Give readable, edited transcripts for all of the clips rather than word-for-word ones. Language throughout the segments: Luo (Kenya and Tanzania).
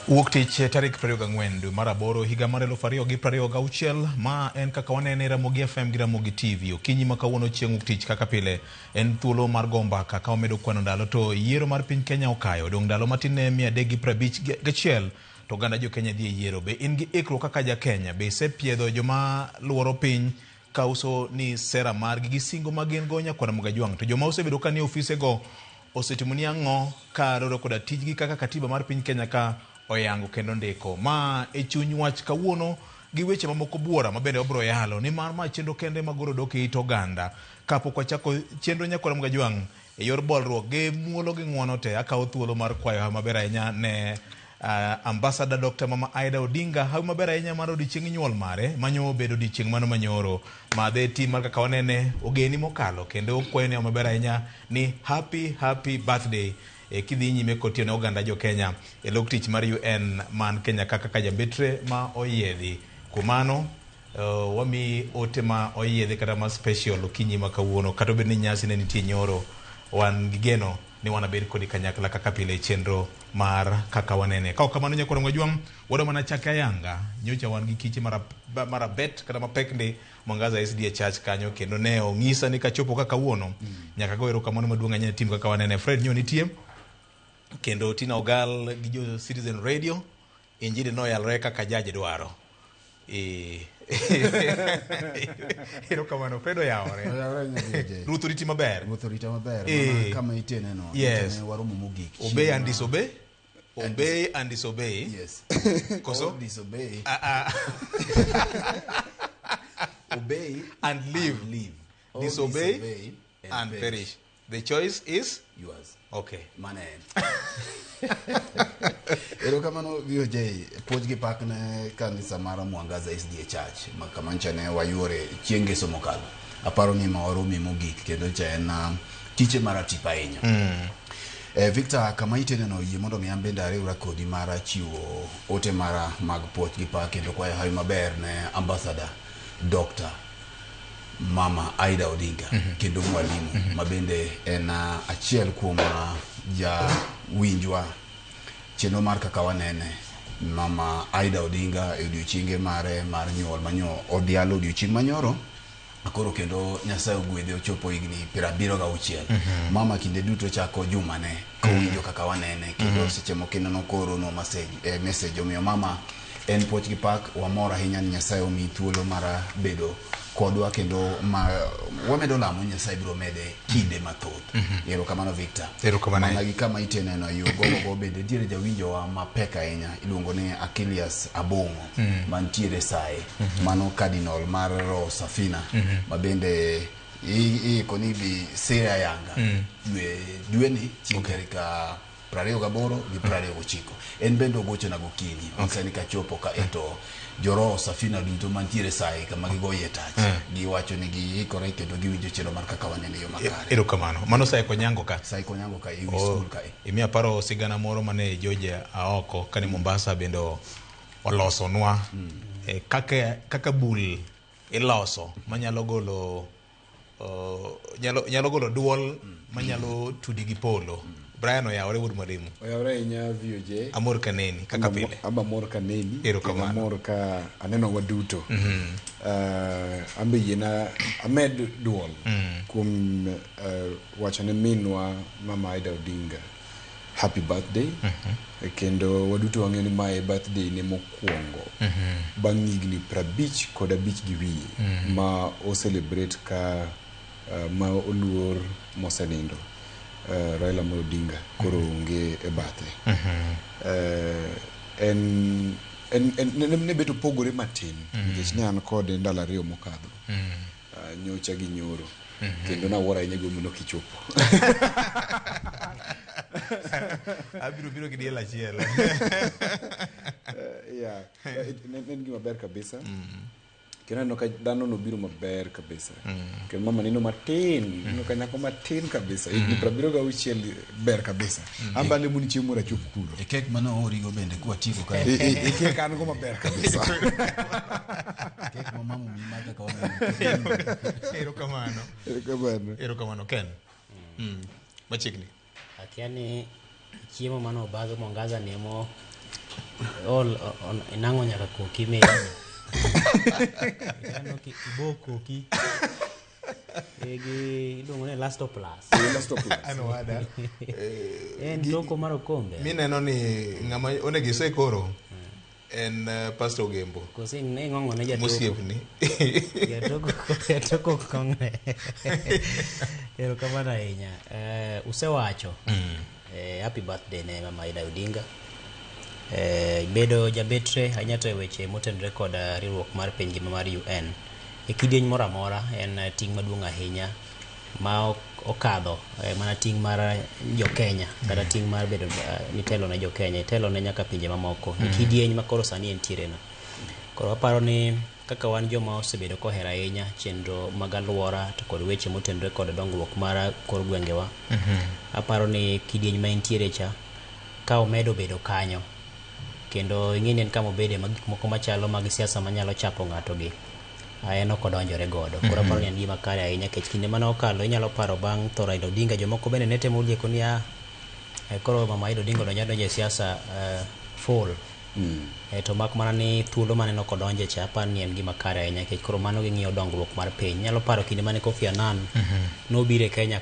Wuok tich tarik 24 dwe mar aboro higa mar 2026 ma en kaka wanene Ramogi FM gi Ramogi TV. Okinyi ma kawuono chieng' wuok tich kaka pile en thuolo mar gomba kaka omedo kwano ndalo to yiero mar piny Kenya okayo dong ndalo matin ne 351 to ganda jo Kenya dhi yiero. Be in gi ikro kaka ja Kenya be sepiedho joma luoro piny kauso ni sera mar gi singo magen gonya kwa Ramogi Jwang to joma osebedo ka ni ofise go osetimoni ang'o ka roro koda tijgi kaka katiba mar piny Kenya ka oyango kendo ndiko ma e chuny wach kawuono gi weche mamoko buora mabende obro yalo ni ma chenro kende magoro dok ito ganda kapok wachako chenro nyako Ramogi Jwang e yor bolruok ge muolo gi ng'wono te akawo thuolo mar kwayo maber ahinya ne Ambassador Dr. Mama Aida Odinga hawi maber ahinya mar odiochieng' nyuol mare manyo bedo odiochieng' mano manyoro ma de tim mar kaka wanene ogeni mokalo kendo kwayo ne maber ahinya ni happy birthday kidhi nyime kotiyo ne oganda jo Kenya e lok tich mar UN man Kenya kaka jambetre ma oyiedhi kumano wami ote ma oyiedhi kata ma special okinyi ma kawuono kata bed ni nyasi ne nitie nyoro wan gigeno ni wana bed kodi kanyakla kaka pile chenro mar kaka wanene ka kamano nyako Ramogi Jwang wado mana chaka yanga nyocha wan gi kiche mara bet kata mapeknde Mwangaza SDA Church kanyo kendo ne ong'isa ni kachopo kaka wuono nyaka go erokamano maduong' ahinya tim kaka wanene Fred nyo nitie kendo Tina Ogal gi jo Citizen Radio injili no yalore kaka jaji dwaro erokamano Fredo yawore Ruth riti maber mana kama itene no yes. Warumo mogik obey and disobey yes koso disobey obey and live disobey and perish. The choice is yours. Okay. Mane. Erokamano VOJ pojgi pak ne kanisa mara Mwangaza SDA Church makamancha ne wayore chienge somokalo. Aparo ni mawaromi mogik kendo cha en tiche mara tipainya. Victor kama itene no yie mondo miambe ndare urakodi mara chiwo ote mara mag pojgi pak kendo kwa hawi maber ne Ambassador Dr. Mama Aida Odinga kendo mwalimu mabende en achiel kuom ja winjwa chenro mar kaka wanene Mama Aida Odinga e odiochienge mare mar nyuol manyo odialo odiochieng' manyoro akoro kendo Nyasaye ogwedhe ochopo higni 76 mama kinde duto chako juma ne kowinjo kaka wanene kendo seche moko no koro no message omiyo mama en pochgi pak wamora ahinya ni Nyasaye omi thuolo mara bedo kodwa kendo wamedo lamo Nyasaye biro mede kinde mathoth. Erokamano Victor. Erokamano. Mana gi kama iteneno yo gogo bende diere jawinjo wa mapeka ahinya iluongo ni Achillius Abongo mantiere sae mano cardinal mar Ro Safina mabende koni bi sera yanga dwe ni chingerika 28 gi 29 en bendo gocho na gokinyi osani kachopo ka eto joro Safina duto mantiere sai kama gigoye tach giwacho ni giikore kendo giwinjo chelo mar kaka wanene yo makare. Erokamano mano sai konyango ka e school ka imia paro sigana moro mane Georgia aoko kani Mombasa bendo oloso nwa kaka bul iloso manyalo golo nyalo golo duol manyalo tudi gi polo. Brian oyawore wud mwalimu. Oyawore inya VOJ. Amor kaneni kaka pile. Amor kaneni. Erokamano. Amor ka aneno waduto. Ambe yena amed duol. Kum wachane minwa Mama Aida Odinga. Happy birthday. Kendo waduto wangeni mae birthday ne mokwongo. Bang' higni 50 kod 5 gi wiye. Ma o celebrate ka ma oluor mosenindo. Raila Odinga koro onge e bathe. Ne beto pogore matin nikech ne an kode ndalo ariyo mokadho nyocha gi nyoro kendo na wora inyego muno kichopo abiro gi diel achiel yeah ne gima ber kabisa kena no ka dano no biro maber kabisa ken mama nino matin no ka nyako matin kabisa ni prabiro ga uchiel ber kabisa amba le muni chiemo ra chop kuro e kek mano origo bende kwa tiko ka e kek an go maber kabisa kek mama mu mimaka ka wana erokamano Ken machikni akiani chiemo mano bago Mwangaza nemo all inango nyaka koki me ano kiboko ki egi dongo ne last of plus ano wada en toko maro kombe mi neno ni ngama onegi sekoro en Pastor Gembo kosi ne ngongo ne jatoko musiepni jatoko konge ero kamana ahinya usewacho happy birthday ne Mama Aida Odinga bedo jabetre anyato weche motenre kod riwruok mar piny ngima mar UN e kidieny moro amora en ting' maduong' ahinya ma okadho mana ting' mar jo Kenya kata ting' mar bedo nitelo ne jo Kenya telo ne nyaka pinje mamoko e kidieny makoro sani entiere no. Koro aparo ni kaka wan joma osebedo kohera ahinya chenro mag alwora to kod weche motenre kod dongruok mar kor gwengewa aparo ni kidieny ma entiere cha ka omedo bedo kanyo kendo ing'eni en kama obede gik moko machalo mag siasa manyalo chapo ng'ato gi en ok odonjore godo. Koro aparo ni en gima kare ahinya kech kinde mane okalo inyalo paro bang' tho Raila Odinga jomoko bende ne temo lieko ni koro Mama Aida Odinga donjo e siasa full to mak mana ni thuolo mane nok odonje cha aparo ni en gima kare ahinya kech koro mano ging'iyo dongruok mar piny. Nyalo paro kinde mane Kofi Annan nobiro e Kenya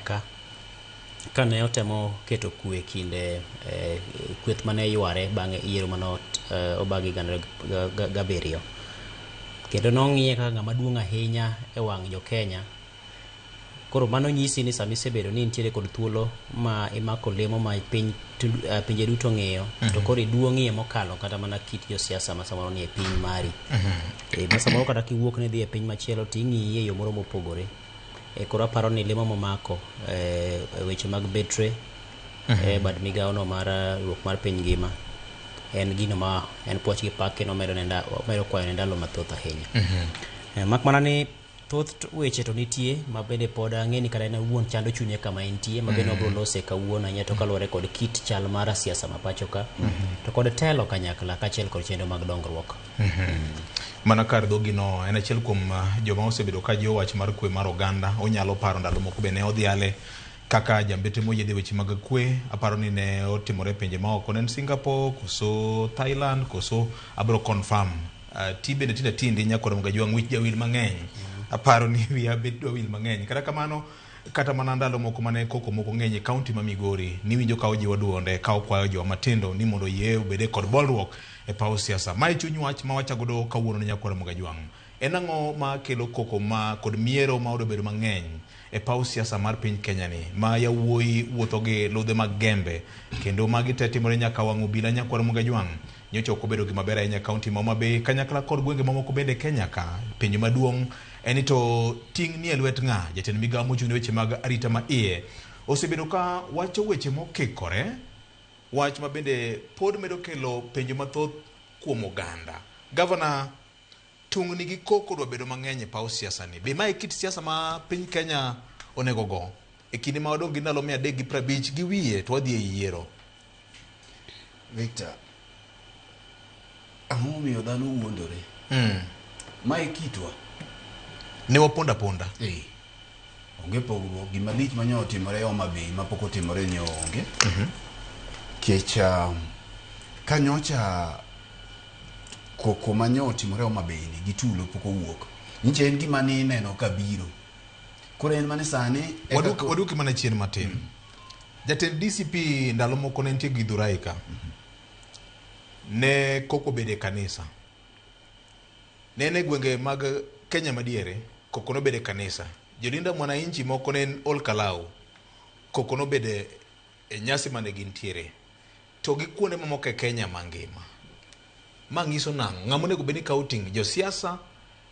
ka ne otemo keto kwe kinde kweth mane yware bang'e yiero mano obagi gabiriyo kendo nong'iye kaka ng'ama duong' ahinya e wang' jo Kenya. Koro mano nyisi ni sami sebedo ni nitiere kod thuolo ma imako lemo ma pinje duto ng'eyo to koro iduong'ie mokalo kata mana kit jo siasa ma samoro ni e piny mari ma samoro kata kiwuok ne dhi e piny machielo to ing'iye e yo moro mopogore. Koro aparo ni lemo momako weche mag betre bad migawo no mar ruok mar piny ngima en gino ma en puoch gi pak kendo medo kwayo ne ndalo mathoth ahinya. Mak mana ni thoth weche to nitie ma bende pod ang'eni kata en wuon chando chunye kama entie ma bende obro lose kawuono ahinya to kaluwore kod kit chal mar siasa ma pacho ka to kod telo kanyakla kaachiel kod chenro mag dongruok. Mana kar dhogino en achiel kuom joma osebedo ka jiwo wach mar kwe mar oganda. Onyalo paro ndalo moko be ne odhiale kaka jambete moyiedhe weche mag kwe. Aparo ni ne otimore pinje maoko, ne en Singapore koso Thailand koso abro confirm tibe ne tinda tindi nyakoro mga juang wich jawil mang'eny. Aparo ni wiya bet jawil mang'eny kata kamano kata mana ndalo moko mane koko moko ng'eny e kaunti ma Migori niwinjo ka ojiwo duonde ka okwayo joma matindo ni mondo yie obede kod bolruok e paw siasa. Mae chuny wach ma wachagodo kawuono ne nyakoro mga juang. En ang'o ma kelo koko ma kod miero ma odo bedo mang'eny e paw siasa mar piny Kenya ni ma yawuoyi wuotho gi ludhe mag gembe kendo magi te timore nyaka wang' obila nyakoro mga juang. Nyocha ok obedo gima ber ahinya kaunti ma Homa Bay kanyakla kod gwenge mamoko bende Kenya ka penjo maduong' en to ting' ni e lwet ng'a jatend migawo mochung' ne weche mag arita ma iye osebedo ka wacho weche mokikore wach ma bende pod medo kelo penjo mathoth kuom oganda. Gavana tung' nigi koko dwa bedo mang'eny e paw siasa ni. Be mae kit siasa ma piny Kenya onego go e kinde ma odong' gi ndalo 350 gi wiye to wadhi e yiero? Victor, ang'o miyo dhano wuondore? Mae kitwa ne waponda ponda. Onge pogruok gima lich manyo otimore Homa Bay ma pok otimore nyo onge. Kecha kanyocha koko manyo otimore Homa Bay ni gitulo pok owuok. Niche en gima ni neno kabiro. Koro en mane sani waduki mana chien matin. Jatend DCP ndalo moko ne nitie Githurai ka. Ne koko bede kanisa. Ne gwenge mag Kenya madiere koko no bede kanisa. Jolinda mwananchi moko ne Ol Kalou koko no bede e nyasi mane gintiere. To gi kuonde mamoko e Kenya mangima. Mangiso nang'o ng'amo nego beni kauting jo siasa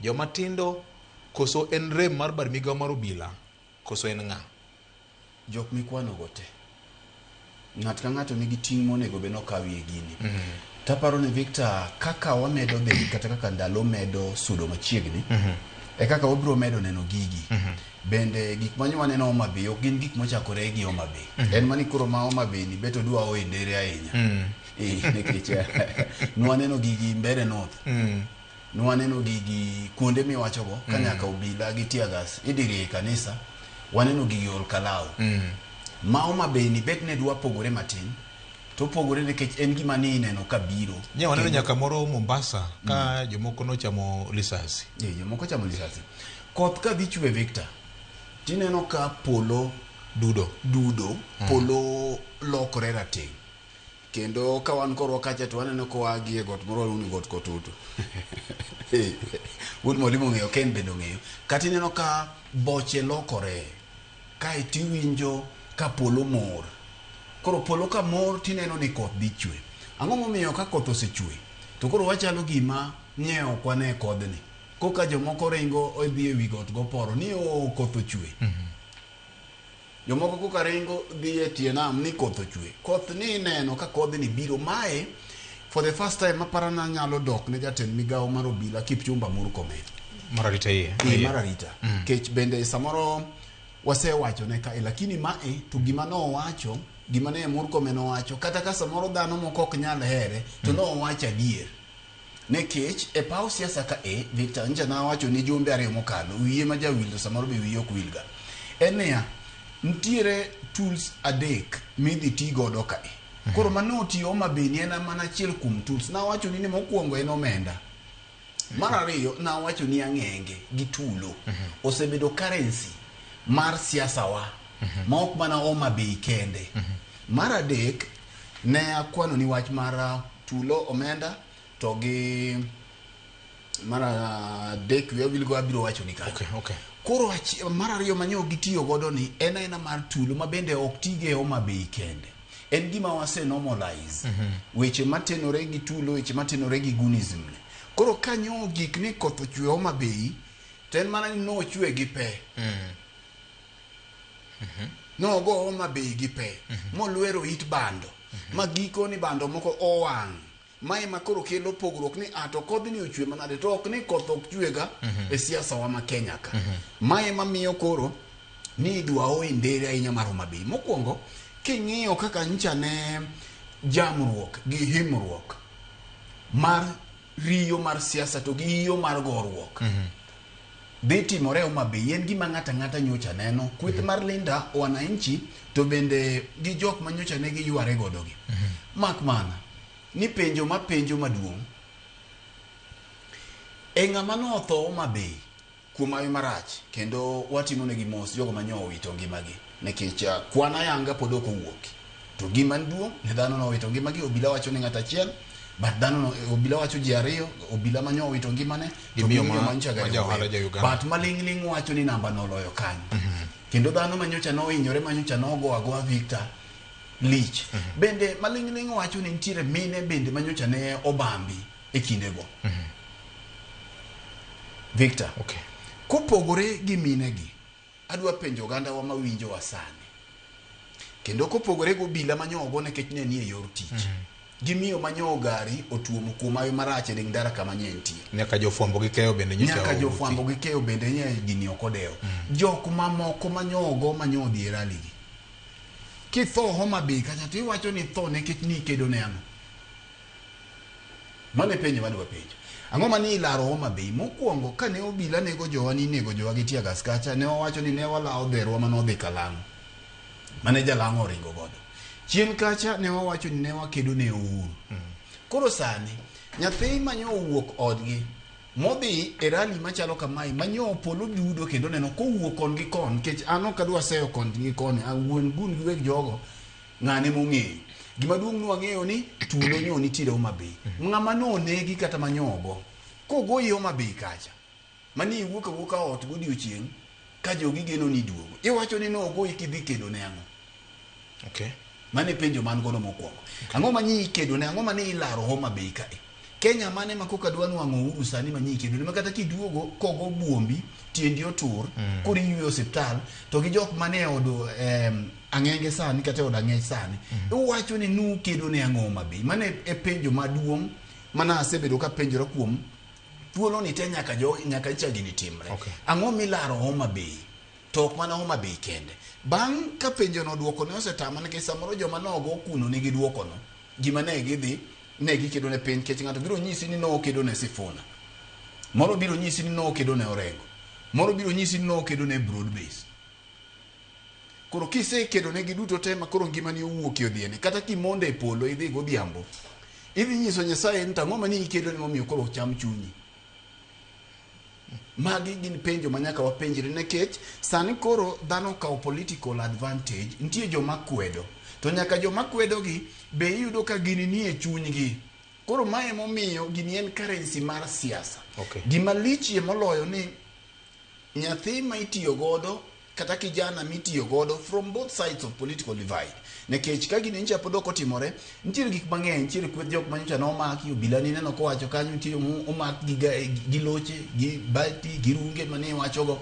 joma tindo koso en rem mar bar migawo mar obila koso en ng'a? Jok mikwano gote. Ng'at ka ng'ato nigi ting' monego be nokawi e gini. Taparo ni Victor kaka wamedo dhi kata kaka ndalo medo sudo machiegni e kaka wabro medo neno gigi. Bende gik manywa neno Homa Bay ok gin gik mochakore gi Homa Bay. En mani kuro ma Homa Bay ni beto dua o endere ahinya. Nikech nwaneno gigi Mbere North. Nwaneno gigi kuonde miwachogo kanyaka obila gi tiagas idiri e kanisa. Waneno gigi Ol Kalou. Ma Homa Bay ni bet ne dua pogore matin to pogore nikech en gima ni neno ka biro. Nye waneno nyaka moro Mombasa ka jomoko no chamo lisasi. Jomoko chamo lisasi. Koth ka dhi chwe Victor, tineno ka polo dudo polo lokore rateng'. Kendo ka wan korwa kacha to waneno ko wagi e got moro ni got Kotutu. Wuod Mwalimu ng'eyo, Ken bende ng'eyo. Kati neno ka boche lokore, ka itiwinjo ka polo mor. Koro polo ka mor tineno ni koth dhi chwe. Ang'o momiyo ka koth osechwe to koro wachalo gima nyeo kwane kodhni. Koka jomoko ringo odhi e wi got goporo ni koth ochwe. Jomoko koka ringo dhi e tie nam ni koth ochwe. Koth ni neno ka kodhni biro mae. For the first time aparana nyalo dok ne jatend migawo mar obila Kipchumba Murkomen. Mararita iye. Mararita. Kech bende samoro wasewacho ne ka lakini mae to gima no wacho, gima ne Murkomen owacho kata ka samoro dhano moko ok nyal here to no wacho adier. Nekech e paw siasa ka Victor nja na wacho ni jumbe ariyo mokalo wiye ma jawilo samoro be wiye ok wilga. Enia ntiere tools adek midhi ti godo ka Koro mano tiyo mabeni ena mana chiel kum tools. Na wacho ni mokwongo en omenda. Mar ariyo na wacho ni ang'enge gi tulo. Osebedo currency mar siasa wa. Ma ok mana Homa Bay kende. Mar adek ne akwano ni wach mar tulo omenda to gi mar adek we will go abiro wacho ni kacha. Okay. Koro mar ariyo manyo gitiyo godo ni ena mar tulo ma bende ok tige Homa Bay kende. En gima wase normalize weche matenore gi tulo, weche matenore gi gunism. Koro kanyo gik ni koth ochwe Homa Bay to en mana ni no ochwe gi pe. No go Homa Bay gi pe. Molwero it bando. Ma giko ni bando moko owang'. Mae ma koro kelo pogruok ni ato kodhi ni ochwe manade to ok ni koth ok chwega e siasa wa ma Kenya ka. Mae ma miyo koro ni idwa o indere ahinya mar Homa Bay. Mokwongo king'iyo kaka ncha ne jamruok gi himruok mar riyo mar siasa to gi hiyo mar goruok dhi timore Homa Bay. En gima ng'ata nyocha neno kweth mar linda wananchi to bende gi jok ma nyocha ne gi yware godo gi. Mak mana ni penjo maduong' e ng'ama no otho Homa Bay kuom ayo marach kendo watimo ne gi mos jogo manyo wito ngimagi nekech kwana yanga pod ok owuok to gima duong' ne dhano no wito ngimagi. Obila wacho ni ng'ata achiel but dhano no obila wacho ji ariyo, obila manyo wito ngimane to miyo mancha ga but maling'ling wacho ni namba no loyo kanyo. Kendo dhano manyocha no hinyore manyocha no go Victor lich. Bende maling'ling wacho ni ntiere mine bende manyocha ne obambi e kindego. Victor, okay. Kopogore gi mine gi adwa penjo oganda wa mawinjo wa sani. Kendo kopogore go obila manyogo nekech ne ni e yor tich. Gimiyo manyo gari otuomo kuma ayo marache ding dara kama nyenti. Nyaka jofwambo gi keyo bende nyocha. Nyaka jofwambo gi keyo bende nye gini okodeo. Jok mamoko manyogo manyodhi e rally gi. Kitho Homa Bay kacha to iwacho ni tho nekech ni kedo ne ang'o. Mane penjo madwa penjo. Ang'o mani ilaro Homa Bay? Mokwongo kane obila nego jowa ni nego jowa gi tia gas kacha ne wacho ni ne walao dherwa manodhi Kalang'o. Mane Jalang'o ringo godo. Chien kacha ne wawacho ni ne wakedo ne Uhuru. Koro sani nyathi manyo owuok odgi modhi e rally machalo kamae manyo polo dudo kendo neno kowuok kon gi kon kech ano kadwa seyo kon gi kon awuon gun gi weg jogo ng'ane mong'eyo. Gima duong' nu ang'eyo ni tulo nyo nitiere Homa Bay. Ng'ama no negi kata manyogo kogoyi Homa Bay kacha mani iwuok ot godiochieng' ka jogi geno ni duogo iwacho ni no ogoyi kidhi kedo ne ang'o. Okay. Mane penjo man godo mokwongo. Ang'o manyi kedo ne ang'o mane ilaro Homa Bay ka Kenya mane makoka dwa nwang'o Uhuru sani manyi kedo ne makata kiduogo kogo buombi tiendi otur kuri ywe hospital to gi jok mane odo ang'enge sani kata od ang'ech sani uwacho ni nu kedo ne ang'o Homa Bay. Mane e penjo maduong' mana asebedo ka penjora kuom thuolo ni te nyaka chagi ni timre. Okay. Ang'o milaro Homa Bay to ok mana Homa Bay kende. Bang' ka penjo no duoko ne osetama nikech samoro joma nogo kuno nigi duoko no gima ne gidhi ne gikedo ne piny kech ng'ato biro nyisi ni no kedo ne Sifuna, moro biro nyisi ni no kedo ne Orengo, moro biro nyisi ni no kedo ne Broad Base. koro kise kedo ne giduto tema koro ngimani owuok odhiene kata kimonde e polo idhi godhiambo idhi nyiso Nyasaye ni tang'o mani ikedo ne momiyo koro cham chunyi. Magi gin penjo manyaka wapenjre nikech sani koro dhano kawo political advantage. Nitie joma kwedo to nyaka joma kwedo gi be iyudo ka gini nie e chunygi. Koro mae momiyo gini en currency mar siasa. Gima lichie moloyo ni nyathi ma itiyo godo kata kijana mitiyo godo from both sides of political divide. Nekech ka gini ncha pod ok otimore, nitiere gik mang'eny, nitiere kweth jok manyocha nomaki, obila ni neno kowacho kanyo nitiere omak gi loche, gi bati, gi runge mane wachogo.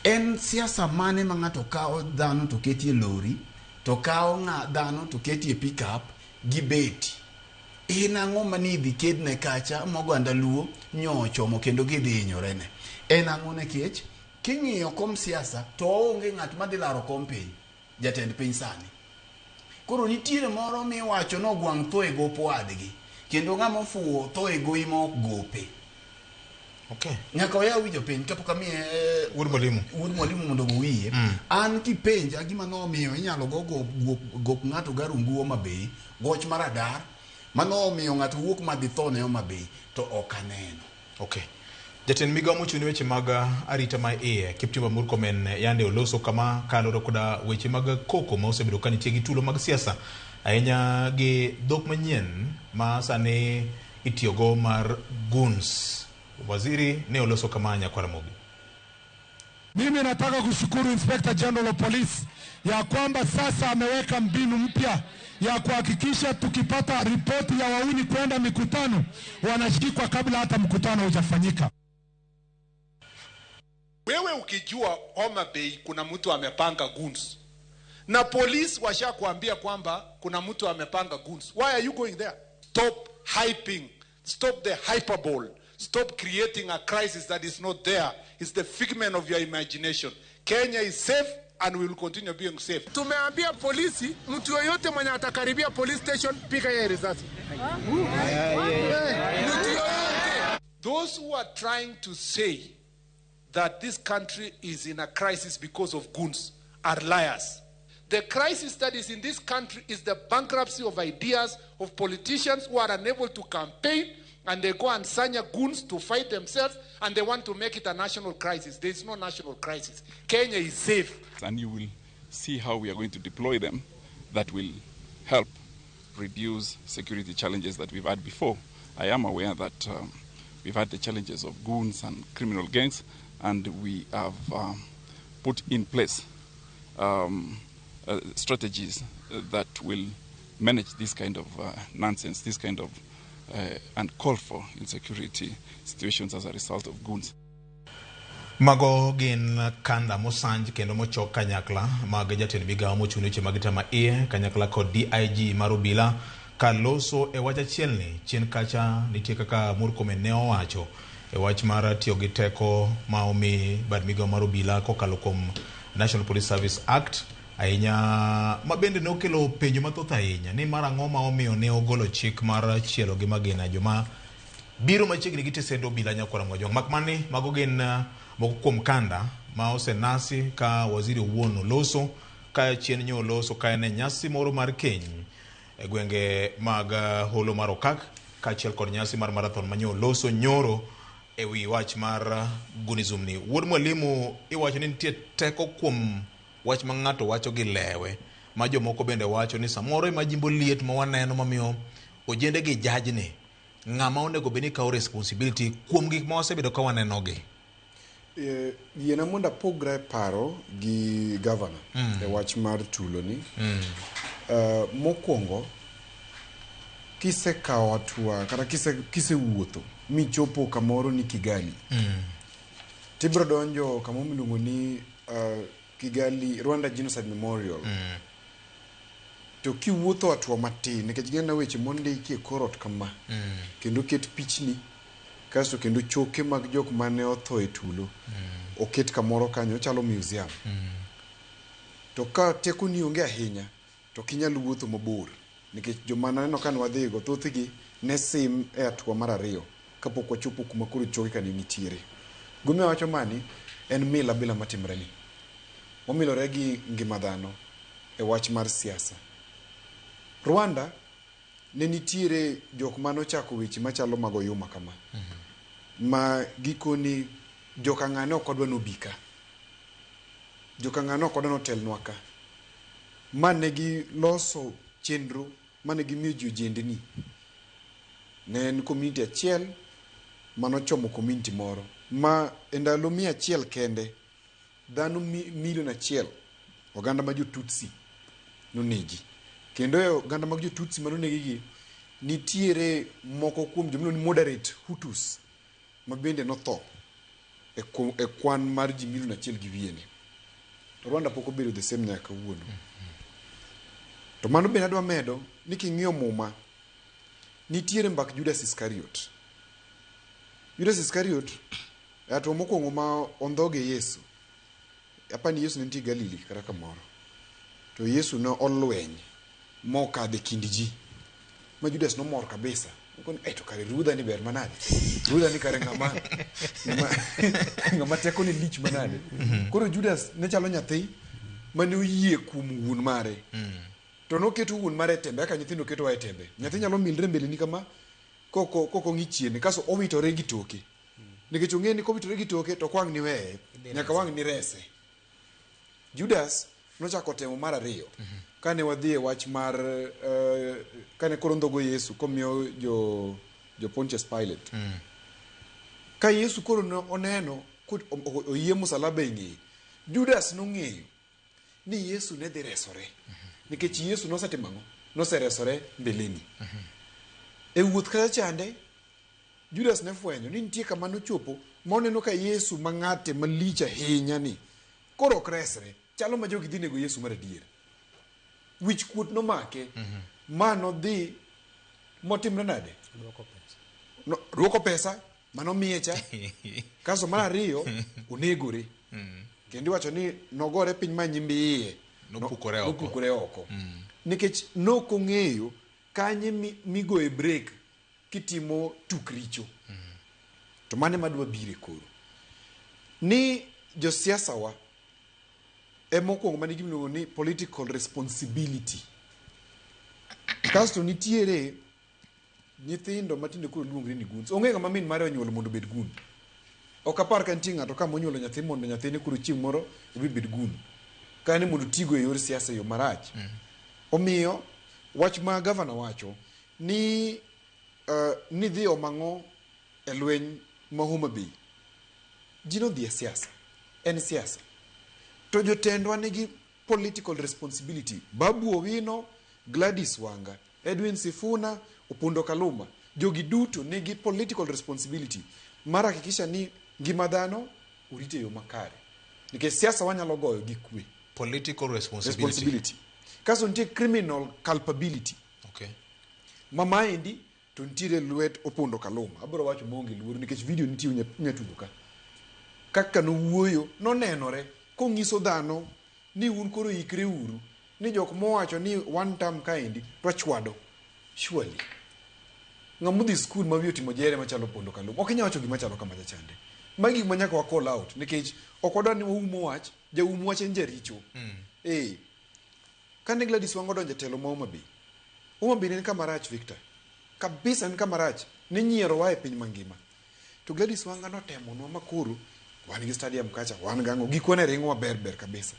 En siasa mane ma ng'ato kawo dhano to ketie lori, to kawo dhano to ketie pickup gi beti. En ang'o mani idhi kedne kacha moganda luo nyochomo kendo gidhi hinyorene. En ang'o nekech king'iyo kom siasa to onge ng'at madhi laro kom piny, jatend piny sani. Koro nitiere moro miwacho no gwang' tho e gopo wadgi, kendo ng'ama ofuwo tho e goyi ma ok gope. Nyaka oya winjo piny kapok amiye Wuod Mwalimu mondo owiye. An kipenja gima nomiyo inyalo go ng'ato garungu Homa Bay, goch maradar manomiyo ng'ato wuok madhi tho ne Homa Bay to ok aneno. Jatend migawo mochung' weche mag arita ma iye Kipchumba Murkomen yande oloso kama kaloro koda weche mag koko ma osebedo ka nitie gi tulo mag siasa ahinya gi dhok manyien ma sani itiyogo mar goons. Waziri ne oloso kama Nyakwara Mogi. Mimi nataka kushukuru Inspector General of Police ya kwamba sasa ameweka mbinu mpya ya kuhakikisha tukipata ripoti ya wauni kwenda mikutano wanashikwa kabla hata mkutano hujafanyika. Wewe ukijua Homa Bay kuna mtu amepanga goons na police washakuambia kwamba kuna mtu amepanga goons, why are you going there? Stop hyping, stop the hyperbole, stop creating a crisis that is not there. It's the figment of your imagination. Kenya is safe and we will continue being safe. Tumeambia polisi mtu yoyote mwenye atakaribia police station piga yeye risasi. Those who are trying to say that this country is in a crisis because of goons are liars. The crisis that is in this country is the bankruptcy of ideas of politicians who are unable to campaign, and they go and sign goons to fight themselves, and they want to make it a national crisis. There is no national crisis. Kenya is safe. And you will see how we are going to deploy them that will help reduce security challenges that we've had before. I am aware that we've had the challenges of goons and criminal gangs, and we have put in place strategies that will manage this kind of nonsense, this kind of uncalled for insecurity situations as a result of goons. Mago gin kanda mosanj kendo mochok kanyakla mag jatend migawo mochung' weche mag tama iye kanyakla kod DIG mar obila kaloso e wach achielni chien kacha nitie kaka Murkomen ne owacho e wach mar tiyo gi teko ma omi bad migawo mar obila kokalo kuom National Police Service Act ahinya ma bende ne okelo penjo mathoth ahinya ni mar ang'o ma omiyo ne ogolo chik mar chielo gi magina joma biro machiegni gi tesendo obila Nyakwara Mogi. Makmani mago gin moko kuom kanda ma osenasi ka waziri owuon oloso ka chien nyo oloso ka en nyasi moro mar keny e gwenge mag holo mar Okak kaachiel kod nyasi mar marathon ma nyo oloso nyoro e wi wach mar gunizum ni. Wuod Mwalimu iwacho ni nitie teko kuom wach ma ng'ato wacho gi lewe ma jomoko bende wacho ni samoro ma jimbo liet ma waneno mamiyo ojende gi jajni ng'ama onego beni kawo responsibility kuom gik ma wasebedo ka waneno gi. Yiena monda pogre paro gi governor e wach mar tulo ni. Mokwongo kise kawo atua kata kise wuotho michopo kamoro ni Kigali, tibro donjo kamo miluongo ni Kigali Rwanda Genocide Memorial. To kiwuotho atua matin nikech gina weche mondiki e korot kama, kendo ket pichni kaso kendo choke mag jok mane otho e tulo oket kamoro kanyo chalo museum. To ka teko ni onge ahinya to kinyalo wuotho mabor nikech joma naneno kan wadhigo thothgi ne sim e atua mar ariyo kapok wachopo kuma koro choke ka nitiere. Gume wacho mani en mila bila matimre ni omilore gi ngima dhano e wach mar siasa. Rwanda ne nitiere jok mano chako weche machalo mago yuma kama. Ma gikoni joka ng'ane ok odwa nobika. Joka ng'ane ok odwa notelnwa ka. Mane gi loso chenro, mane gi miyo ji ojendni. Ne en community achiel manochomo community moro. Ma e ndalo 100 kende, dhano milion 1 oganda ma jo Tutsi nonegi. Kendo e oganda mag jo Tutsi manonegi gi, nitiere moko kuom jomino ni moderate Hutus ma bende notho e kwan mar ji milion 1 gi wiene. To Rwanda pok obedo the same nyaka kawuono. To mano bende adwa medo ni king'iyo muma, nitiere mbak Judas Iscariot. Judas Iscariot ato mokwongo ma ondhoge Yesu. Apani Yesu ne nitie Galili kata kamoro. To Yesu ne olweny mokadhe kind ji. Ma Judas nomor kabisa. Okoni to kare Rudha ni ber manade. Rudha ni kare ngama teko ni lich manade. Koro Judas ne chalo nyathi mane oyie kuom wuon mare. To noketo wuon mare tembe aka nyithindo keto wa tembe. Nyathi nyalo milre mbele ni kama koko ng'ichiene kaso owitore gi toke. Nikech ong'e ni kowitore gi toke to kwang' ni weye nyaka wang' ni rese. Judas nochako temo mar ariyo. Kane wadhi e wach mar kane koro ndhogo Yesu komiyo jo Pontius Pilate. Ka Yesu koro oneno oyie msalaba e ng'eye, Judas nong'eyo ni Yesu ne dhi resore. Nikech Yesu nosetimo ang'o? Noseresore mbeleni. E wuoth kata chande, Judas ne fwenyo ni nitie kama nochopo moneno ka Yesu mang'ate malich ahinya ni koro ok resre. Chalo ma jogi dhi nego Yesu mar adier. Wich kuot nomake. Ma nodhi motimre nade? Ruoko pesa manomiye cha. Kaso mar ariyo onegore. Kendo wacho ni nogore piny ma nyimbi iye. Nopukore oko. Nikech nokong'eyo kanye migoe break kitimo tuk richo. To mane madwa bire koro. Ni josiasa wa mokwongo mane gimiluongo ni political responsibility. Kasto nitiere nyithindo matinde koro luongre ni goons. Ong'e ng'ama min mare onyuolo mondo bed goon. Ok apar ka nitie ng'ato kama onyuolo nyathi mondo nyathine koro chieng' moro bed goon. Kane mondo tigo e yor siasa yo marach. Omiyo wach ma gavana wacho ni dhi omang'o e lweny ma Homa Bay. Ji nodhi e siasa. En siasa. To jotendwa nigi political responsibility. Babu Owino, Gladys Wanga, Edwin Sifuna, Opondo Kaluma. Jogi duto nigi political responsibility. Mara hakikisha ni ngima dhano urite yo makare. Nikech siasa wanyalo goyo gi kwe. Political responsibility. Kaso nitie criminal culpability. Okay. Mama endi to nitiere lwet Opondo Kaluma. Abiro wacho monge luoro nikech video nitie nyatugo ka. Kaka no wuoyo nonenore kong'iso dhano ni un koro ikre uru ni jok mowacho ni one term kaendi twachwado. Surely. Ng'amudhi skul ma wiyo timo jere machalo Opondo Kaluma. Ok inyalo wacho gima chalo kama jachande. Magi gima nyaka wa call out nikech ok odwa ni waumo wach, jaumo wach en jaricho. Kane Gladys Wanga donjo telo ma Homa Bay. Homa Bay ne kama rach Victor. Kabisa ni kama rach. Ni nyiero wa e piny mangima. To Gladys Wanga notemo nwa makuru wan gi stadium kacha wan gango gikone ringo maber kabisa.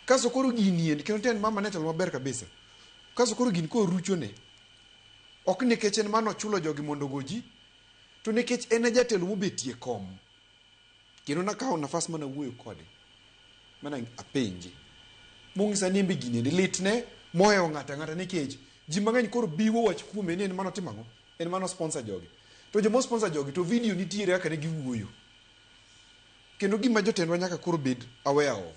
Kaso koro gini kendo ten mama ne telo maber kabisa. Kaso koro gini ko ruchone. Ok nikech en mano chulo jogi mondo goji. To nikech en jatelo mobetie kom. Kendo nakawo nafas mana wuoyo kode. Mana apenji. Mongisa nimbe gini litne moyo ng'ata nikech ji mang'eny koro biwo wach kuome ni en mano timango. En mano sponsor jogi. To jomo sponsor jogi to video nitiere aka ne giwuoyo. Kendo gima jotendwa nyaka koro bed aware of.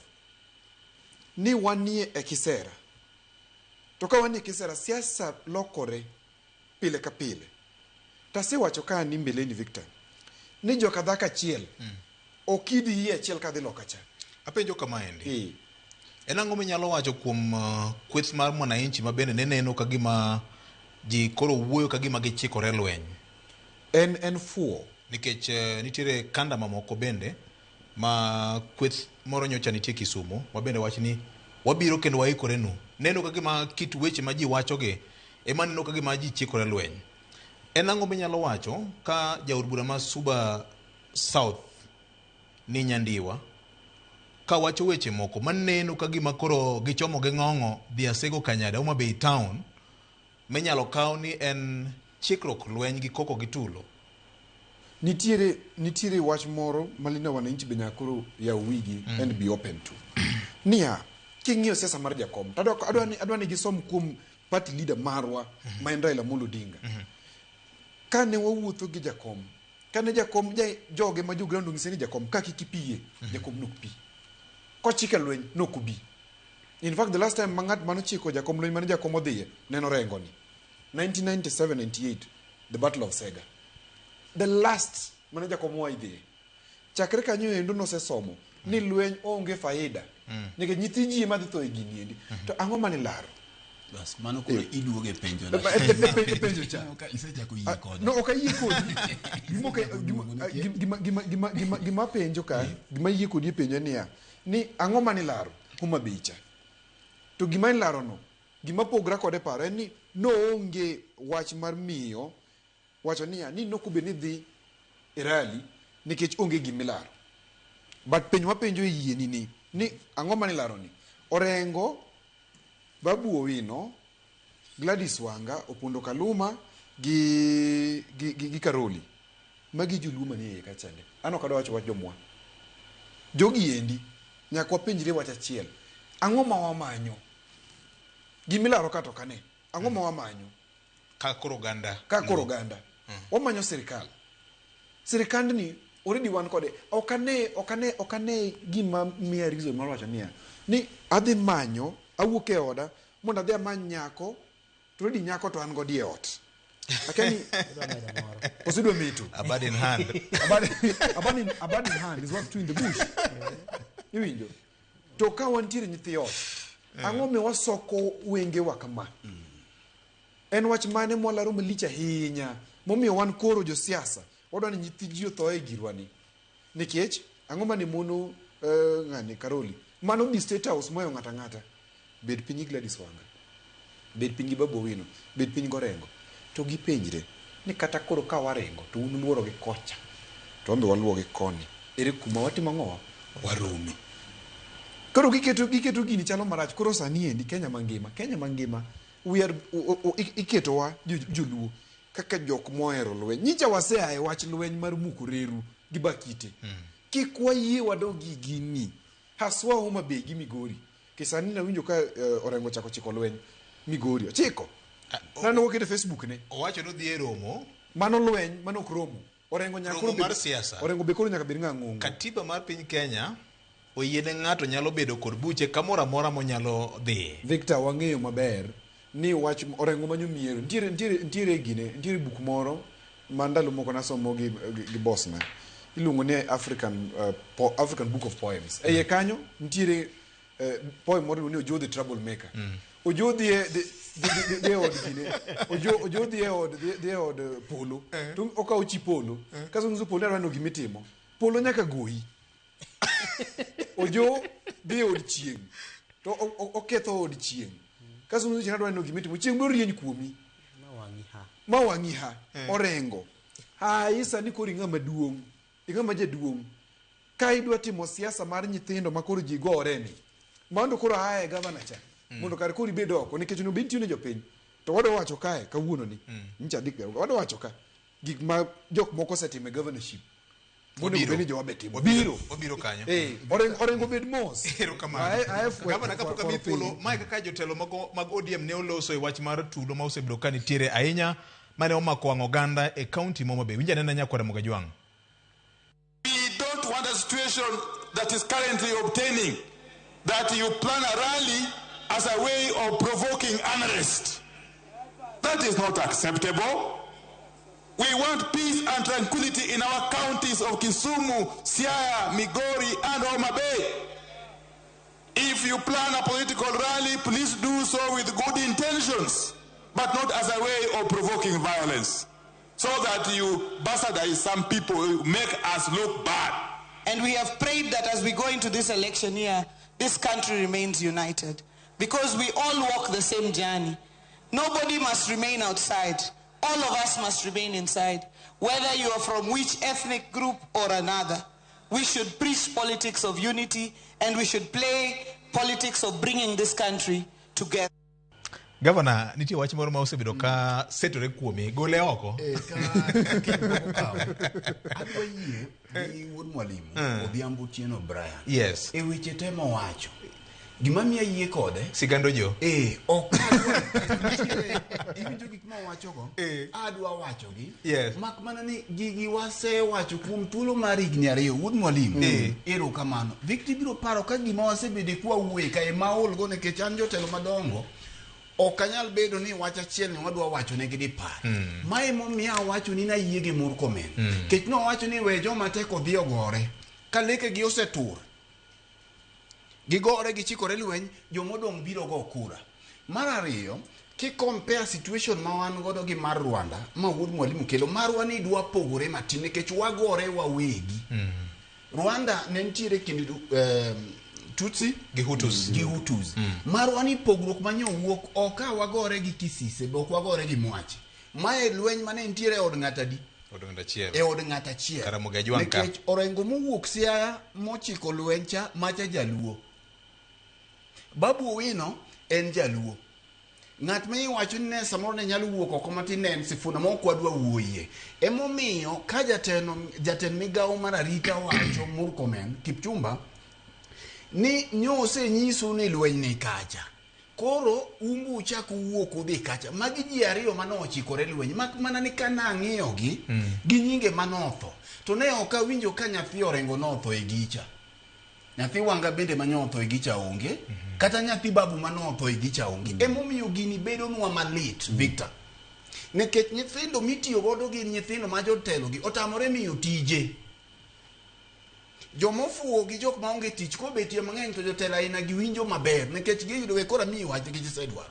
Ni wanie e kisera. To ka wanie kisera siasa lokore pile ka pile. Tasi wacho ka ni mbeleni Victor. Ni joka dhaka chiel. Okidi yie chiel ka dhi loka cha. Apenjo kama endi. En ang'o minyalo wacho kuom kweth mar Mwananchi ma bende neneno ka gima ji koro wuoyo ka gima gichikore lweny. En fuo. Nikech nitiere kanda mamoko bende ma kweth moro nyocha nitie Kisumu ma bende wach ni wabiro kendo waikore nu. Neno ka gima kit weche ma ji wachoge ema neno ka gima ji chikore lweny. En ang'o minyalo wacho ka jaod bura ma Suba South ni Nyandiwa ka wacho weche moko maneno ka gima koro gichomo gi ng'ong'o dhi asego Kanyada Homa Bay town minyalo kaw ni en chikruok lweny gi koko gi tulo. Nitiere wach moro malina wananchi be nyakoro ya wigi and be open to. Nia king'iyo siasa mar jakom adwa ni gisom kuom party leader marwa ma en Raila Amolo Odinga. Kane wawuotho gi jakom, kane jakom joge ma jogrando ng'ise ni jakom ka kikipie, jakom nok pi. Kochike lweny nok ubi. In fact, the last time mangat manochiko jakom lweny mane jakom odhiye neno rengo ni 1997-98, the Battle of Sega. The last mane jakom waidhiye. Chakre kanyo endo nosesomo ni lweny onge faida. Nikech nyithi ji ema dhi tho e gini endi. To ang'o mane laro? Bas mano koro iduoge penjo na. Penjo cha. Isechako yie kod. No okay yie kod. Gima penjo ka, gima yie kod penjo ni ang'o mane laro Homa Bay cha. To gima laro no, gima pogra kode paro en ni no onge wach mar miyo wacho ni nokube ni dhi irali nikech onge gimilaro. But penjo ma penjo yie ni ang'o mane laro ni. Orengo Babu Owino, Gladys Wanga, Opondo Kaluma gi Karoli. Magi juluma ni ka chande. Ano kada wacho wach jomwa. Jogi endi nyakwa penjire wach achiel. Ang'o ma wamanyo? Gimilaro kato kane. Ang'o ma wamanyo? Ka koro ganda. Wamanyo serikal. Serikand ni already wan kode. Okane gima miya reason mar wacho ni adhi manyo awuoke oda mondo adhi amany nyako to already nyako to an godi e ot. Akani osidwa mitu. Abad in hand. Abad in hand is what to in the bush. Iwinjo. To ka wantiere nyithi ot. Ang'o me wasoko wenge wa kama. En wach mane mwalaro malich ahinya. Momiyo wan koro jo siasa. Wadwa ni nyithi ji otho e girwani. Nikech ang'o mane mono ng'ani Karoli. Mano di State House moyo ng'ata. Bed piny Gladys Wanga. Bed piny Babu Owino. Bed piny Gorengo. To gipenjre ni kata koro ka warengo to un luoro gi kocha. To ambe waluo gi koni. Ere kuma watimo ng'owa waromi. Koro giketo gini chalo marach. Koro sani endi Kenya mangima we are iketowa joluo kaka jok mohero lweny. Nyicha wasea e wach lweny mar Mukoreru gi Bakite. Kik wayie wadogi gini. Haswa Homa Bay gi Migori. Kisani na winjo ka Orengo chako chiko lweny Migori. Chiko. Nano wokete Facebook ne. Owacho no dhi e romo. Mano lweny, mano ok romo. Orengo nyakoro mar siasa. Orengo be koro nyaka bed ng'ang'ongo. Katiba mar piny Kenya oyiene ng'ato nyalo bedo kod buche kamoro amora monyalo dhi. Victor wang'eyo maber ni wach Orengo manyo miero. Ntiere buk moro mandalo moko nasomo gi boss na. Iluongo ni African Book of Poems. Eye kanyo ntiere poem moro ni Ojo the Troublemaker. Ojo the od gine. Ojo the od polo. To okawo chi polo. Kaso ngiso polo arwano gimitimo. Polo nyaka goyi. Ojo the od chieng. To oketho od chieng. Kaso ngiso chana arwano gimitimo. Chieng biro rieny kuomi. Ma wangi ha. Orengo. Isa ni kori ng'ama duong'. Ng'ama jaduong'. Ka idwa timo siasa mar nyithindo makoro ji gore ni. Mando koro hae governor cha. Mondo kare kori bedo oko nikech no binti ne jopiny. To wado wacho kae kawuono ni. Ncha dik wado wacho ka gik ma jok moko setime governorship. Mondo beni jo wabetimo. Obiro kanyo. Orengo bed mos. Ero kamano. Gavana kapok mi pulo mai kaka jotelo mag ODM ne oloso e wach mar tulo ma osebedo ka nitiere ahinya mane omako wang' oganda e county Homa Bay. Winja nena Nyakwara Mugajwang'. We don't want a situation that is currently obtaining, that you plan a rally as a way of provoking unrest. That is not acceptable. We want peace and tranquility in our counties of Kisumu, Siaya, Migori, and Homa Bay. If you plan a political rally, please do so with good intentions, but not as a way of provoking violence, so that you bastardize some people, make us look bad. And we have prayed that as we go into this election year, this country remains united. Because we all walk the same journey. Nobody must remain outside. All of us must remain inside. Whether you are from which ethnic group or another, we should preach politics of unity and we should play politics of bringing this country together. Governor, nitie wach moro ma osebedo ka setore kuome gole oko. Adwa yie ni wuod mwalimu Odhiambo Otieno Brian. Yes. E weche temo wacho. Gima miya yie kode sigando jo. Ok iwinjo gik ma wacho go. Adwa wacho gi. Yes. Mak mana ni gigi wase wacho kuom thuolo mar higni 2 wuod mwalimu. Ero kamano. Victor biro paro ka gima wasebede kwa wuoye ka ema olgo nikech an jotelo madongo. Okanyal bedo ni wach achiel ni wadwa wacho ne gidi par. Mae momiya wacho ni na yie gi Murkomen. Kech no wacho ni we joma teko dhi ogore. Ka leke gi osetur. Gigore gichikore lweny jomodong biro go kura. Mar ariyo, ki compare situation ma wan godo gi mar Rwanda, ma wuod mwalimu kelo marwa ni dwa pogore matin nikech wagore wawegi. Rwanda ne ntiere kind Tutsi gi Hutus. Marwa ni pogruok manyo wuok oka wagore gi Kisise, bok wagore gi Mwache. Mae lweny mane ntiere od ng'atadi. Od ng'atachiel. Od ng'atachiel. Karamogi Ajwang'ka. Nikech orengo mowuok Siaya mochiko lweny cha macha Jaluo. Babu Owino en Jaluo. Ng'at ma iwacho ni ne samoro ne nyalo wuok oko matin ne en Sifuna ma ok wadwa wuoye. Emomiyo ka jatend migawo mar arita wacho Murkomen Kipchumba ni nyose nyiso ni lweny ni kacha. Koro umbu chako wuok udhi kacha. Magi ji ariyo manochikore lweny. Mak mana ni kana ng'iyogi gi nyinge manotho. To ne ok awinjo ka nyathi orengo notho e gicha. Nyathi wanga bende manyotho e gicha onge. Kata nyathi babu manotho e gicha onge. Emomiyo gini bedo nwa malit, Victor. Nikech nyithindo mitiyo godo gi nyithindo ma jotelo gi otamore miyo tije. Jomofuo gi jok maonge tich ko betie mang'eny to jotelo aina giwinjo maber nikech giyudo we kora miyo wach gi gisedwaro.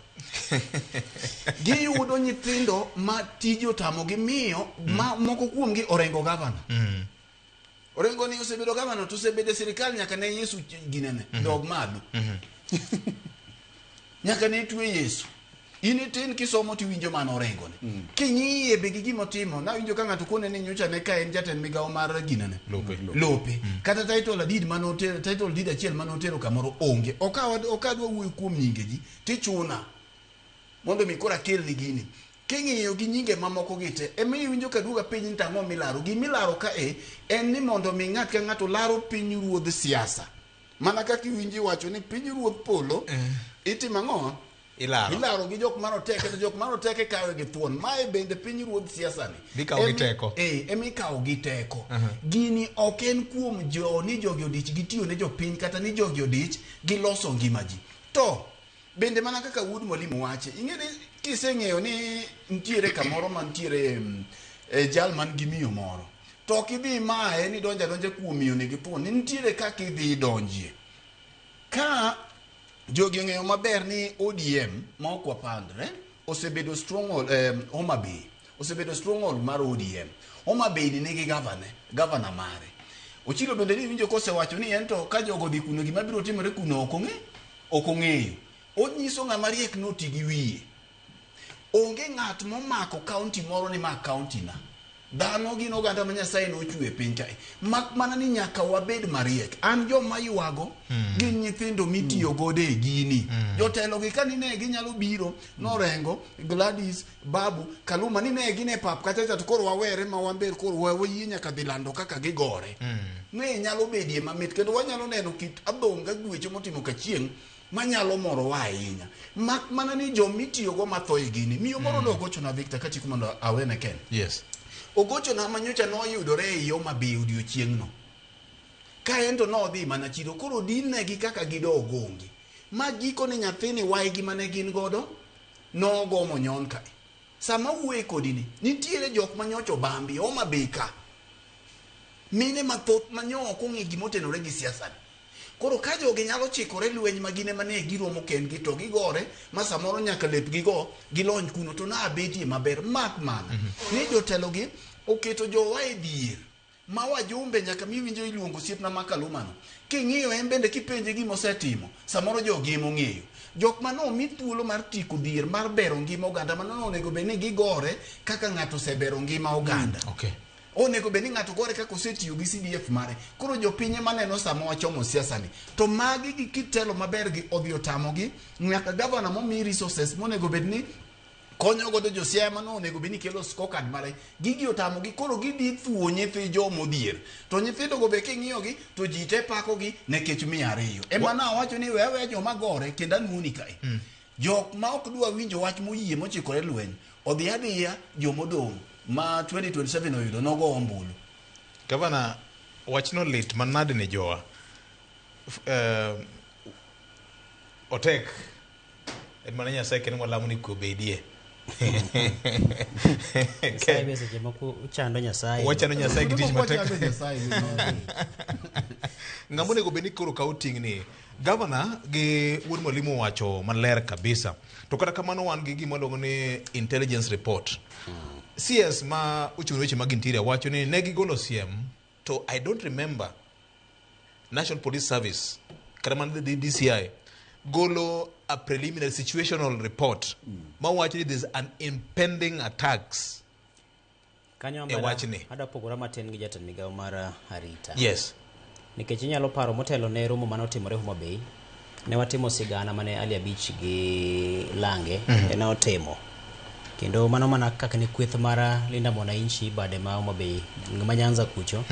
Giyudo nyithindo ma tije otamo gi miyo ma moko kuom gi orengo gavana. Orengo ni osebedo gavana to osebede sirikal nyaka ne Yesu ginene dog madu. Nyaka ne tuwe Yesu. Ini tin kisomo tiwinjo mano orengo ni. Kingiye be gima timo na winjo ka ng'ato kone ni nyocha ne ka en jatend migawo mar ginene. Lope. Kata title deed manotero title deed achiel manotero kamoro onge. Okadwa wuoyo kuom nyinge ji tichuna. Mondo mi kora kel ni gini. King'iyo gi nyinge mamoko gite ema iwinjo ka duoga piny ni tang'o milaro. Gimilaro ka en ni mondo mi ng'at ka ng'ato laro piny ruodh siasa. Mana kaka iwinji wacho ni piny ruodh polo itimo ang'o? Ilaro gi jok maroteke to jok maroteke kawe gi thuon. Mae bende piny ruodh siasa ni. Gikawo gi teko. Emi kawo gi teko. Gini ok en kuom ni jogi odich gitiyo ne jopiny kata ni jogi odich giloso ngima ji. To bende mana kaka wuod mwalimu wache. Ing'eni kiseng'eyo ni ntiere kamoro mantiere jal man gi miyo moro. To kidhi mae ni donja kuom miyo ni gi thuon. Ntiere kaka idhi donjie. Ka jogi ong'eyo maber ni ODM ma ok wapandre osebedo stronghold Homa Bay. Osebedo stronghold mar ODM. Homa Bay ni nigi gavana mare. Ochilo bende ni winjo kosewacho ni ento ka jogo dhi kuno gima biro timore kuno ok ong'eyo. Onyiso ng'ama riek noti gi wiye. Onge ng'at momako kaunti moro ni ma kaunti na. Dhano gin oganda ma Nyasaye nochwe piny kae. Mak mana ni nyaka wabed mariek. An joma yuago gin nyithindo mitiyo gode e gini. Jotelo gi ka nine ginyalo biro norengo Gladys Babu Kaluma nine gine pap kata to koro wawere ma wamber koro wayie nyaka dhi lando kaka gigore. Ne nyalo bedie mamit kendo wanyalo neno kit adhonga gwecho motimo ka chieng' manyalo moro wa ahinya. Mak mana ni jomitiyo go matho e gini. Miyo moro nogocho na Victor kachiko mondo awene ken. Yes. Ogocho na manyocha no yudore e Homa Bay odiochieng' no. Ka ento no dhi mana chiro koro dinne gi kaka gidogo onge. Ma giko ni nyathini waigi mane gin godo no gomo nyon kae. Sama wuoye kodini nitiere jok manyocho bambi Homa Bay ka. Mine mathoth manyoko ng'e gimotenore gi siasa. Koro ka jogi nyalo chikore lweny magine mane giromo kendgi to gigore ma samoro nyaka lepgi go gilony kuno to na betie maber mak mana ni jotelo gi oketo jowa e dier ma wajumbe nyaka mi winjo iluongo siepna makalumano king'iyo en bende kipenje gima osetimo samoro jogi mong'eyo jok mano mi thuolo mar tiko dhier mar bero ngima oganda mano onego bed ni gigore kaka ng'ato osebero ngima oganda. Onego bed ni ng'ato gore kaka osetiyo gi CDF mare. Koro jopinye maneno sama wachomo siasa ni to magi gi kitelo maber gi odhi otamogi nyaka gavana momi resources monego bed ni konyo godo josiaya mano onego bed ni kelo scorecard mare gigi otamogi koro gidhi thuo nyithi jomodhier to nyithindo go be king'iyogi to ji te pakogi nekech 200 ema na wacho ni wewe joma gore kendo anuoni kae jok ma ok dwa winjo wach moyie mochikore lweny odhi adhiya jomodong' ma 2027 oyudo nogo ombulu. Gavana wachno lit manade ne jowa otek mana Nyasaye kendo walamo ni kobedie Nyasaye bese jemoko uchando Nyasaye wachano Nyasaye gi tich matek ng'amo nego bed ni koro kawo ting'ni Gavana gi wuod mwalimu wacho maler kabisa to kata kamano wan gi gima luongo ni intelligence report CS ma uchung' weche mag interior wacho ni ne gigolo siem to I don't remember National Police Service kata man the DCI golo a preliminary situational report ma wacho ni there's an impending attacks kanyo hada pogora matin gi jatend migawo mar arita. Yes. Nikech inyalo paro motelo ne romo mane otimore Homa Bay ne watimo sigana mane Ali Abich gi Lange ne otimo kendo mano mana kaka ni kweth mara Linda Mwananchi bade ma Homa Bay ngama Nyanza kucho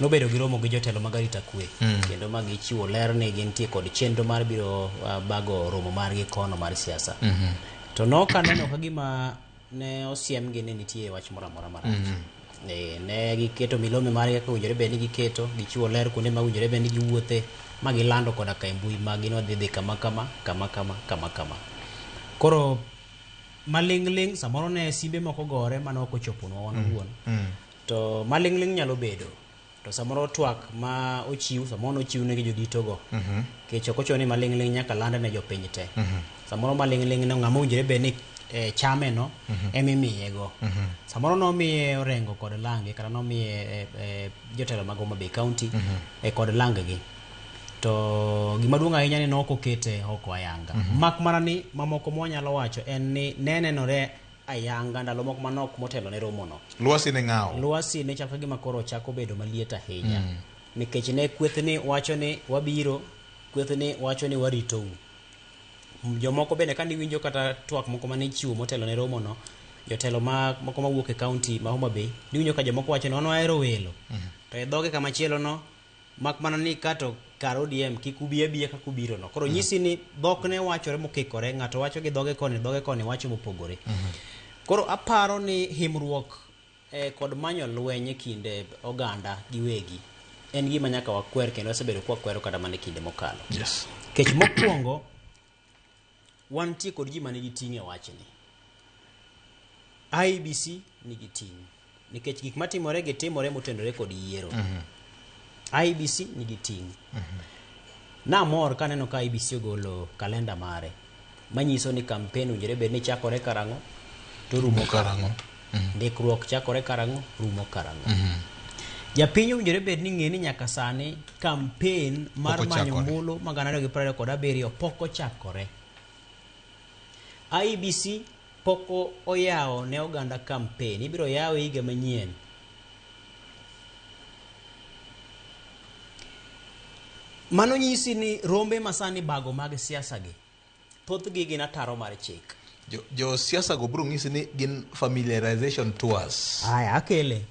nobedo gi romo gi jotelo mag arita kwe kendo magi chiwo ler ne gintie kod chenro mar biro bago romo margi kono mar siasa to nokaneno kagima ne osiem gi ne nitie wach moro amora marach ne giketo milome margi kaka owinjore bed ni giketo gichiwo ler kuonde ma owinjore bed ni giwuothe ma gilando koda ka mbui magi no dhi kama koro malingling samoro ne simbe moko gore mano ok ochoponwa wan wuon to malingling nyalo bedo to samoro twak ma ochiw samoro ochiw ne gi jodito go kech ok ocho ni malingling nyaka land ne jopiny te samoro malingling no ng'ama owinjore bed ni chame no emimiye go samoro no miye Orengo kod Lange kata no miye jotelo mag Homa Bay County kod Lange gi to gima duong' ahinya ni no okokete oko ayanga mak mana ni mamoko mwanyalo wacho en ni nenenore ayanga ndalo moko manok motelo ne romo no Lwasi ne ng'awo Lwasi ne chako gima koro chako bedo maliet ahinya nikech ne kwethni wacho ni wabiro kwethni wacho ni warito jomoko bende ka niwinjo kata twak moko mane chiwo motelo ne romo no jotelo moko mawuok e county ma Homa Bay niwinjo ka jomoko wacho ni ono aero welo to e dhoge kama chielo no mak mana ni kato kar ODM kikubiye biye ka kubiro no koro nyisi ni dhok ne wachore mokikore ng'ato wacho gi dhoge koni wacho mopogore koro aparo ni himruok kod manyo lweny kinde oganda giwegi en gima nyaka wakwer kendo wasebedo kwa kwero kata mane kinde mokalo kech mokwongo wantie kod ji mane giting'e wachni IBC nigi ting' nikech gik matimore gitimore motendore kod yiero IBC nigi ting' namor kaneno ka IBC ogolo kalenda mare manyiso ni campaign owinjore bed ni chakore karang'o to rumo karang'o ndikruok chakore karang'o rumo karang'o japiny owinjore bed ni ng'e ni nyaka sani campaign mar manyo ombulu mag 2027 pok ochakore IBC pok oyawo ne oganda campaign ibiro yawe higa manyien mano nyisi ni rombe masani bago mag siasa gi thothgi gin ataro mar chik jo siasa go bro ng'isi ni gin familiarization tours aya akele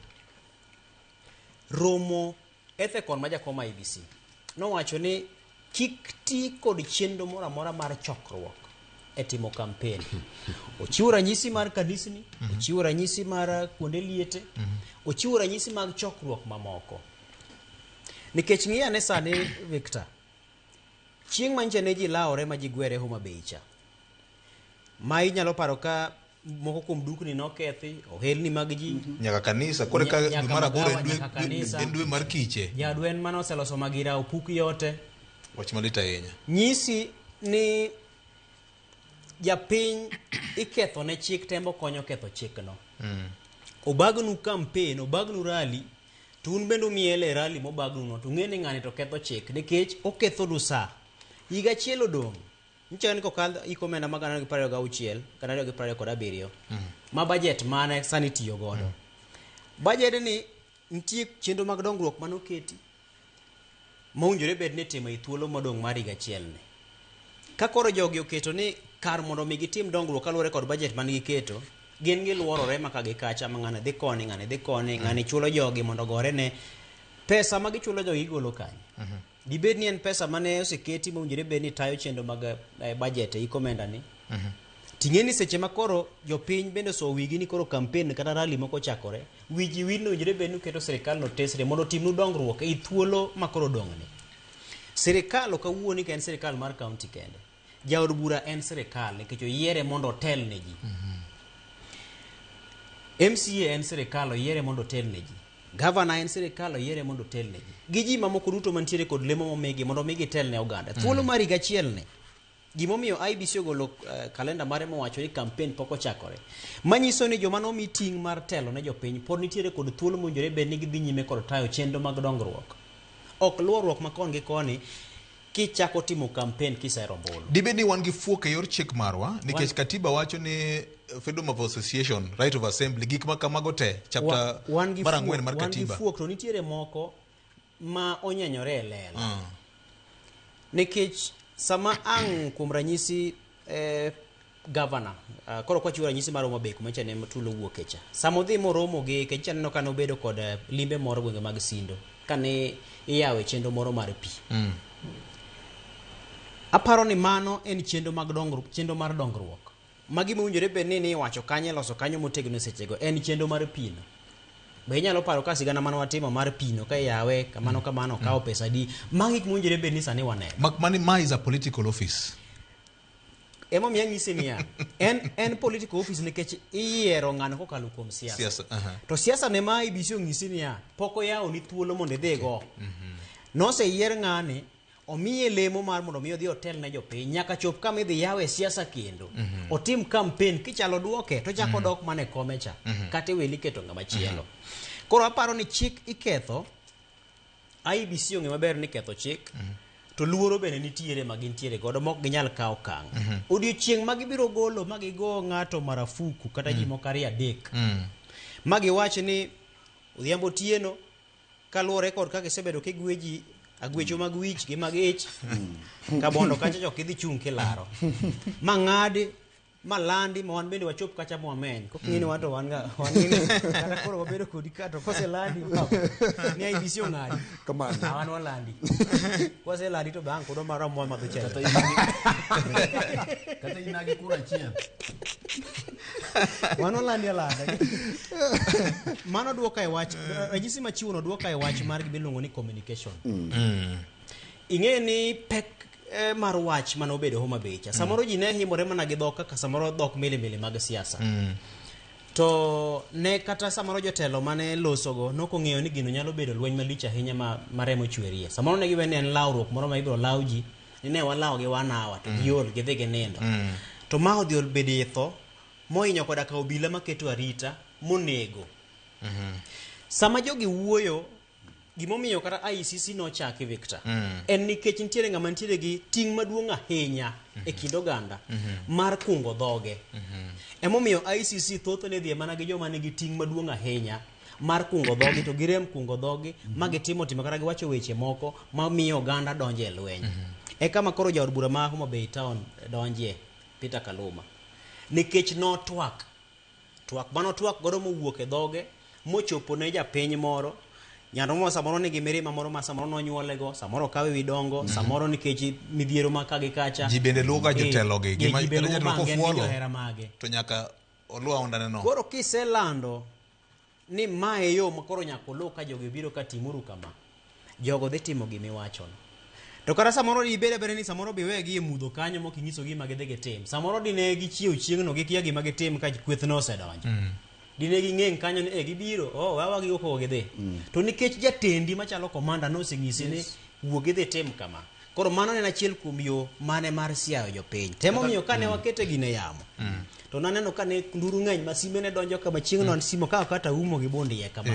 romo ethekon ma jakoma IBC nowacho ni kik ti kod chenro moro amora mar chokruok e timo campaign ochiwo ranyisi mar kanisni ochiwo ranyisi mar kuonde liete ochiwo ranyisi mag chokruok mamoko nikech ng'iya ne sani Victor chieng' manche ne ji laore ma ji gwere Homa Bay cha ma inyalo paro ka moko kuom dukni nokethi ohelni mag ji nyaka kanisa kore ka mar aboro en dwe mar kiche jadwen mano oseloso magira opuk yote wach malita ahinya nyisi ni japiny iketho ne chik tembo konyo ketho chikno obagnu campaign obagnu rally tun bendo miele rally mobagno to ng'ene ng'ani to ketho chik nikech oketho dusa higa chielo dong nchani ko kal ikomenda magana gi 26 kana gi 27 ma budget mane sani tiyo godo budget ni nitie chenro mag dongruok manoketi maunjore bed ne timo ithuolo modong mar higa chiel ne ka koro jogi oketo ni kar mondo mi gitim dongruok kaluwore kod budget man giketo gin giluorore maka gi kacha mang'ana dhi koni ng'ani chulo jogi mondo gore ne pesa ma gichulo jogi golo kanyo dibed ni en pesa mane oseketi maunjore bed ni tayo chenro mag budget e ikomenda ni ting'eni seche ma koro jopiny bende so wigi ni koro campaign kata rally moko chakore wiji wino ujire benu keto serikal notesre mondo timnu dongruok e thuolo ma koro dong'ne serikal okawuoni ka en serikal mar county kende jaod bura en serikal nikech oyiere mondo otel ne ji MCA en serikal oyiere mondo otel ne ji governor en serikal oyiere mondo otel ne ji gi ji mamoko duto mantiere kod lemo momigi mondo migi tel ne oganda thuolo mar higa achiel ne gimomiyo IBC ogolo kalenda mare mowacho ni campaign pok ochakore manyiso ni joma no meeting mar telo ne jopiny pod nitiere kod thuolo monjore bed ni gidhi nyime kod tayo chenro mag dongruok ok luorruok ma kon gi koni kichako timo campaign kisero mbolo dibed ni wan gi fuok e yor chik marwa nikech katiba wacho ni freedom of association right of assembly gik ma kamago te chapter marang'wen mar katiba wan gi fuok to nitiere moko ma onyenyore e lela nikech sama ang kuom ranyisi governor koro kwachiwo ranyisi mar Homa Bay kuma chane tulo wuok echa samo dhi moromo gi kech chaneno kano bedo kod limbe moro gwenge mag Sindo kane iyawe chenro moro mar pi aparo ni mano en chenro mag dongruok chenro mar dongruok magi mowinjore bed ni iwacho kanye loso kanyo motegno sechego en chenro mar pi no be inyalo paro ka sigana mano watimo mar pino ka yawe kamano kawo pesa di mangik mowinjore bed ni sani wane ma is a political office emo miya ng'isi niya en political office nikech iyiero ng'ano kokalo kuom siasa to siasa ne ma IBC ong'isi niya pok oyawo ni thuolo mondo idhi go noseyier ng'ani omiye lemo mar mondo mi odhi hotel ne jopiny nyaka chop kama idhi yawe siasa kendo otim campaign kichalo duoke to chako dok mane komecha kata weli keto ng'ama chielo koro aparo ni chik iketho IBC ong'e maber ni ketho chik to luoro bende nitiere magintiere godo mok ginyal kawo kang odiochieng' magibiro golo magigo ng'ato marafuku kata ji moko 2-3 magiwach ni odhiambo tieno kaluwore kod kaka isebedo kigweji agwecho mag wich gi mag ich ka bondo kacha jok idhi chung kilaro mang'adi malandi ma wan bende wachop kacha mwameny koking'ini wan to wan ng'ini kata koro wabedo kodi kato kose landi ni IBC ong'adi wan walandi kose landi to bang' kodo mara mwa madho chela kata inagi kura chien wan walandi alanda mano duoka e wach ranyisi machiwono duoka e wach mar gibiluongo ni communication ing'e ni pek mar wach manobedo Homa Bay cha samoro ji ne himore mana gi dhok kaka samoro dhok mili mag siasa to ne kata samoro jotelo mane losogo nokong'eyo ni gino nyalo bedo lweny malich ahinya maremo chwerie samoro ne giwe ne en lawruok moro ma ibiro law ji ni ne walawo gi wanawa to giol gidhi ginindo to ma odhi bedo tho mohinyo koda ka obila maketo arita monego sama jogi wuoyo gimomiyo kata ICC nochaki Victor en nikech nitiere ng'ama nitiere gi ting' maduong' ahinya e kind oganda mar kungo dhoge emomiyo ICC thothne dhi mana gi joma nigi ting' maduong' ahinya mar kungo dhoge to girem kungo dhoge ma gitimo kata giwacho weche moko ma miyo oganda donje e lweny e kama koro jaod bura ma Homa Bay Town donje Peter Kaluma nikech twak manotwak godo mowuok e dhoge mochopo ne japiny moro nyano mo samoro nigi mirima moro ma samoro nonyuolego samoro kawe widongo samoro nikech midhiero ma kagi kacha ji bende luga jotelo gi gima jatelo ko fuolo to nyaka olwa ondane no koro kiselando ni mae yo makoro nyako lu ka jogo biro ka timuru kama jogo dhi timo gimiwachono to kata samoro ibede ni samoro biwegi e mudho kanyo mok inyiso gima gidhi gitim samoro dine gichiew chieng'no gikia gima gitim ka kweth no osedonjo dine ging'eng kanyo ni gibiro wawa gi oko gidhi to nikech jatendi machalo komanda no oseng'isi ni wuok gidhi tim kama koro mano en achiel kuom yo mane mar siayo jopiny temo miyo kane wakete gine yamo to naneno ka ne nduru ng'eny ma simbe ne donjo kama chieng' non simo ka kata umo gi bondiye kama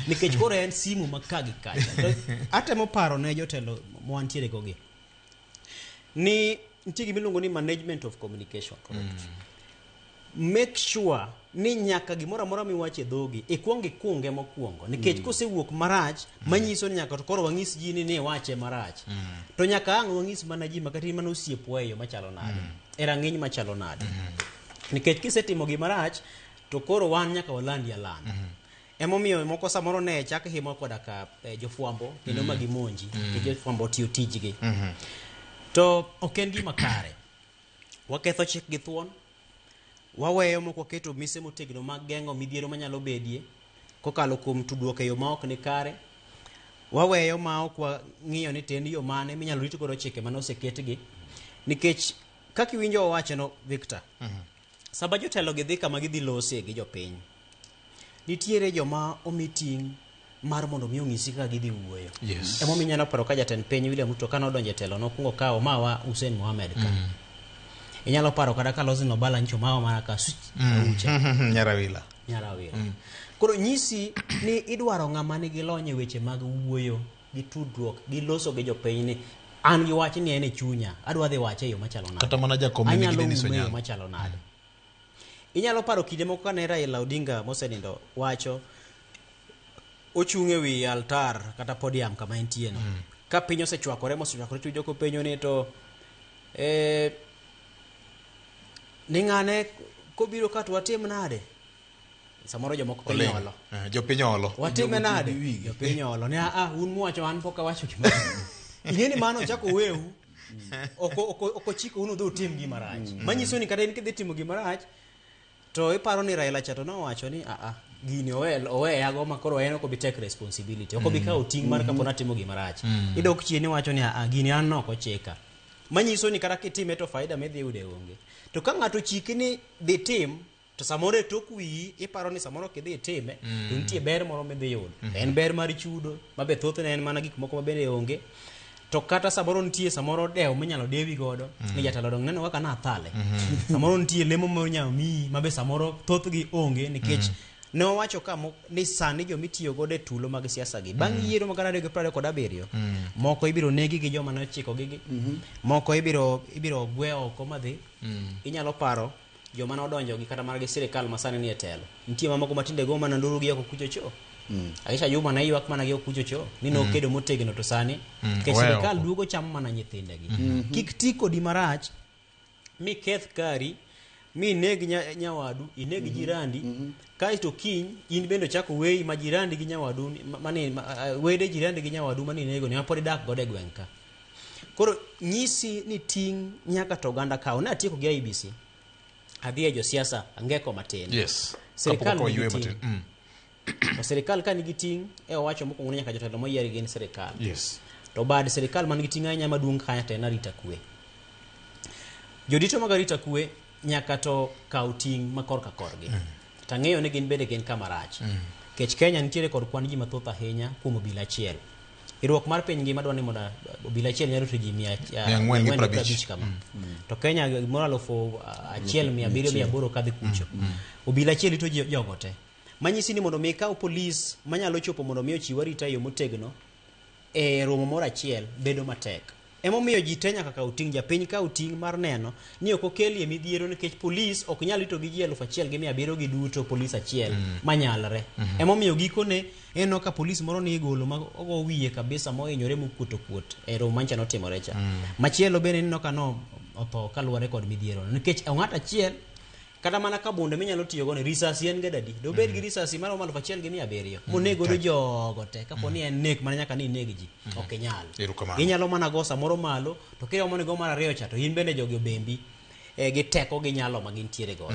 nikech koro en simu maka gi kacha to atemo paro ne jotelo mwantiere gogi ni nitie gimiluongo ni management of communication. Make sure ni nyaka gimoro amora miwache dhogi ikunge mokwongo nikech kosewuok marach manyiso ni nyaka to koro wang'is ji ni wache marach to nyaka ang' wang'is mana ji makati mana osiepwa e yo machalo nade e rang'iny machalo nade nikech kisetimo gima rach to koro wan nyaka walandi alanda emomiyo moko samoro ne chak himo koda ka jofwambo kendo magimonji nikech jofwambo tiyo tijgi to ok en gima kare waketho chik gi thuon waweyo moko keto mise motegno mag geng'o midhiero manyalo bedie kokalo kuom tudruok e yo ma ok ni kare waweyo ma ok wang'iyo ni ten yo mane minyalo rit godo chike mane oseketgi nikech kaka iwinjo owachono Victor saba jotelo gi dhi kama gidhi lose gi jopiny nitiere joma omi ting' mar mondo mi ong'isi ka gidhi wuoyo emomiyo nyalo paro ka jatend piny William Ruto ka nodonjo e telo nokungo kawo mawa Hussein Mohamed ka inyalo paro kada ka Lozino Bala ncho mawa mana ka Nyarawila koro nyisi ni idwaro ng'ama nigi lony e weche mag wuoyo gi tudruok gi loso gi jopiny ni an gi wach ni en e chunya adwa dhi wache e yo machalo nade kata mana jakom ni gideni sonyo machalo nade inyalo paro kinde moko ka ne Raila Odinga mosenindo wacho ochung' e wi altar kata podium kama entie no ka piny osechwakore to joko penjo ni to ni ng'ane kobiro ka to watim nade samoro jomoko pinyolo jopinyolo watime nade jopinyolo ne un muwacho an pok awacho gima ing'eni mano chako wehu oko chiko uno dho tim gima rach manyiso ni kata in kidhi timo gima rach to iparo ni Raila Chato nowacho ni gini oweyago makoro en ok bi take responsibility ok bi kawo ting' mar kapona timo gima rach idok chien wacho ni gini an ok ocheka manyiso ni kata kitime to faida medhi yude onge to ka ng'ato chiki ni dhi tim to samoro tok wiyi iparo ni samoro kidhi time to nitie ber moro midhi yudo en ber mar chudo mabe thothne en mana gik moko mabende onge to kata samoro nitie samoro dewo minyalo dewi godo ni jatelo dong neno kaka na thale samoro nitie lemo monyalo miyi mabe samoro thothgi onge nikech ne owacho ka ni sani jomitiyo godo e tulo mag siasa gi bang' yiero mag 2027 moko ibiro negi gi joma ne ochiko gigi moko ibiro gwe oko madhi inyalo paro joma ne odonjo gi kata mar gi sirikal masani ni e telo nitie mamoko matinde go mana nduru gi oko kuchocho Aisha Juma na ywak mana gi oko kuchocho ni no kedo motegno to sani ke sirikal duogo cham mana nyithindegi kik ti kodi marach mi keth kari mi neg nyawadu ineg jirandi kaito kiny in bende chako weyi ma jirandi gi nyawadu mani wede jirandi gi nyawadu mani nego ne pod dak gode gwenka koro nyisi ni ting' nyaka to ganda kawo na atieko gi IBC adhi e josiasa angeko matin serikal serikal ka nigi ting' e owacho mokwongo nyaka jotelo moyier gin serikal to bad serikal man gi ting' ahinya maduong' kanya to en arita kwe jodito mag arita kwe nyaka to kaw ting' ma korka korgi tang'eyo ni gin bende gin kama rach kech Kenya nitiere kod kwan ji mathoth ahinya kuom obila achiel irwok mar piny ngima dwa ni mondo obila achiel nyalo rito ji 450 kama to Kenya gimoro 1,700 kadhi kucho obila achiel rito jogo te manyisi ni mondo mi kaw polis manyalo chopo mondo mi ochiw arita yo motegno e romo moro achiel bedo matek emomiyo ji te nyaka kaw ting' japiny kaw ting' mar neno ni ok okelie midhiero nikech polis ok nyal rito gi ji 1,700 gi duto polis achiel manyalre emomiyo gikone eno ka polis moro ni igolo ma ogo wiye kabisa mohinyore mokuoto kuot e romo mancha notimore cha machielo bende nino kano otho kaluwore kod midhiero nikech ng'at achiel kata mana ka bunde minyalo tiyo go ne risasi en gadadi do bed gi risasi mar 1,700 monego do jogo te kapo ni en nek mana nyaka ni neg ji ok nyal inyalo mana go samoro malo to kiro monego mar ariyo cha to in bende jogi obembi gi teko gi nyalo ma gintiere godo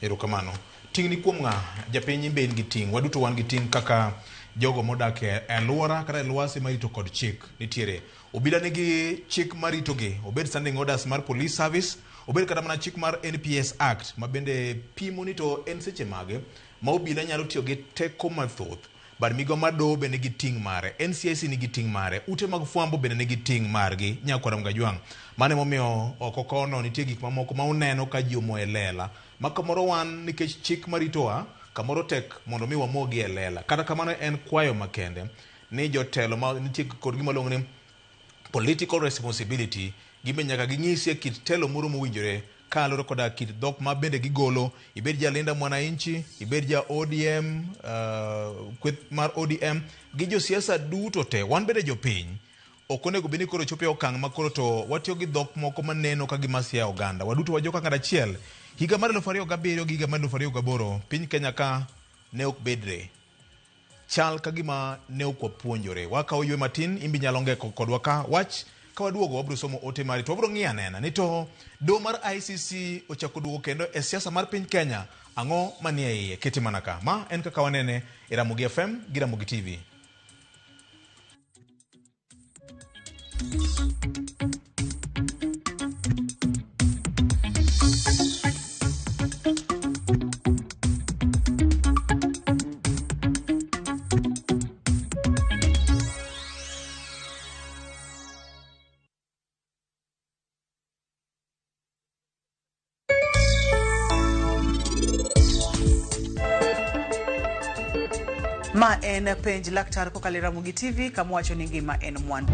erokamano ting' ni kuom ng'a japiny ben gi ting' waduto wan gi ting' kaka jogo modak e alwora kata lwasi marito kod chik nitiere obila nigi chik marito gi obed standing orders mar police service obed kata mana chik mar NPS Act ma bende pimo ni to en seche mage ma obila nyalo tiyo gi teko mathoth bar migo mado bende nigi ting' mare NCIC nigi ting' mare ute mag fwambo bende nigi ting' margi nyakwaram gajwang' mane momiyo oko kono nitie gik mamoko ma uneno ka ji omo e lela makamoro wan nikech chik maritowa kamoro tek mondo mi wamogi e lela. Kata kamano en kwayo makende ni jotelo ma nitie kod gima luongo ni political responsibility gimbe nyaka ging'isi kit telo moro mowinjore kalore koda kit dhok ma bende gigolo. Ibed Jalinda Mwananchi, ibed ja ODM, kweth mar ODM gi jo siasa duto te, wan bende jopiny ok onego beni koro chope okang' ma koro to watiyo gi dhok moko maneno ka gima sia oganda. Waduto wajoka ng'at achiel. Higa mar 2007 gi higa mar 2008 piny Kenya ka ne ok bedre chal ka gima ne ok wapuonjore. Wakawo ywe matin imbi nyalo ngeko kodwa ka wach ka waduogo wabro somo ote mari to wabro ng'iyo anena ni to do mar ICC ochako duogo kendo e siasa mar piny Kenya ang'o manie iye. Keti mana ka ma en kaka wanene e Ramogi FM gi Ramogi TV. Ma en penj laktar kokalo Ramogi TV kama wacho ni ngima en mwandu.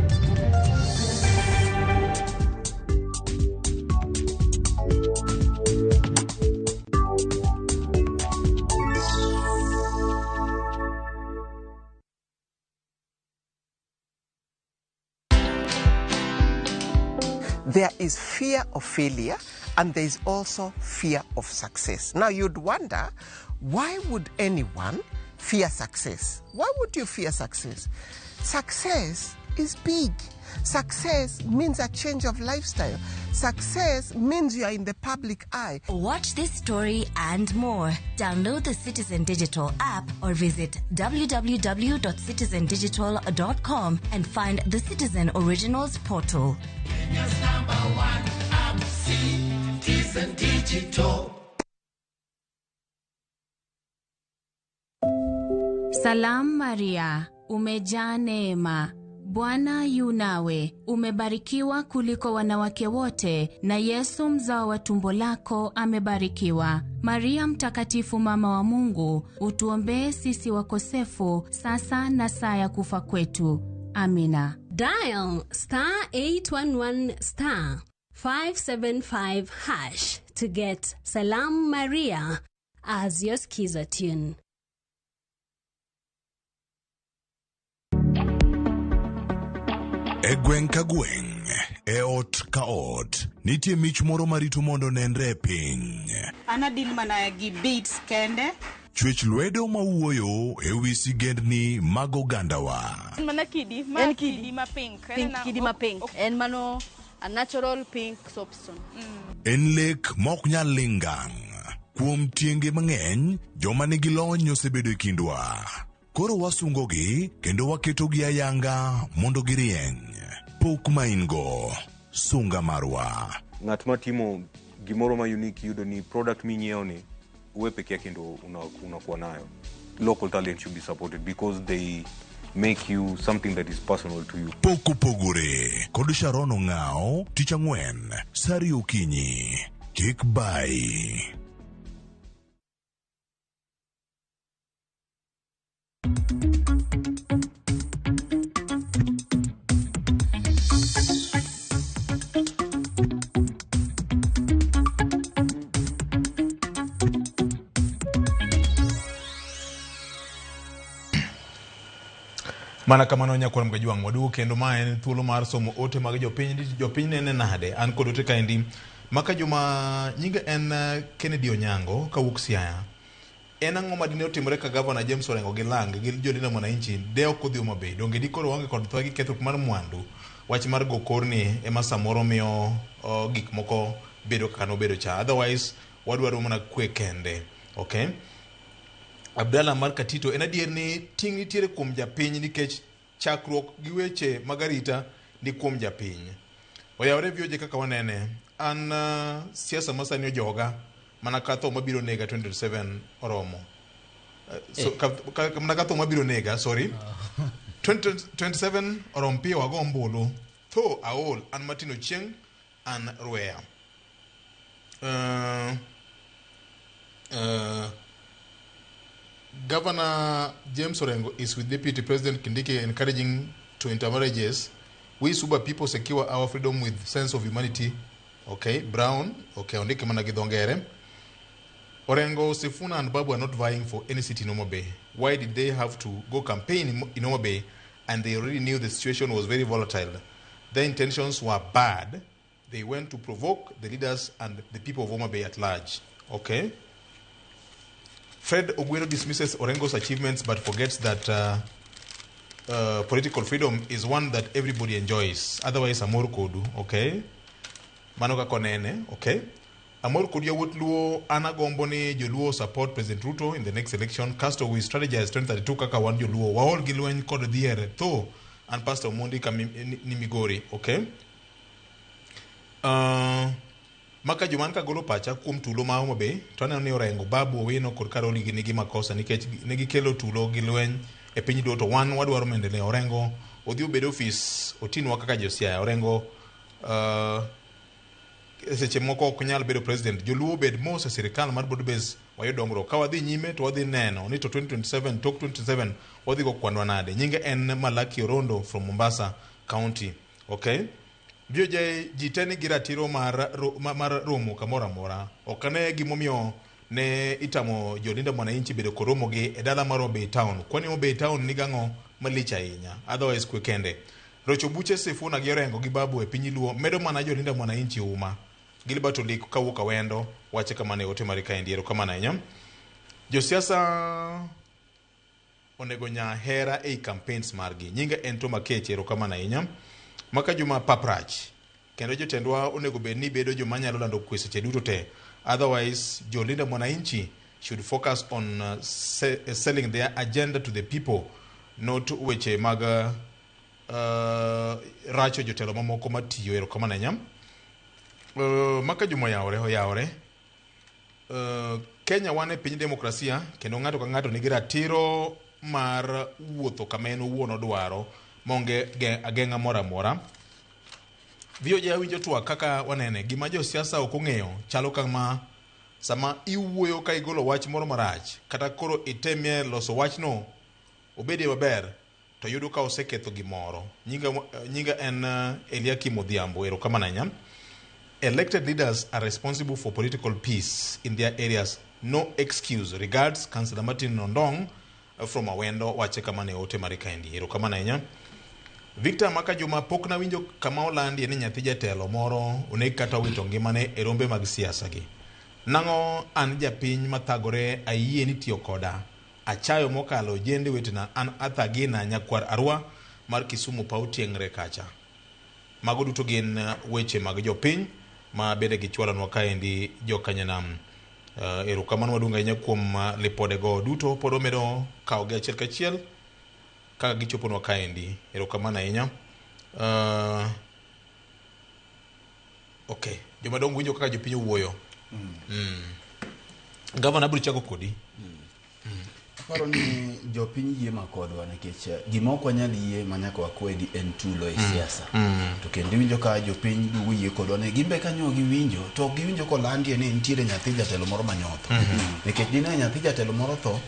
There is fear of failure and there is also fear of success. Now you'd wonder, why would anyone fear success? Why would you fear success? Success is big. Success means a change of lifestyle. Success means you are in the public eye. Watch this story and more. Download the Citizen Digital app or visit www.citizendigital.com and find the Citizen Originals portal. Kenya's #1 app, Citizen Digital. Salam Maria, umejaa neema. Bwana yu nawe, umebarikiwa kuliko wanawake wote, na Yesu mzao wa tumbo lako amebarikiwa. Maria mtakatifu mama wa Mungu, utuombee sisi wakosefu, sasa na saa ya kufa kwetu. Amina. Dial *811*575# to get Salam Maria as your skiza tune. E gweng' ka gweng', e ot ka ot, nitie mich moro marito mondo nenre piny. Anadil mana gi beats kende. Chwech lwedo mawuoyo e wi sigendni mag ogandawa. Mana kidi ma pink. Kidi ma pink. En mano a natural pink soapstone. En lek mok nyal lingang'. Kuom tienge mang'eny, joma nigi lony osebedo e kindwa. Koro wasungogi kendo waketogi ayanga mondo girieny. Pok ma ingo, sunga marwa. Ng'at matimo gimoro ma unique yudo ni product minyiewo ni uwe peke yake ndo unakuwa nayo. Local talent should be supported because they make you something that is personal to you. Poko pogore, kod Sharon Ong'ao, Tich Ang'wen, Sari Okinyi, Kik Bai. Mana kamano nyakwar mga juang wadugo kendo ma en thuolo mar somo ote mag jopiny nene nade an kod ote kaendi maka juma nyinga en Kennedy Onyango kawuok Siaya. En ang'o madine otimore ka Governor James Orengo gi Lang gi Jalinda Mwananchi de ok odhi maber. Donge dikoro wange kod thogi kethruok mar mwandu. Wach mar gokorni ema samoro miyo gik moko bedo kano bedo cha. Otherwise wadwaro mana kwe kende. Okay? Abdalla Mar Katito en adier ni ting nitiere kuom japiny nikech chakruok gi weche magarita ni kuom japiny. Oyawre vioje kaka wanene an siasa masani ojoga mana katho mabiro nega 27 oromo. Mana katho mabiro nega, sorry. 27 orompio wago mbulu. Tho aol an Martin Ochieng an Rwea. Governor James Orengo is with Deputy President Kindiki encouraging to intermarriages. We Suba people secure our freedom with sense of humanity. Okay, Brown. Okay, ondike mana gidongere. Orengo, Sifuna and Babu are not vying for any seat in Homa Bay. Why did they have to go campaign in Homa Bay and they already knew the situation was very volatile? Their intentions were bad. They went to provoke the leaders and the people of Homa Bay at large. Okay. Fred Oguero dismisses Orengo's achievements but forgets that political freedom is one that everybody enjoys. Otherwise, Amor Kodu, okay? Manoka Konene, okay? Amor Kodu Yawut Luo, Ana Gomboni, Joluo support President Ruto in the next election. Castro will strategize 2032 Kaka Wan Joluo. Waol Gilwen Kodo Diere, To, and Pastor Mundi Nimigori, okay? Maka Jumanka Golo Pacha, kum tulo ma Homa Bay, Twana ni Orengo, Babu Owino kod Karoli nigi makosa nikech negi kelo tulo gi lweny e piny duto. Wan wadwaro maendeleo. Orengo odhi obed office otinwa kaka Josiaya. Orengo seche moko ok nyal bedo president. Joluo bed mos e sirikal mar Bodbes wayud dongruok. Ka wadhi nyime to wadhi neno ni to 2027 tok 27 wadhi go kwanwa nade. Nyinge en Malaki Orondo from Mombasa County, okay? Vyoje jiteni giratiro mar romo kamora mora. Okane gimomiyo ne itamo jolinda mwananchi bedo koromo gi edala mar Homa Bay Town. Kwani Homa Bay Town nigango malicha ahinya. Otherwise kwekende. Rocho buche Sifuna gi Orengo gi Babu e piny Luo medo mana jolinda mwananchi uma. Gilbert Oliko kawuok awendo wache kama ne otimore ka ndiero kama na nyam. Josiasa onego nya hera e campaigns margi. Nyinga ento makechero kama na nyam. Maka Juma Paprach. Kendo jotendwa onego bed ni bedo joma nyalo lando kwe seche duto te. Otherwise, jolinda mwananchi should focus on selling their agenda to the people, not weche mag racho jotelo mamoko matiyo ero kama na nyam. Maka Juma yawre. Kenya wane piny demokrasia kendo ng'ato ka ng'ato nigi ratiro mar wuotho kama en owuon odwaro monge agenga mora mora. Vioje awinjo twak kaka wanene gima josiasa ok ong'eyo chalo kama sama iwuoyo ka igolo wach moro marach kata koro itemie loso wachno obedie maber to yudo ka oseketho gimoro. Nyinga en Eliakim Odhiambo. Ero kama na nyam. Elected leaders are responsible for political peace in their areas. No excuse. Regards, Councillor Martin Nondong from Awendo wache kama ne ote marikaendi. Ero kama na nyam. Victor Maka Juma pok na winjo kama olandi ni nyathi jatelo moro onek kata wito ngimane e rombe mag siasa gi. Nango an japiny mathagore ayie ni tiyo koda achayo mokalo jende wetena an athagina nyakwar Arua mar Kisumu pautiengre kacha. Mago duto gin weche mag jopiny ma bede gi chwalanwa kaendi jokanyanam. Erokamano wadunga inya kuom lipode go duto podo medo kaoge achiel kachiel kaka gichoponwa kaendi. Erokamano ahinya. Okay, jomadongo winjo kaka jopiny owuoyo. Gavana abiro chako kodi. Aparo ni jopiny yie makodwa nikech gima ok wanyal yie manyaka wakwedi en tulo e siasa. To kendo winjo ka jopiny dugo yie kodwa ne gimbe kanyo giwinjo to giwinjo kolandi ni nitiere nyathi jatelo moro manyotho. Nikech dine nyathi jatelo moro tho,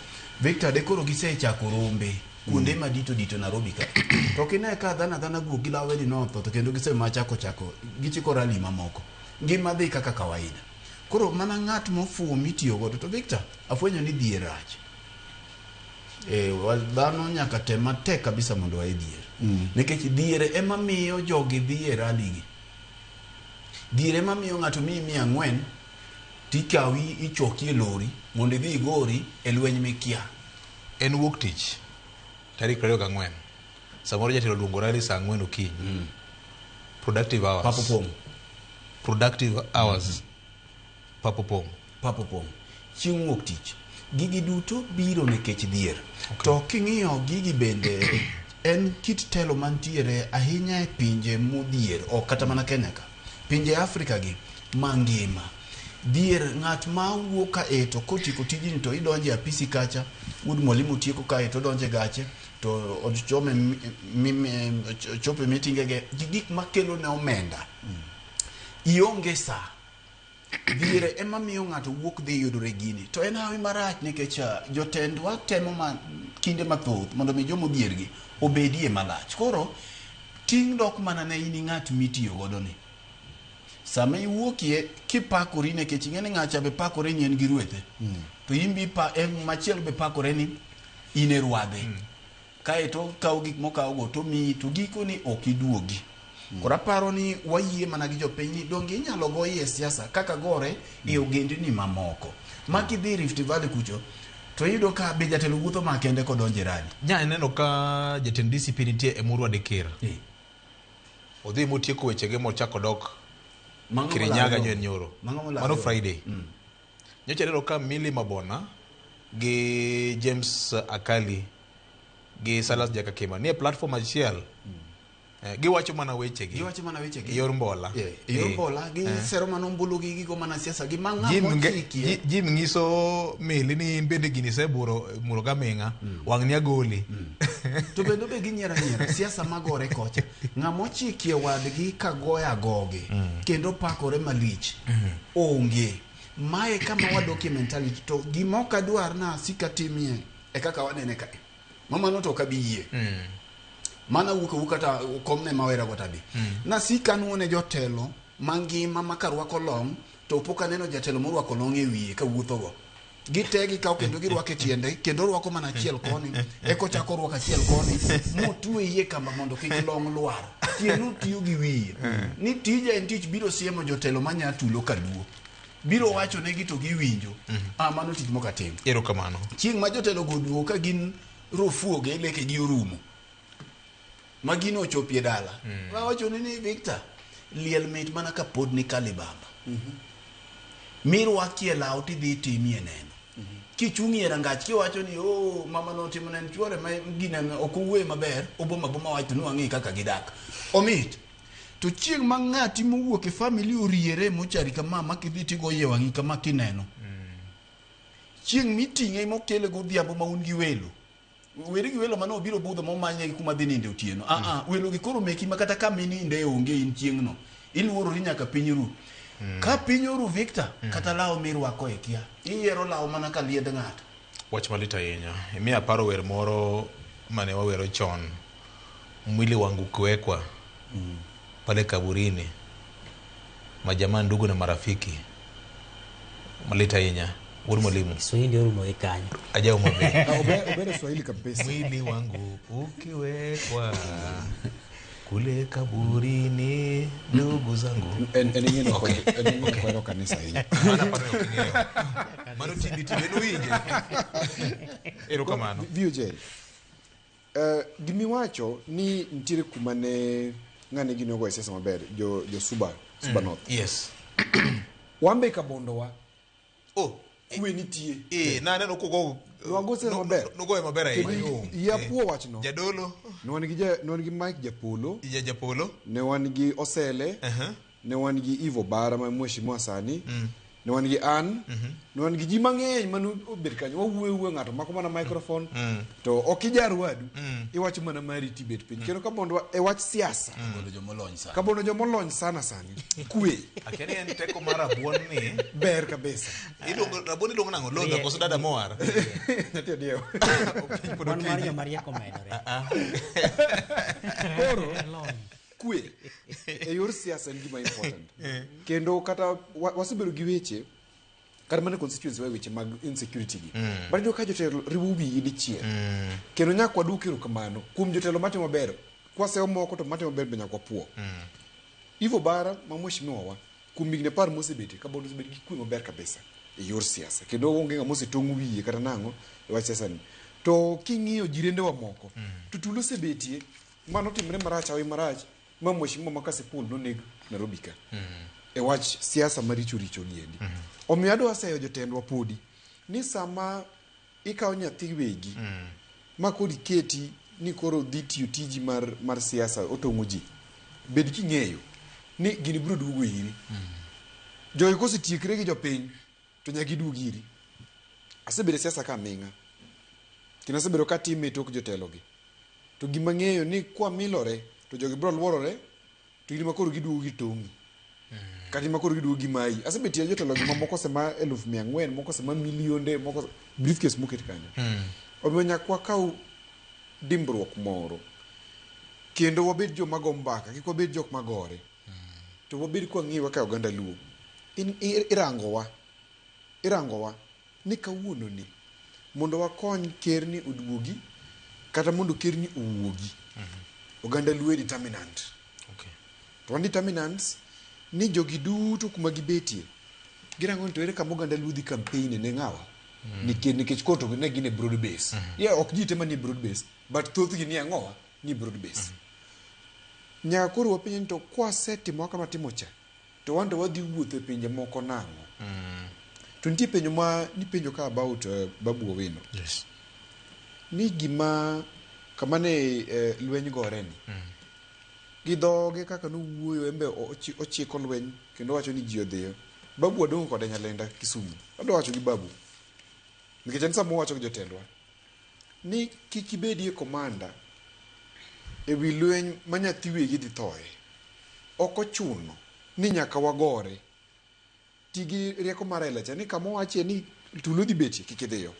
Victor de koro gisechako rombe kuonde madito Nairobi ka. To kine ka dhana guok gilawe ni notho to kendo gisema chako gichiko rally mamoko. Ngima dhi kaka kawaida. Koro mana ng'at mofuo mitiyo godo to Victor afwenyo ni dhier rach. Dhano nyaka tema tek kabisa mondo wae dhier. Nikech dhiere ema miyo jogi dhier rally gi. Dhiere ema miyo ng'ato miyi 400 tikawi ichoki e lori mondo idhi igori e lweny mikia. En wuok tich tarik 24 samoro jatelo luongo rally saa 4 okinyi. Productive hours. Papo pong. Chieng' wuok tich. Gigi duto biro nekech dhier. To king'iyo gigi bende en kit telo mantiere ahinya e pinje modhier ok kata mana Kenya ka. Pinje Afrika gi mangima. Dhier ng'at ma wuok ka to kotiko tijini to idonje apisi kacha, ud mwalimu tieko ka to donje gache to odchome chope meeting ge gik makelo ne omenda. Ionge sa. Dhiere ema miyo ng'ato wuok dhi yudore gini. To en hawi marach nikech jotendwa temo kinde mathoth mondo mi jomo dhiergi obedie malach. Koro ting' dok mana ne in ng'at mitiyo godo ni. Sama iwuokie kipakori nikech ing'eni ng'acha be pakore ni en gi ruethe. To imbi machielo be pakore ni in e ruadhe. Kaeto kawo gik mokawo go to mi to giko ni ok iduogi. Kora paro ni wayie mana gi jopiny ni donge inyalo goye siasa kaka gore e ogendni mamoko. Makidhi Rift Valley kucho to yudo ka be jatelo wuotho makende kodonje radi. Nya neno ka jatend DCP nitie Emurwa Dikir. Odhi motieko wechege mochako dok Kirinyaga nyoro. Mano Friday. Nyocha neno ka Milly Mabona gi James Akali gi Salas Jakakema nie platform achiel. Giwacho mana wechegi. Yor mbola. Yor mbola gi sero manombulu gi gigo mana siasa gi mang'amo chikie. Jim ngiso Milly ni bende gini seburo muro gaminga wang'ni agoli. To bendo be ginyiera siasa magore kocha. Ng'amo chikie wadgi kagoya agoge kendo pakore malich. Onge. Mae kama wa documentality to gimoka dwar na sikatimie e kaka wanene ka. Mama no to kabiye. Mana wuka ta komne mawera go tabi. Na sika nuone jotelo mangima makarwako long to poka neno jatelo morwako long e wiye ka wuotho go. Gitegi ka kendo girwake tiende kendo rwako mana achiel koni eko chako rwako achiel koni motwe iye kamba mondo kik long lwar. Tienu tiyo gi wiye. Ni tije en tich biro siemo jotelo manya tulo kaduo. Biro wacho negi to giwinjo. Mano tich mokatim. Erokamano. Chieng' ma jotelo go duo ka gin rofuoge leke gi orumo. Magino ochopie dala. Wawacho ni Victor liel mit mana ka pod ni kalibamba. Mirwa kiela uti dhi timie neno. Kichungi e rangach kiwacho ni mama no timo nen chuore ma gine okuwe maber oboma wacho no ang'i kaka gidak. Omit. To chieng' ma ng'ati mowuok e family oriere mochari kama makidhi tigo ye wang'i kama kineno. Chieng' miting'e mokele godhiambo ma un gi welo. Weri gi welo mano biro budho momanye kuma dhi ninde otieno. Welo gi koro meki makata ka mininde onge in chieng' no. Iluoro nyaka piny ru. Ka piny oru Victor kata lao mirwako e kia. Iyiero lao mana ka lied ng'ato. Wach malita yenya. Imiya paro wer moro mane wawero chon. Mwili wangu kuwekwa pale kaburini. Majamaa, ndugu na marafiki. Malita yenya. Wuri mwalimu. Swahili ndio rumo kanyo. Aja umabe. Obere Swahili kabisa. Mwili wangu ukiwekwa kule kaburini ndugu zangu. Eningine kwa kanisa hii. Mana pano yokineo. Mano tibiti beno ije. Erokamano. VJ. Gimi wacho ni ntire kumane ngane gino go siasa maber jo Suba North. Yes. Wambe kabondo wa. Kwe nitie. Na neno kugo nwagose maber. Nugo maber ahinya. Ya puo wachno. Jadolo. Ne wan gi Mike Japolo. Japolo. Ne wan gi Osele. Ne wan gi Ivo Bara ma mheshimiwa sani. Ne wan gi An. Ne wan gi ji mang'eny manu obet kanyo wawuoyo ng'ato mako mana microphone to okijar wadu iwacho mana mari tibet piny kendo kabondo e wach siasa kabondo jomolony sana sani kwe akeni en teko mara buon ni ber kabisa raboni dong nango loda koso dada moar natia dio Bon Maria komedore koro kwe e yor siasa en gima important kendo kata wasebedo gi weche kata mana constituency wa weche mag insecurity gi bado ka jotelo riwubi idichie kendo nyak wadukiro kamano kuom jotelo matimo maber kwaseo moko to matimo maber benya kwa puo Ivo Bara ma mheshimiwa wa kuom migne par mosebeti ka bondo sebet gi kwe maber kabisa e yor siasa kendo onge ngamo se tongu wiye kata nango e wach siasa ni to king'iyo jirende wa moko tutulo sebetie mano timre marach awi marach ma mheshimiwa makasipul no neg Nairobi ka e wach siasa maricho giendi omiyo adwa seyo jotendwa podi ni sama ikawo nyathi wegi ma kodi keti ni koro dhi tiyo tiji mar siasa otong'o ji bed king'eyo ni gini biro duogo iri jogi kosetiekre gi jopiny to nyaka giduog iri asebedo siasa ka ming'a kendo asebedo ka time tok jotelogi to gima ng'eyo ni kwa milore to jogi biro luorore to in makoro giduogo gi tong'i kati makoro giduogo gi mai asebetie jotelo gi moko sema 1,400 moko sema milionde moko briefcase moket kanyo omiyo nyakwa kaw dimbruok moro kendo wabed joma go mbaka kik wabed jok magore to wabed kwa ng'iwa ka oganda luo irangowa ni kawuono ni mondo wakony ker ni oduogi kata mondo ker ni owuogi oganda luo determinant to determinants ni jogi duto kuma gibetie girango to ere kama oganda luo dhi campaign ne ngawa nikech koto ne gine broad base ok jite mani broad base but thoth gi ni angowa ni broad base nyakoro wapinyo to kwa setimo kama timo cha to wando wadhi wuotho e pinje moko nango to nitie penjo ma ni penjo ka about Babu Owino ni gima kama ne lweny gore ni gi dhoge kaka nowuoyo embe ochiko lweny kendo wacho ni ji odhiyo Babu wadong' kod Nyalenda Kisumu adwa wacho gi Babu nikech en samo wacho gi jotendwa ni kik ibedie komanda e wi lweny ma nyathi wegi dhi thoe ok ochuno ni nyaka wagore tigi rieko mar elecha ni kama wache ni tulo dhi betie kik idhiyo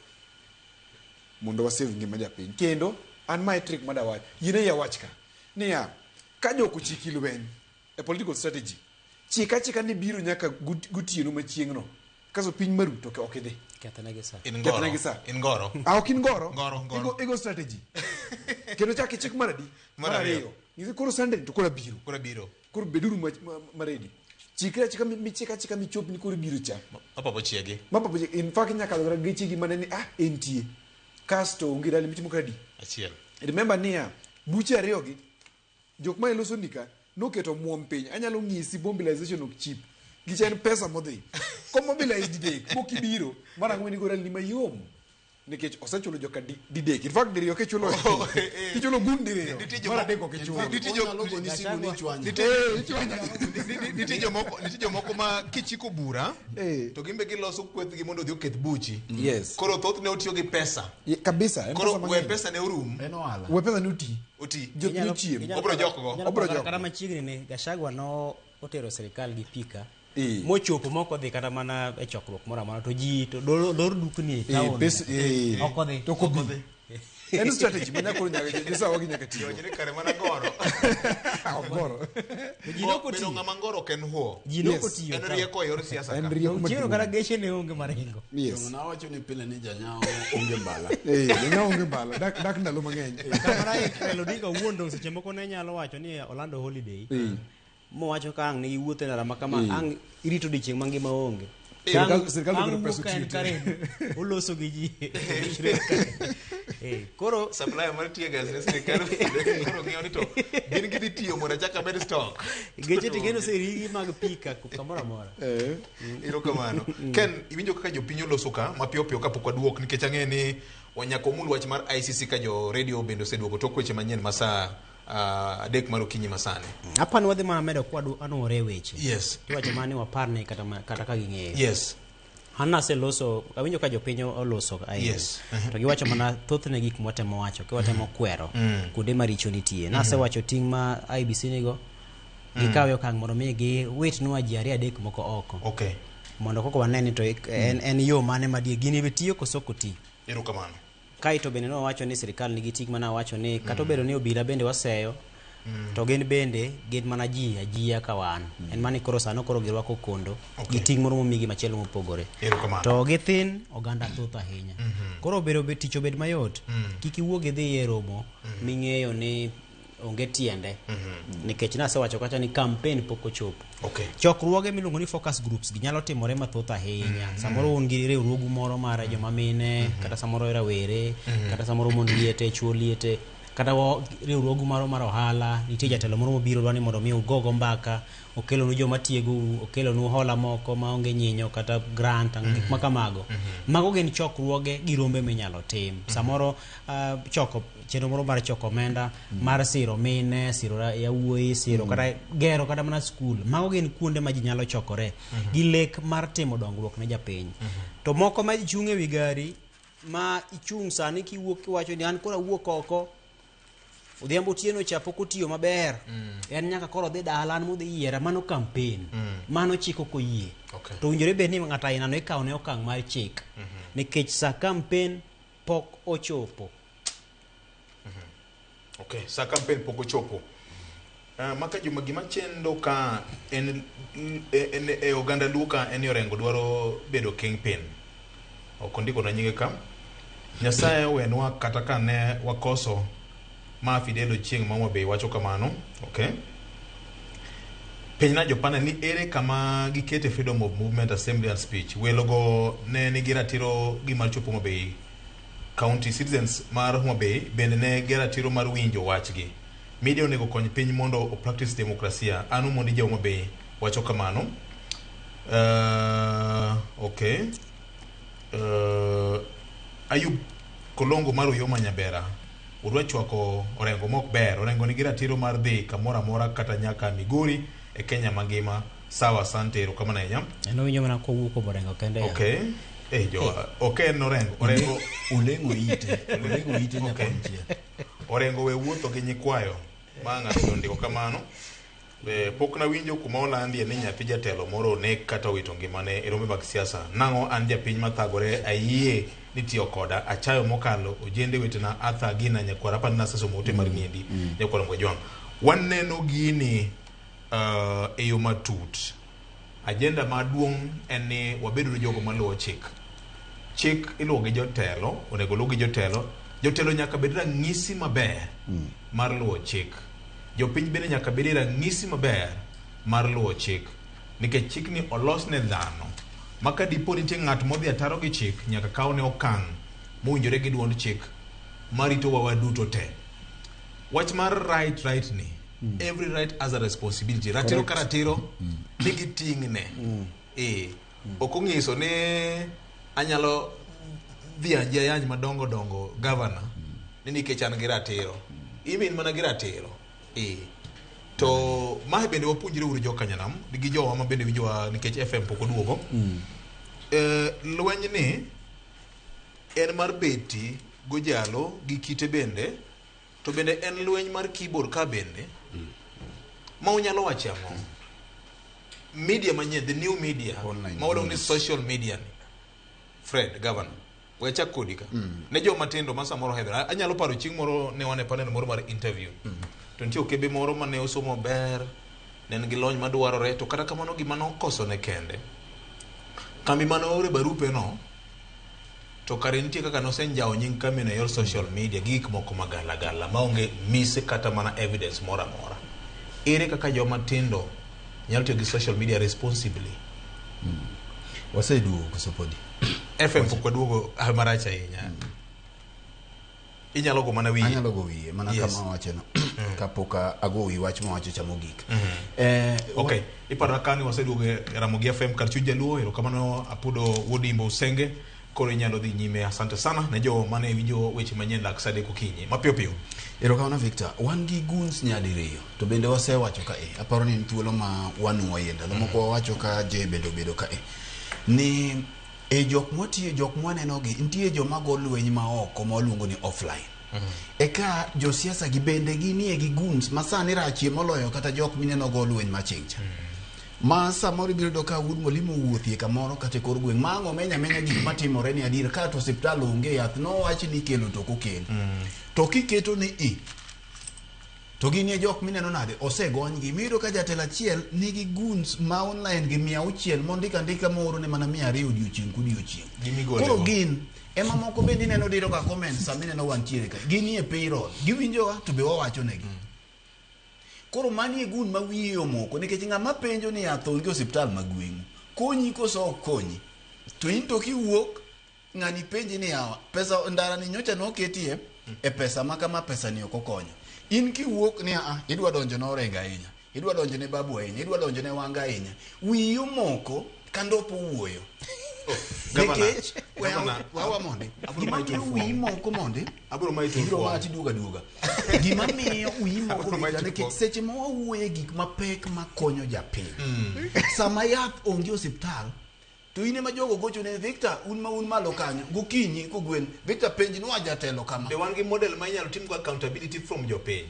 mondo wasave ngima japiny kendo an my trick madawach yine ya wachka niya ka jok ochiki lweny e political strategy chika ni biro nyaka gutieno machieng'no kaso piny maru to ok idhi kethnegi sa in goro ok in goro ego strategy kendo chak chik maradi marayo ngizi koro Sunday to koro biro koro beduru maredi chika michop ni koro biro cha mapapo chiegi in fact nyaka lora gechi gi maneni entie kasto ngirali mitimo kadi achiel remember niya buche ariyo gi jok ma iloso nika noketo muom piny anyalo ng'isi mobilization ok cheap gichen pesa modhi ko mobilize didek mokibiro mara ng'weni gorali ni mayom nikech osechulo joka didek in fact diriyo ke chulo kichulo gun diriyo mara deko ke chulo nitijo moko ma kichiko bura to gimbe giloso kweth gi mondo odhi oketh buchi yes koro thoth ne otiyo gi pesa kabisa koro we pesa ne orum we pesa ne oti jotno chiem obro joko kata machiegni ne Gachagua no otero serikal gi pika mochopo moko dhi kata mana e chokruok moro amora to ji to dor dukni town okodhi to kodhi en strategy manya koro nyaka jesa wagi nyaka tiyo jere kare mana goro ji no koti pero ngama goro ken huo ji no koti en rieko yor siasa en rieko jiro kara geche ne onge maringo yes na wacho ni pile ni janyao onge mbala janyao onge mbala dak ndalo mang'eny kamara Elodinga wuondo seche moko ne nyalo wacho ni Orlando holiday mo wacho ka ang' ni wuothe ndara makama ang' irito dichieng' mangima onge sirkal kare oloso gi ji koro supply mar tie gas ne sirkal koro ng'iyo ni to gin gidhi tiyo mondo chaka med stock geche tigeno serigi mag pika kamoro amora iro kamano Ken iwinjo kaka jopiny oloso ka mapiyo piyo kapok waduok nikech ang'e ni wanyako mul wach mar ICC ka jo radio bende oseduogo tok weche manyien masaa adek mar okinyi masane apani wadhi mana medo kwa anore weche yes tiwacho mani waparne kata ka ging'eyo yes Hana se loso awinjo ka jopiny oloso yes to giwacho mana thothne gik mwatemo wacho kiwatemo kwero kuonde maricho nitie nase wacho ting' ma IBC nigo gikawe okang' mondo mi gi witnwa ji ariyo adek moko oko okay mondo koko waneni to en yo mane madie gini betiyo koso koti erokamano kaito bende no wacho ni sirikal nigi tik mana wacho ni kata bedo ni obila bende waseyo to gin bende gin mana ji ajia ka wan en mani koro sano koro girwako kondo gi ting' moro momigi machielo mopogore to githin oganda thoth ahinya koro bedo ticho bed mayot kik iwuog idhi e romo ming'eyo ni onge tiende nikech nase wacho kata ni campaign pok ochopo chokruoge miluongo ni focus groups ginyalo timore mathoth ahinya samoro un gi riwruogu moro mar joma mine kata samoro rawere kata samoro mon liete chuo liete kata riwruogu moro mar ohala nitie jatelo moro mobiro dwani mondo mi ugogo mbaka okelo nu joma tiego okelo nu hola moko maonge nyinyo kata grant gik makamago mago gin chokruoge gi rombe minyalo tim samoro choko chenro moro mar choko omenda mar siro mine siro yawuoyi siro kata gero kata mana skul mago gin kuonde ma ji nyalo chokore gi lek mar timo dongruok ne japiny to moko ma ichung' e wi gari ma ichung' sani kiwuok kiwacho ni an kora wuok oko odhiambo tieno chapo kotiyo maber en nyaka koro dhi dala an modhi yiera mano campaign mano chiko koyie to winjore bed ni ng'ato aina no ikawo ne okang' mar chik nikech sa campaign pok ochopo. Okay, sa campaign pok ochopo. Maka juma gima chendo ka en oganda luka en yorengo dwaro bedo kingpin. Okondiko na nyinge ka. Nyasaye wenwa kata ka ne wakoso ma Fidel Ochieng ma Homabay wacho kamano, okay? Penjna jopana ni ere kama gikete freedom of movement, assembly and speech. Welogo ne nigi ratiro gimar chopo Homabay. County citizens mar Homabay bende ne geratiro mar winjo wachgi. Media onego kony piny mondo o practice demokrasia. Anu mondi ja Homabay wacho kamano. Okay. Ayub Kolongo mar Uyoma Nyabera udwa chwako Orengo mok ber. Orengo nigi ratiro mar dhi kamora mora kata nyaka Migori e Kenya mangima. Sawa, asante, erokamano ahinya. Eno winjo mana kowuok kuom Orengo kende. Okay. Okay, no Orengo olengo ite nyaka nje. Orengo we wuotho gi nyikwayo ma ng'ato ndiko kamano. Pok na winjo kuma olandi ni nyathi jatelo moro nek kata wito ngimane e rombe mag siasa. Nang'o an japiny mathagore ayie ni tiyo koda achayo mokalo ojende wetena Arthur Gina nyakwara pan nasaso mote mar ng'endi nyakwara Mwejwang. Waneno gini e yo matut. Agenda maduong' en ni wabedo jogo maluwo chik. Chik iluwo gi jotelo, onego luwo gi jotelo. Jotelo nyaka bed rang'isi maber mar luwo chik. Jopiny bende nyaka bed rang'isi maber mar luwo chik. Nikech chik ni olos ne dhano. Maka dipo nitie ng'at modhi ataro gi chik nyaka kaw ne okang' mowinjore gi duond chik marito wa duto te. Wach mar right ni. Every right has a responsibility. Ratiro ka ratiro nigi ting'ne. Ok ong'iso ni anyalo dhi ajayany madongo governor ni nikech an gi ratiro. Imin mana gi ratiro. To mahe bende wapuonjire uru jokanyanam nigi jowa ma bende winjowa nikech FM pok oduogo. Lweny ni en mar beti gojalo gi kite bende, to bende en lweny mar keyboard ka bende ma unyalo wacho ang'o. Media manyien, the new media ma wadong ni social media ni Fred governor wecha kodika ne joma tindo ma samoro hedra. Anyalo paro chieng' moro ne wane panel moro mar interview to nitie okebe moro mane osomo ber, ne nigi lony madwarore, to kata kamano gima nokoso ne kende kambi mane ore barupe no to kare nitie kaka nosenjao nying kambi na yor social media gik moko magala maonge mise kata mana evidence mora mora. Ere kaka joma tindo nyalo tiyo gi social media responsibly? Waseduogo kusopodi FM pok waduogo maracha ahinya. Inyalo go mana wiye. Anyalo go wiye mana kama wacho no kapok ago wi wach ma wacho chamo gik. Okay, iparo kani waseduogo e Ramogi FM kar chuja luo. Erokamano Apudo Wodimbo Usenge. Koro inyalo dhi nyime. Asante sana ne jo mane winjo weche manyien lak sade kokinyi mapiyo piyo. Erokamano Victor, wan gi guns nyadiriyo to bende wasewacho ka aparo ni thuolo ma wanuo yenda moko wacho ka je bedo ka ni jok mwaneno gi nitie joma go lweny ma oko ma waluongo ni offline. Eka josiasa gi bende ginie gi guns masani rachie moloyo kata jok mineno go lweny machincha. Ma samoro biro doka Wood Molimo wuothie kamoro kata kor gweng' mango menya gik matimore ni adir ka to hospital onge yath no wachi ni kelo to kokelo. To kiketo ni to ginie jok mineno nade osegony gi miro ka jatelo achiel nigi guns ma online gi 600 mondika moro ne mana 200 odiochieng' koro gin ema moko bende neno diro ka comment samineno wantiere ka ginie payroll giwinjowa to be wawacho negi. Koro manie gun ma wiye omoko nikech ng'ama penjo ni yath onge hospital magweng'u konyi koso konyi to in to kiwuok ng'ani penji ni yawa pesa ndara ni nyocha no ketie e pesa makama pesa ni okokonyo. In kiwuok ni idwa donjo na Orengo ahinya, idwa donjo ne Babu ahinya, idwa donjo ne Wanga ahinya, wiyi omoko kandopo wuoyo. Nikech wawa mondi gima miyo wiyi moko mondi abro mati duoga gima miyo wiyi moko nikech seche ma wawuoye gik mapek makonyo japiny sama yath onge hospital to ine ma jogo gocho ne Victor un malo kanyo gokinyi kogwen Victor penji no ajatelo kama the one gi model ma inyalo tim go accountability from your page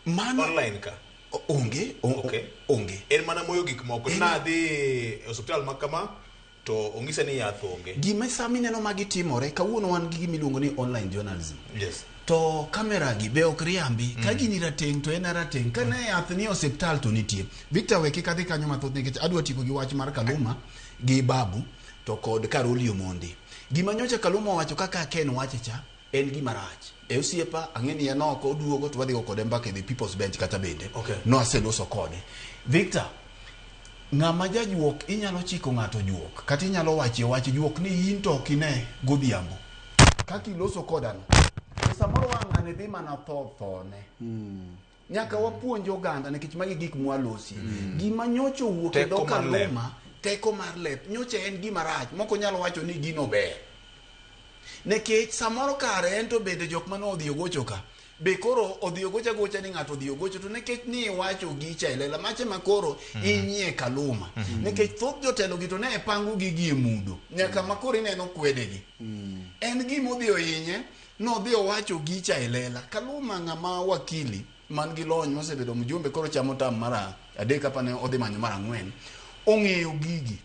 man online ka onge en mana moyo gik moko na dhi hospital makama to ongise ni yath onge gima sami neno magi timore kawuono wan gi miluongo ni online journalism yes to kamera gi be ok riambi ka gini rateng to en rateng ka ne yath ni hospital to nitie Victor weki kadhi kanyo mathoth nikech adwa tiko gi wach mar Kaluma gi Babu to kod Karoli Omondi gima nyocha Kaluma wacho kaka Ken wache cha en gima rach osiepa ang'eni ya noko duogo to wadhi kode mbaka the people's bench kata bende no aseloso kode Victor ng'ama jajuok inyalo chiko ng'ato juok kata inyalo wach juok ni in to kine godhiambo kaka iloso kodano samoro wang'ane dhi mana thone nyaka wapuonjo oganda nikech magi gik mwalosi gima nyocho wuok e dho Kaluma teko mar lep nyocha en gima rach moko nyalo wacho ni gino ber nekech samoro kare en to bende jok mano odhi ogocho ka be koro odhi gocha ni ng'ato odhi ogocho to nekech ni wacho gicha elela mache makoro inyie Kaluma nekech thoth jotelo gi to ne pango gi mudo nyaka makoro ineno kwedegi en gima odhi ohinye no dhi owacho gicha elela Kaluma ng'ama wakili man gi lony mosebedo mjumbe koro chamo tam mara adek kapane odhi manyo mara 4 ong'eyo gigi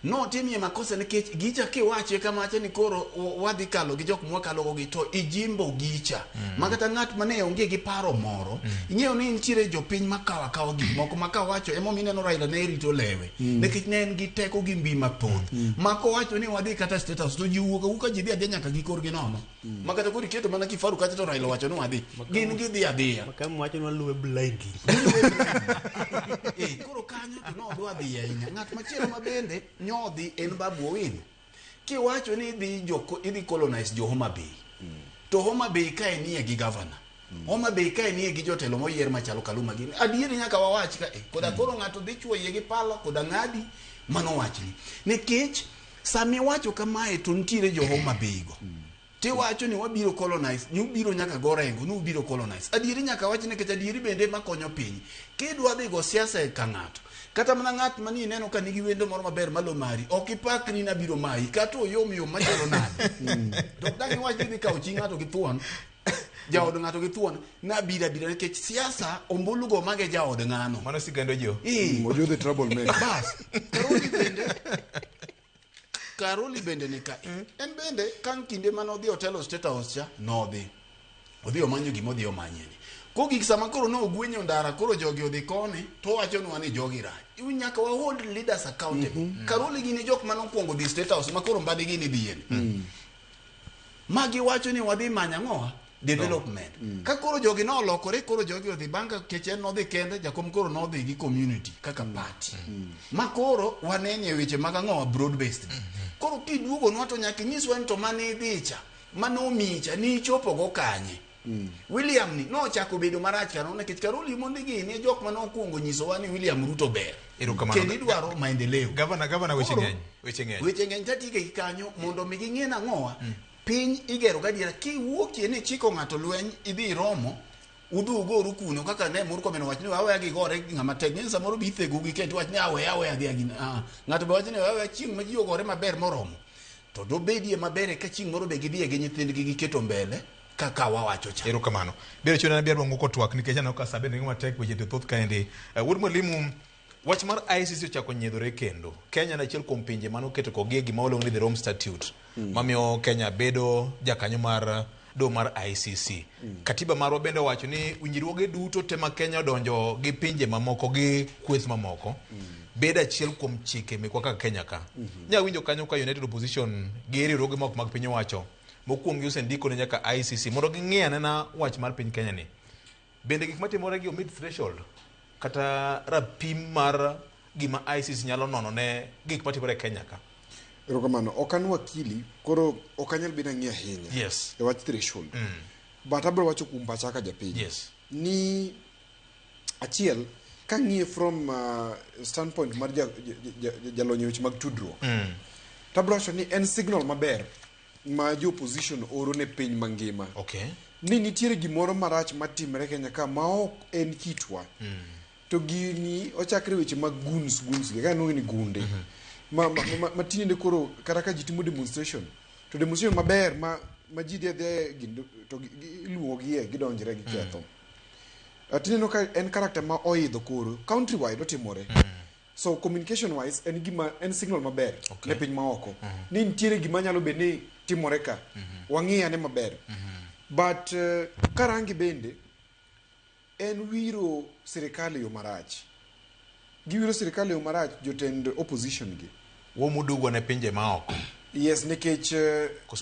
no timie makosa nikech gicha kiwache kama acha ni koro wadhi kalo gi jok mwakalo go gi to ijimbo gicha makata ng'at mane onge gi paro moro ing'eyo ni nitiere jopiny makawa gik moko makawacho emo mineno Raila ne rito lewe nikech ne en gi teko gi mbi mathoth mako wacho ni wadhi kata state house to jiwuok ka ji dhi adhiya nyaka gi korgi nono makata koro iketo mana kifaru kata to Raila wacho ni wadhi gin gi dhi adhiya makam wacho ni waluwe blindly koro kanyo to no dwa dhi ahinya ng'at machielo mabende nyodhi en Babu Owino kiwacho ni idhi colonize jo Homa Bay to Homa Bay ka enie gi governor Homa Bay ka enie gi jotelo moyier machalo Kaluma gini adieri nyaka wawach ka koda koro ng'ato dhi chuoye gi pala koda ng'adi mano wachni nikech sami wacho kamae to ntiere jo Homa Bay go tiwacho ni wabiro colonize ni ubiro nyaka gorengo ni ubiro colonize adieri nyaka wach nikech adieri bende makonyo piny kidwa dhi go siasa ka ng'ato kata mana ng'at mani neno ka nigi wendo moro maber malo mari ok ipakri na biro mai kata oyom machalo nade to dani wach dhi ka uchi ng'ato gi thuon jaod ng'ato gi thuon na bira nikech siasa ombulu go mage jaod ng'ano mano sigando jo mojo the trouble maker bas Karoli bende nika en bende kan kinde mano dhi hotel state house cha no dhi odhi omanyo gimo dhi omanyeni ko gik sama koro no ogwenyo ndara koro jogi odhi kone to wacho ni wani jogi rach nyaka wa hold leaders accountable Karoli gini jok mano kuongo dhi state house makoro mbadi gini dhien magi wacho ni wadhi manya ngoa development ka koro jogi no lokore koro jogi odhi banka kechen no dhi kende jakom koro no dhi gi community kaka party makoro wanenie weche mag ngoa broad based koro kiduogo no to nyaka nyiswa ni to mane dhicha mano micha ni chopo go kanye William ni no chako bedo marach kano nikech Karoli Omondi gini jok mano kuongo nyiso wani William Ruto ber kendi dwaro maendeleo gavana weche ng'eny tatike kanyo mondo mi ging'ena ngoa piny igero gadiera kiwuokie ni chiko ng'ato lweny idhi romo udhu goru kuno kaka ne mur komeno wachni wawe gi gore ng'ama tek ni samoro bi thego gi kendo wachni awe adhiya gin ng'ato be wachni wawe chieng' ma ji ogore maber moromo to do bedie maber ka chieng' moro be gidhi gi nyithindgi giketo mbele kaka wawacho cha erokamano biro chuno na biarwa ngoko twak nikech ana ka sabe ng'ama tek weche to thoth kaende wuod mwalimu wach mar ICC ochako nyiedhore kendo Kenya na achiel kuom pinje mano keto kogie gima oluongo ni the Rome Statute mamiyo Kenya bedo jakanyo mar do mar ICC katiba marwa bende wacho ni winjruoge duto tema Kenya odonjo gi pinje mamoko gi kweth mamoko bedo achiel kuom chike mekwa kaka Kenya ka nya winjo kanyo ka United Opposition gi riwruoge moko mag piny wacho mokuongo usendiko ne nyaka ICC mondo ging'e na wach mar piny Kenya ni bende gik matimore gi mid threshold kata rapim mar gima ICC nyalo nono ne gik matimore Kenya ka erokamano okan wakili koro okanyal bina ng'e ahinya yes e wach threshold but abro wacho kuom pacha ka japiny yes ni achiel ka ng'ie from standpoint mar jalonyo weche mag tudruok tabro wacho ni en signal maber ma jo opposition oro ne piny mangima ni nitiere gimoro marach matimre Kenya ka ma ok en kitwa to gini ochakre weche mag guns ka nongi ni gunde ma tinde koro kata ka ji timo demonstration to demonstration maber ma ji dhe to iluongogie gidonjre gi ketho. Tineno ka en karakter ma oidho koro country wide otimore. So communication wise en signal maber ne piny maoko ni nitiere gima nyalo bedo ni timore ka wang'iya ne maber. But karangi bende en wiro sirikal yo marach. Giwiro sirikal yo marach jotend opposition gi. Womudugwa ne pinje maoko. Yes, nikech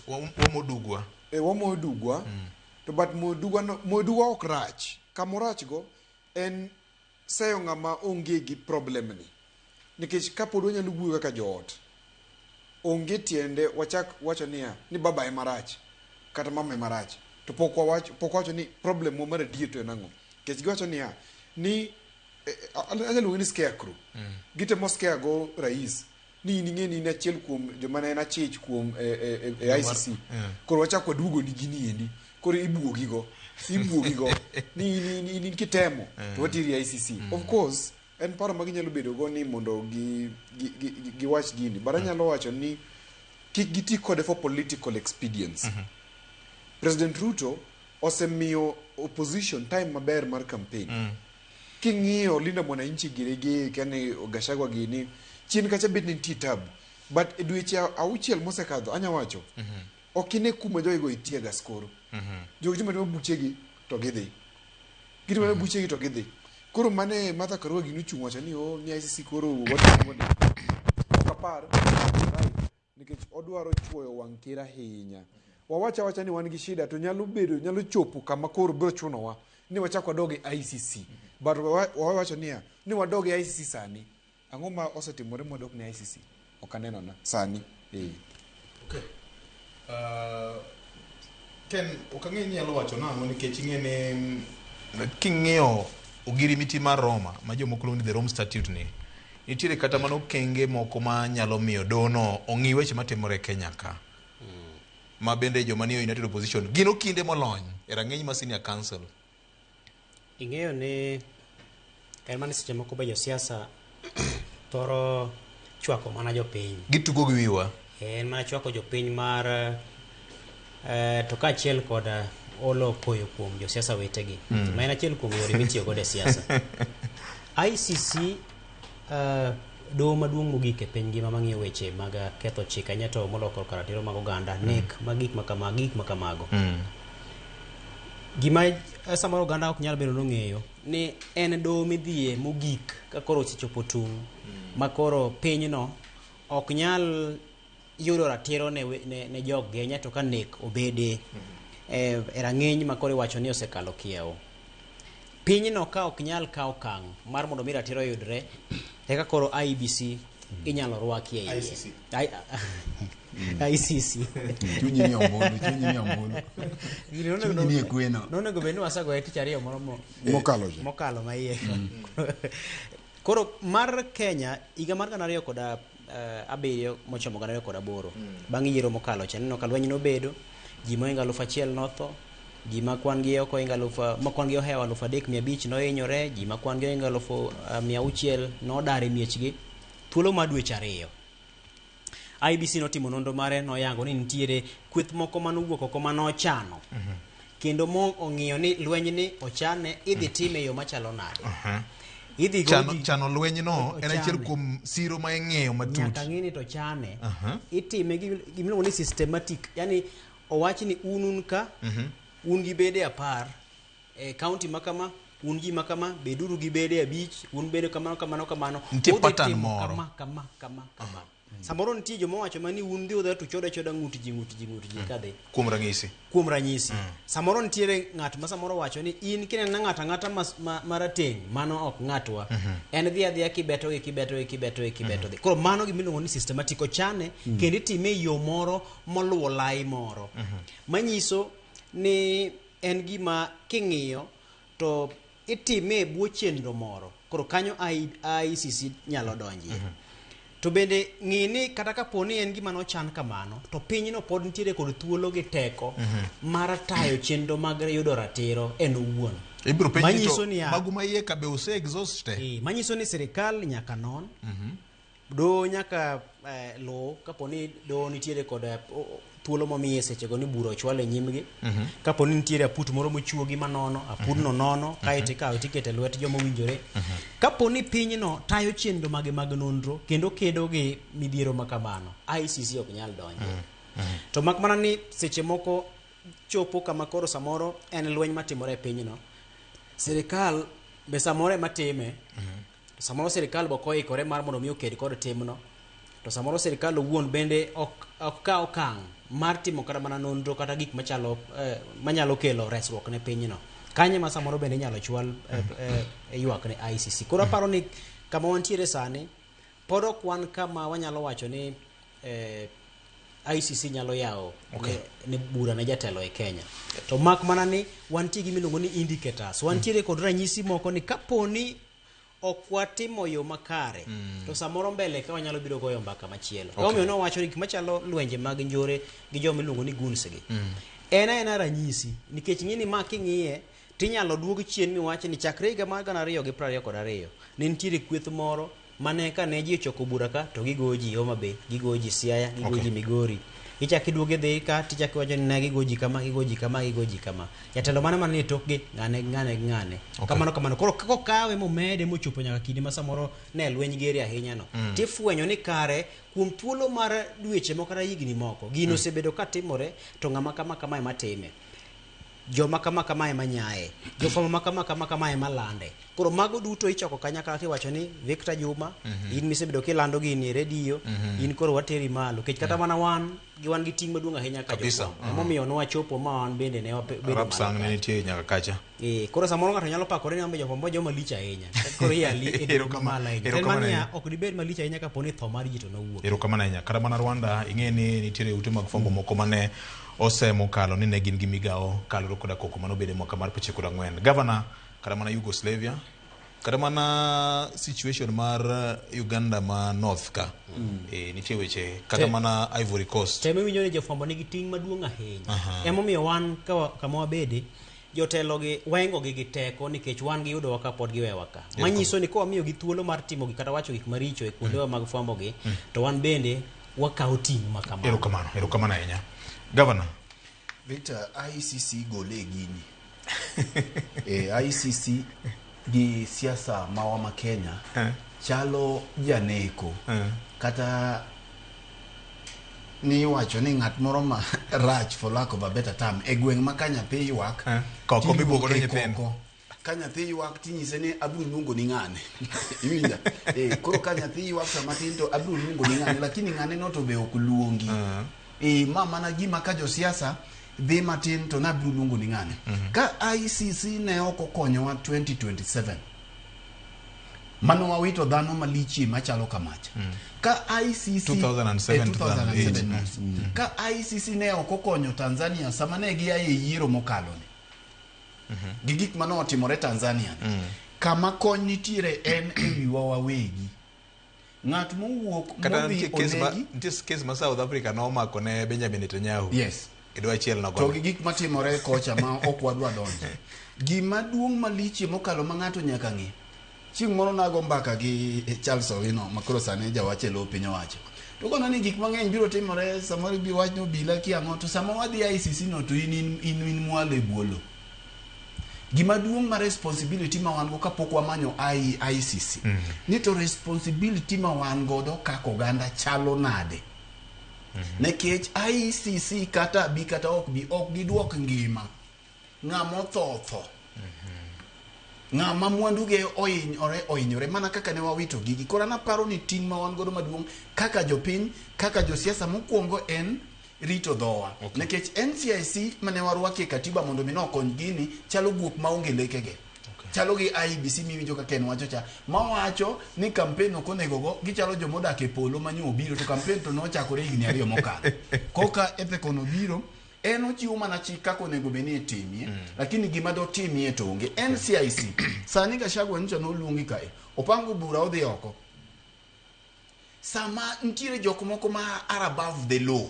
womudugwa. Womudugwa. To but modugwa ok rach. Kamorach go en sayo ng'ama onge gi problem ni. Nikech kapod wanyalo wuoyo kaka joot. Onge tiende wachak wacho niya ni baba e marach kata mama e marach. To pok wacho ni problem mo mar adier to enang'o. Nikech giwacho niya ni anyalo ni scarecrow. Gitemo scare go rais. Ni ing'eni ni achiel kuom joma ne en achich kuom ICC. Koro wachak waduogo ni gini endi. Koro ibuogigo ni kitemo to watiri ICC. Of course en paro ma ginyalo bedo go ni mondo giwach gini. But anyalo wacho ni kik giti kode for political expedience. President Ruto osemiyo opposition time maber mar campaign. King'iyo Linda Mwananchi girege kane Gachagua gini chien kacha bet ni tabu. But dweche auchiel mosekadho anya wacho okine kuma jogo itie gaskoro. Jogo jima to buchegi to gidhi. Gidhi mana buchegi to gidhi. Koro mane Martha Karua ginu chung wacho ni ni ICC koro wadi. Okapar nikech odwaro chuoyo wang' kira hinya. Wawacha ni wan gi shida to nyalo chopo kama koro biro chunowa ni wachak wadoge ICC. But wawacho ni wadoge ICC sani. Ang'o ma osetimore modok ni ICC? Okaneno na sani. Okay. Ken okang'e nyalo wacho nang'o nikech ing'ene king'iyo ogirimiti mar Roma ma jomoko luongo ni the Rome Statute ni nitiere kata mano kenge moko ma nyalo miyo dono ong'i weche matimore Kenya ka. Ma bende joma ni United Opposition gino kinde molony e rang'eny ma senior council. Ing'eyo ni en mana seche moko be josiasa thoro chwako mana jopiny. Gitugo gi wiwa. En mana chwako jopiny mar to kaachiel kod olo koyo kuom josiasa wetegi. Ma en achiel kuom yore mitiyo godo e siasa. ICC doho maduong' mogik e piny ngima mang'iyo weche mag ketho chik ahinya to moloko karatiro mag oganda nek magik makamago. Gima samoro oganda ok nyal bedo nong'eyo ni en doho midhiye mogik ka koro osechopo tung' ma koro pinyno ok nyal yudo ratiro ne jog Kenya to ka nek obede e rang'eny ma koro iwacho ni osekalo kiewo. Pinyno ka ok nyal kawo okang' mar mondo mi ratiro yudre eka koro IBC inyalo rwaki e ICC. ICC. Chunyi ni ombulu. Chunyi ni kweno. Nono go benu asago e tichari moro mokalo ma iye. Koro mar Kenya iga mar 2007 mochomo 2008 bang' yiero mokalo chaneno ka lweny nobedo ji moinga 1,000 notho, ji makwan gi oko makwan gi ohewa 3,500 nohinyore, ji makwan gi oinga 600 nodar e miechgi thuolo ma dweche 2. IBC notimo nonro mare noyango ni nitiere kweth moko manowuok oko manochano kendo ong'iyo ni lweny ni ochane idhi time yo machalo nade. Chano lweny no en achiel kuom siro ma ing'eyo matut. Nyaka ng'ini to chane itime gimiluongo ni systematic, yani owach ni un ka un gi bede 10 e county makama, un ji makama beduru gi bede 5, un bede kamano nitie pattern moro kama. Samoro nitie joma wacho mani un dhi odha to choda ng'ut ji kadhi kuom ranyisi. Samoro nitiere ng'at ma samoro wacho ni in kinena ng'ata marateng' mano ok ng'atwa, en dhi adhiya kibeto. Koro mano gimiluongo ni systematic ochane kendo itime yo moro moluwo lai moro manyiso ni en gima king'iyo to itime e bwo chenro moro. Koro kanyo ICC nyalo donji. To bende ng'ini kata kaponi en gima nochan kamano to pinyno pod nitiere kod thuolo gi teko mar tayo chenro mag yudo ratiro en owuon. Manyiso ni magu maiye ka be ose exhaust te. Manyiso ni sirikal nyaka non do nyaka lo kaponi do nitiere kod thuolo momiye sechego ni buro chwale nyimgi kaponi nitiere aput moro mochuogi manono apudno nono kae ikawo tikete lwet joma winjore kaponi pinyno tayo chenro mag nonro kendo kedo gi midhiero makamano ICC ok nyal donjo to mak mana ni seche moko chopo kama koro samoro en lweny matimore e pinyno sirikal be samoro matime samoro sirikal boko ikore mar mondo mi oked kod timno to samoro sirikal owuon bende ok ka okang mar timo kata mana nonro kata gik manyalo kelo resruok ne pinyno kanye ma samoro bende nyalo chwal ywak ne ICC koro aparo ni kama wantiere sani pod ok wan kama wanyalo wacho ni ICC nyalo yawo ne bura ne jatelo e Kenya to mak mana ni wantie gi miluongo ni indicators wantiere kod ranyisi moko ni kaponi ok watimo yo makare to samoro mbele ka wanyalo biro goyo mbaka machielo omiyo no wacho ni gik machalo lwenje mag njore gi joma iluongo ni guns gi ena ranyisi nikech ng'ini ma king'iye tinyalo duog chien miwache ni chakre higa mar 2022 ne nitiere kweth moro mane ka ne ji ochoko bura ka to gigoji Homa Bay gigoji Siaya gigoji Migori ichaki duoge dhi ka tichaki wacho ni ne gigoji kama jatelo mane man ni tokgi ng'ane kamano koro kawe momede mochopo nyaka kinde ma samoro ne lweny gere ahinya no tifwenyo ni kare kuom thuolo mar dweche moko kata higni moko gino osebedo ka timore to ng'ama kama ema time joma kama ema nyae jofama kama ema lande koro mago duto ichoko kanyakla tiwacho ni Victor Juma in misebedo kilando gi ni radio in koro wateri malo kech kata mana wan gi ting maduong' ahinya ka jofama emomiyo no wachopo ma wan bende ne wabedo rap sang ne nitie nyaka kacha koro samoro ng'ato nyalo pakore ni ambe jofama joma lich ahinya koro yali erokamano ok dibed malich ahinya kaponi tho mar ji to nowuok erokamano ahinya kata mana Rwanda ing'e ni nitiere ute mag fwambo moko mane osemokalo ni ne gin gi migawo kaloro koda koko manobede mwaka mar 2004 gavana kata mana Yugoslavia kata mana situation mar Uganda ma North ka nitie weche kata mana Ivory Coast temo winjo ni jofwambo nigi ting maduong' ahinya emomiyo wan kama wabede jotelo gi wengo gi teko nikech wan gi yudo waka pod giwewa ka manyiso ni ko wamiyo gi thuolo mar timo gi kata wacho gik maricho e kuondewa mag fwambo gi to wan bende wakawo ting makamano erokamano ahinya Governor Victor ICC gole gini ICC gi siasa mawa Kenya chalo janeko kata ni wacho ni ng'at moro ma rach for lack of a better term e gweng' ma Kenya pe ywak koko mibuogo ne nyithindo Kanya thi ywak tinyise ni abru lungo ni ng'ane iwinja koro Kanya thi ywak sama tindo abru lungo ni ng'ane lakini ng'ane no to be ok luongi mama na gima ka jo siasa dhi matin to na bru lungo ni ng'ane ka ICC ne oko konyowa 2027 mano wawito dhano malichi machalo kamacha ka ICC 2007 ka ICC ne oko konyo Tanzania sama ne gi aye yiero mokalo ni gik mano otimore Tanzania kama kony nitiere en ewiwa wawegi ng'at mowuok modhi onegi case ma South Africa no mako ne Benjamin Netanyahu yes edwa chiel no to gik matimore kocha ma ok wadwa donjo gima duong' maliche mokalo ma ng'ato nyaka ng'e chieng' moro nago mbaka gi Charles Owino makoro sane jawache lo piny owacho to kono ni gik mang'eny biro timore samoro bi wach no bila kiang'o to sama wadhi ICC no to in mwale buolo gima duong' ma responsibility ma wan go kapok wamanyo ICC ni to responsibility ma wan godo kako ganda chalo nade nekech ICC kata bi kata ok giduok ngima ng'amo thotho ng'ama mwanduge ohinyore mana kaka ne wawito gigi kora na paro ni ting' ma wan godo maduong' kaka jopiny kaka josiasa mokwongo en rito dhowa nekech NCIC mane warwake katiba mondo mi nokony gini chalo guok maonge lekege chalo gi IBC miwinjo ka Ken wacho cha mawacho ni campaign okonego go gichalo jomodak e polo manyo obiro to campaign to nochakore higni 2 mokalo koka epekono biro en ochiwo mana chik kako nego beni etimie lakini gima do timie to onge NCIC sani Gachagua ncho no luongi kae opango bura odhi oko sama ntiere jok moko ma are above the law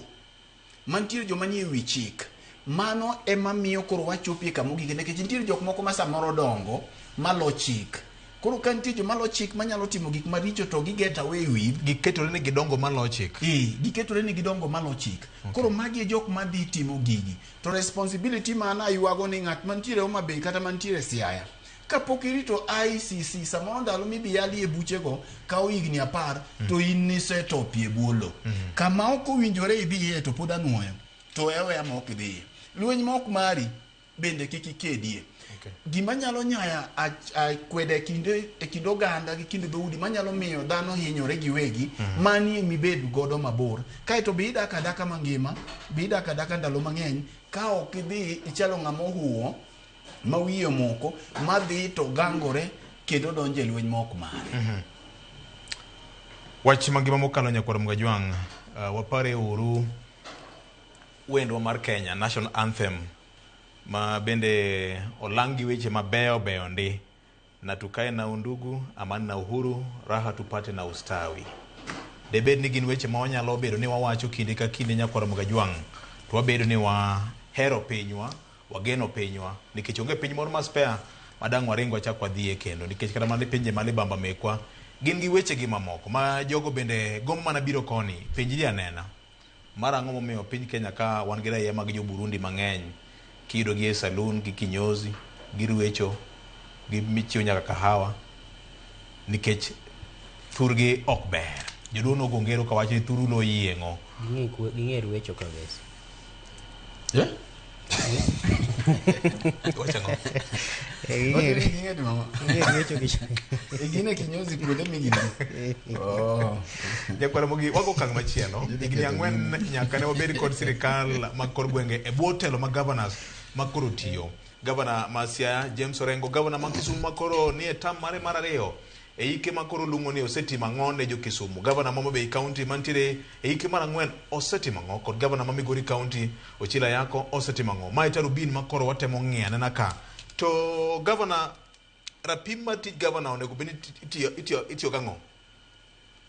mantiere joma nie wi chik mano ema miyo koro wachopie kama ogik nekech nitiere jok moko ma samoro dongo malo chik Koro kantie joma lo chik manyalo timo gik maricho to gi get away with giketore ni gidongo malo chik. Giketore ni gidongo malo chik. Koro magi jok madhi timo gigi. To responsibility mana yuago ni ng'at mantiere Homa Bay kata mantiere Siaya. Kapok irito ICC samoro ndalo mibiyali e buchego kao higni 10 to in nisetopie buolo. Kama ok owinjore idhiye to pod anuoyo. To ewe ma ok idhiye. Lweny ma ok mari bende kik ikedie. Gima nyalo nyaya kwede kinde e kindo ganda gi kinde dhoudi manyalo miyo dhano hinyore giwegi mani mibed godo mabor. Kae to bida kadaka mangima, bida kadaka ndalo mang'eny ka ok idhi ichalo ng'ama ohuo ma wiye moko madhi to gangore kendo donje lweny ma ok mare. Wach mangima mokalo nyakwar Mgajwang, wapare uru wendwa mar Kenya National Anthem ma bende olangi weche mabeyo beyo ndi na tukae na undugu, amani na uhuru, raha tupate na ustawi. Debed ni gin weche ma wanyalo bedo ni wawacho kinde ka kinde nyakwar Mgajwang, to wabedo ni wahero pinywa, wageno pinywa, nikech onge piny moro maspea madang' waringo wachak wadhie kendo, nikech kata mana pinje malibamba mekwa gin gi weche gi mamoko ma jogo bende gombo mana biro koni pinjli anena. Mara ang'o momiyo piny Kenya ka wan gi raia mag jo Burundi mang'eny kido gi e saloon gi kinyozi gi ruecho gi michio nyaka kahawa nikech thurgi ok ber. Joduono gongero ka wacho ni thuru lo yieng'o. Ging'e ruecho kabisa. Wachang'o? Igine kinyozi kuonde migine. Nyakwara mogi wago kang' machielo. Igni 4 nyaka ne wabedi kod sirikal mag kor gwenge e bwo telo mag governors makoro tiyo. Governor Masia James Orengo, governor mag Kisumu makoro ni e tam mare mar 2 e hike makoro lungo ni osetimo ang'o ne jo Kisumu. Governor ma Homa Bay County mantiere e hike mar 4 osetimo ang'o, kod governor ma Migori County Ochila Yako osetimo ang'o. Mae Tarubin makoro watemo ng'iyo nena ka. To governor rapim mar tij governor onego bed ni itiyo gang'o?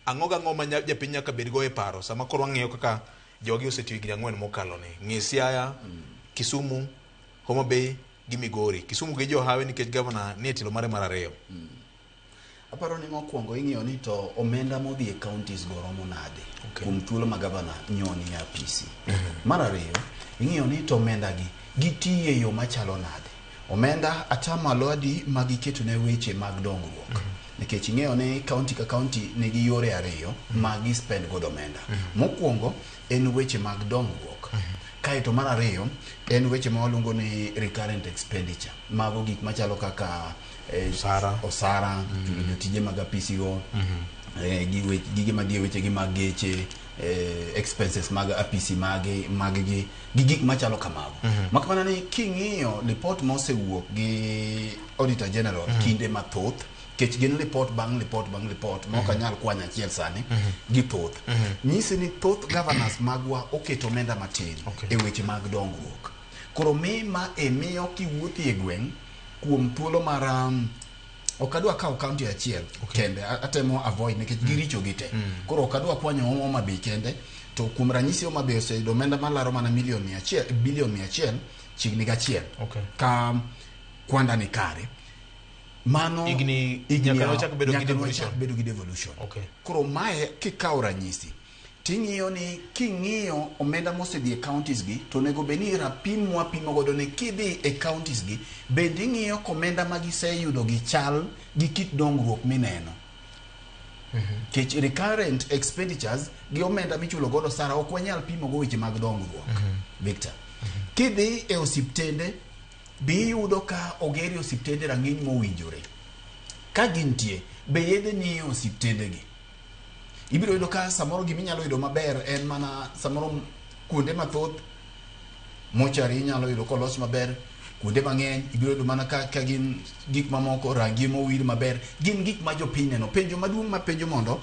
Ang'o gang'o ma japiny nyaka bed go e paro sama koro wang'iyo kaka jogi osetiyo higni 4 mokalo ni. Ng'e Siaya, Kisumu, Homa Bay gi Migori. Kisumu gi jo hawe nikech governor ni e telo mare mar 2. Aparo ni mokwongo ing'iyo ni to omenda modhi e counties go romo nade kuom thuolo ma governor nyoni e apisi. Mar 2 ing'iyo ni to omenda gi gitiye yo machalo nade. Omenda atamalo adi magiketo ne weche mag dongruok. Nikech ing'eyo ni county ka county nigi yore 2 magi spend godo omenda. Mokwongo en weche mag dongruok. Kaeto mar 2 en weche ma waluongo ni recurrent expenditure. Mago gik machalo kaka osara, jotije mag apisi go, gige madhi weche gi mag geche, expenses mag apisi gi gik machalo kamago. Makamana ni king'iyo report ma osewuok gi Auditor General kinde mathoth, kech gin report bang' report ma ok anyal kwanya achiel sani gi thoth. Nyisi ni thoth governors magwa oketo omenda matin e weche mag dongruok. Koro ma emiyo kiwuothi e gweng' kuom thuolo mar ok adwa kawo county achiel kende, atemo avoid nikech giricho gite. Koro ok adwa kwanyo Homa Bay kende, to kuom ranyisi Homa Bay oseyudo omenda malaro mana bilion 100 chigni gachiel. Ka kwanda ni kare. Mano igni nyaka chak bedo gi devolution. Koro mae kikawo ranyisi ting'iyo ni king'iyo omenda mosedhi e counties gi to nego beni rapim wapimo godo ni kidhi e counties gi bende ing'iyo komenda magiseyudo gi chal gi kit dongruok mineno. Kech recurrent expenditures gi omenda michulo godo sara ok wanyal pimo go weche mag dongruok. Victor, kidhi e osiptende biyudo ka ogeri osiptende rang'iny mowinjore. Ka gintie be yedhe ni e osiptende gi. Ibiro yudo ka samoro giminyalo yudo maber en mana samoro kuonde mathoth mochari inyalo yudo kolos maber, kuonde mang'eny ibiro yudo mana ka gin gik mamoko rangi mowir maber, gin gik ma jopiny neno. Penjo maduong' ma penjo mondo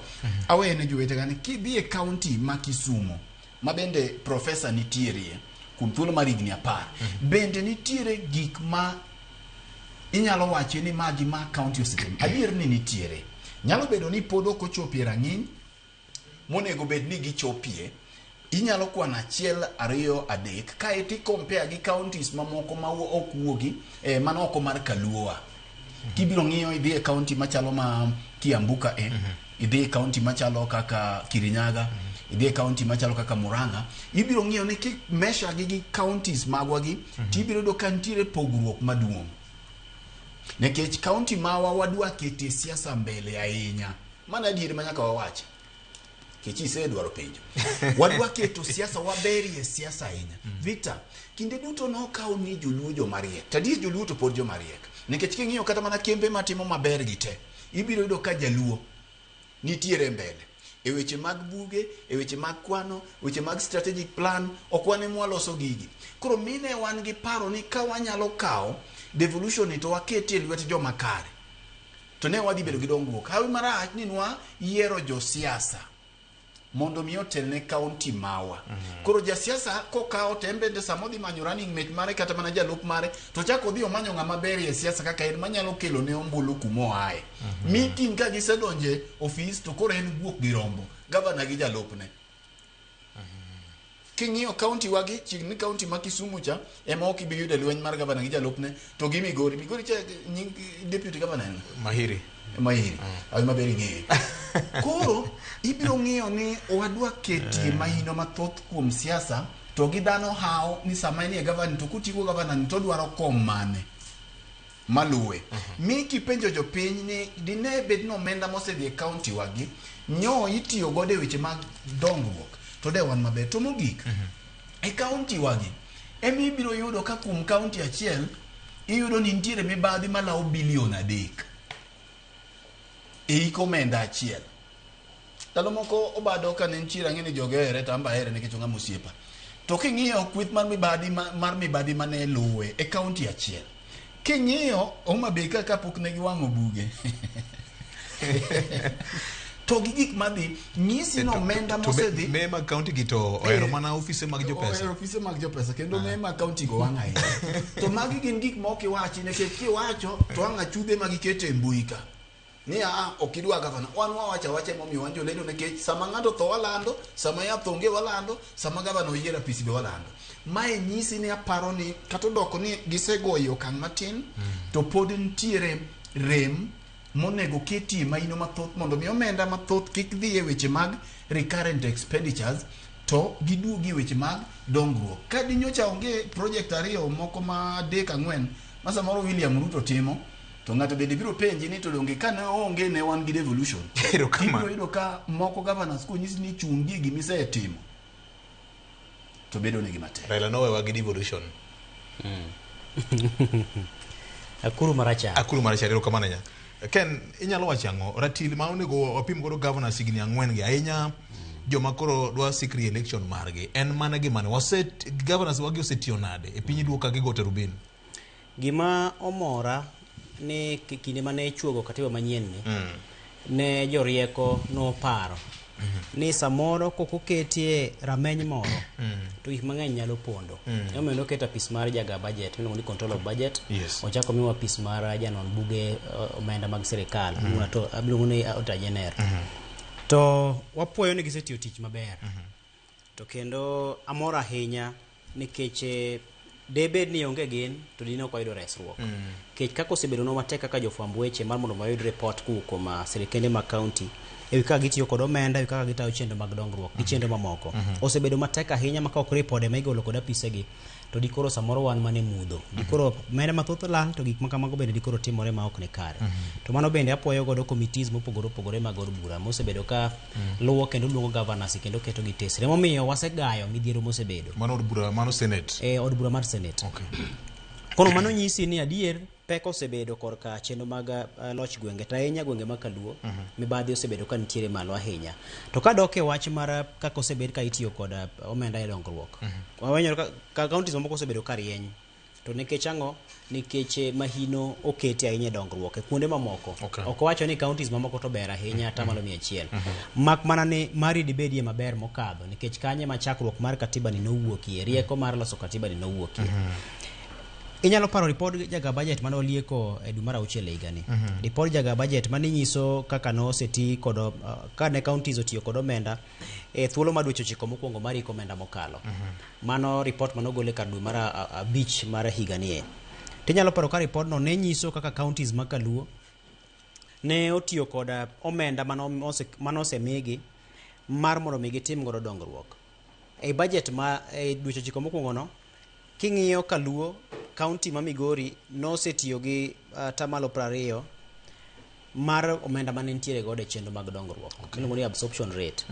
awe ne jowetega ni kidhi e county ma Kisumu ma bende professor nitiere kuom thuolo mar higni 10 bende nitiere gik ma inyalo wacho ni magi ma county osetimo. Adier ni nitiere. Nyalo bedo ni pod ok ochopie rang'iny monego bed ni gichopie. Inyalo kwan 1, 2, 3 kae ti compare gi counties mamoko ma ok wuogi mano oko mar Kaluowa. Kibiro ng'iyo idhi e county machalo ma Kiambuka idhi e county machalo kaka Kirinyaga, idhi e county machalo kaka Murang'a, ibiro ng'iyo ni ki measure gi counties magwa gi, tibiro do kantiere pogruok maduong'. Nekech county mawa wadwa kete siasa mbele ahinya. Mana adier manyaka wawacha. Kechi dwaro penjo. Wadwa keto siasa waberie siasa ahinya. Victor, kinde duto no kawo ni joluo jomariek. Tadi joluo to pod jomariek. Nekech king'iyo kata mana kembe matimo maber gi te, ibiro yudo ka jaluo nitiere mbele. E weche mag buge, e weche mag kwano, weche mag strategic plan, okwane mwaloso gigi. Koro mine wan gi paro ni ka wanyalo kawo devolution to waketi e lwet joma kare, to ne wadhi bedo gi dongruok. Hawi marach ni nwa yiero jo siasa mondo mi otelne county mawa. Koro ja siasa kokao tembe de samodhi manyo running mate mare kata mana jalup mare, to chako dhi omanyo ng'ama ber e siasa kaka en manyalo kelo ne ombulu kumo ae. Meeting ka gisedonje office to koro en guok gi rombo gavana gi jalupne. King'iyo county wagi chigni county ma Kisumu cha ema ok ibi yudo lweny mar gavana gi jalupne, to gi Migori cha nying deputy governor en Mahiri. Awi maberi ng'eyo. Koro ibiro ng'iyo ni wadwa keti mahino mathoth kuom siasa, to gi dhano hao ni sama ni gavana to kutigo gavana ni to dwaro kom mane maluwe. Miki penjo jopiny ni dine bed no omenda mosedhi e county wagi nyo itiyo gode weche mag dongruok, to de wan maber. To mogik e county wagi emi ibiro yudo ka kuom county achiel iyudo ni nitiere mibadhi malawo bilion 3 e komenda achiel. Talo moko obado ka ne nchira ng'eni jogere tamba here nikech ng'ama osiepa. To king'iyo kwith mar mibadhi mane luwe e county achiel, king'iyo Homa Bay ka kapok ne giwang'o buge to gik madhi nyisi no omenda mosedhi Mema county gito ohero mana ofise mag jopesa. Ohero ofise mag jopesa kendo Mema county go wang'a ahinya. To magi gin gik ma ok iwachi, nikech kiwacho to wang'a chudhe magiketo e mbui ka ni okidwa gavana. Wan wawacha momiyo wanjo lendo, nekech sama ng'ato tho walando, sama ya thonge walando, sama gavana oyiera pisi be walando. Mae nyisi ni aparo ni kata doko ni gisegoyo okang' matin, to pod ntiere rem monego keti mahino mathoth mondo mi omenda mathoth kik dhi e weche mag recurrent expenditures, to giduogi weche mag dongruok. Ka dinyocha onge project ariyo moko ma 3-4 ma samoro William Ruto timo, to ng'ato bende biro penji ni to donge kane onge ne wan gi devolution. Ibiro yudo ka moko governors ko nyisi ni chungi gimisetimo to bedo ne gimatek. Raila nowewa gi devolution. Akuru maracha ero kamano nya. Ken inyalo wachango ratil ma onego wapim godo governor signi 4 gi ahinya joma koro dwa sikri election margi en mana gima ne waset governors wagi osetiyo nade e piny duoka gi gote rubin. Gima omora ne kinde mane chuogo katiba manyien ni ne jorieko no paro ni samoro koko ketie rameny moro to gik mang'eny nyalo pondo. Emeno keta pis mar jaga budget, miluongo ni control of budget. Ochako miwa pis mar janon buge omenda mag sirikal, to abiluongo ni otajener. To wapuoyo ni gisetiyo tich maber. To kendo amora ahinya nikech debed ni onge gin to dine ok oyudo resruok. Kech kako osebedo no matek kaka jofwamb weche mar mondo mayud report kuom sirikende mag county ewi kaka gitiyo kod omenda, ewi kaka gitayo chenro mag dongruok gi chenro mamoko. Osebedo matek ahinya maka ok ripode ma igolo kod apisegi to dikoro samoro wan mane mudho. Dikoro omenda mathoth lal to gik makamago bende dikoro timore ma ok ne kare. To mano bende apuoyo godo committees mopogore mag od bura mosebedo ka luwo kendo luongo governors kendo keto gi tesre. Momiyo wasegayo midhiero mosebedo. Mano od bura, mano Senate. Od bura mar Senate. Kono mano nyisi ni adier pek osebedo korka chenro mag loch gwenge ta ahinya gwenge ma Kaluo, mibadhi osebedo ka nitiere malo ahinya. To ka dok e wach mar kaka osebed ka itiyo kod omenda e dongruok, wawenyo ka counties moko osebedo ka rieny, to nikech ang'o? Nikech mahino oketi ahinya e dongruok e kuonde mamoko. Ok wacho ni counties mamoko to ber ahinya ata malo 100. Mak mana ni mari dibedie maber mokadho, nikech kanye ma chakruok mar katiba ni nowuokie, rieko mar loso katiba ni nowuokie. Inyalo paro report jaga budget mane olieko e dwe mar 6 higa ni. Report jaga budget mane nyiso kaka no seti kod ka ne counties otiyo kod omenda e thuolo mar dweche 9 mokwongo mar omenda mokalo. Mano report mano gole kar dwe mar 5 mar higa ni. Tinyalo paro ka report no ne nyiso kaka counties ma Kaluo ne otiyo koda omenda mano osemigi mar mondo mi gitim godo dongruok. E budget ma dweche 9 mokwongo no, king'iyo Kaluo, county ma Migori nosetiyo gi tamalo 20 mar omenda mane nitiere godo e chenro mag dongruok. Iluongo ni absorption rate.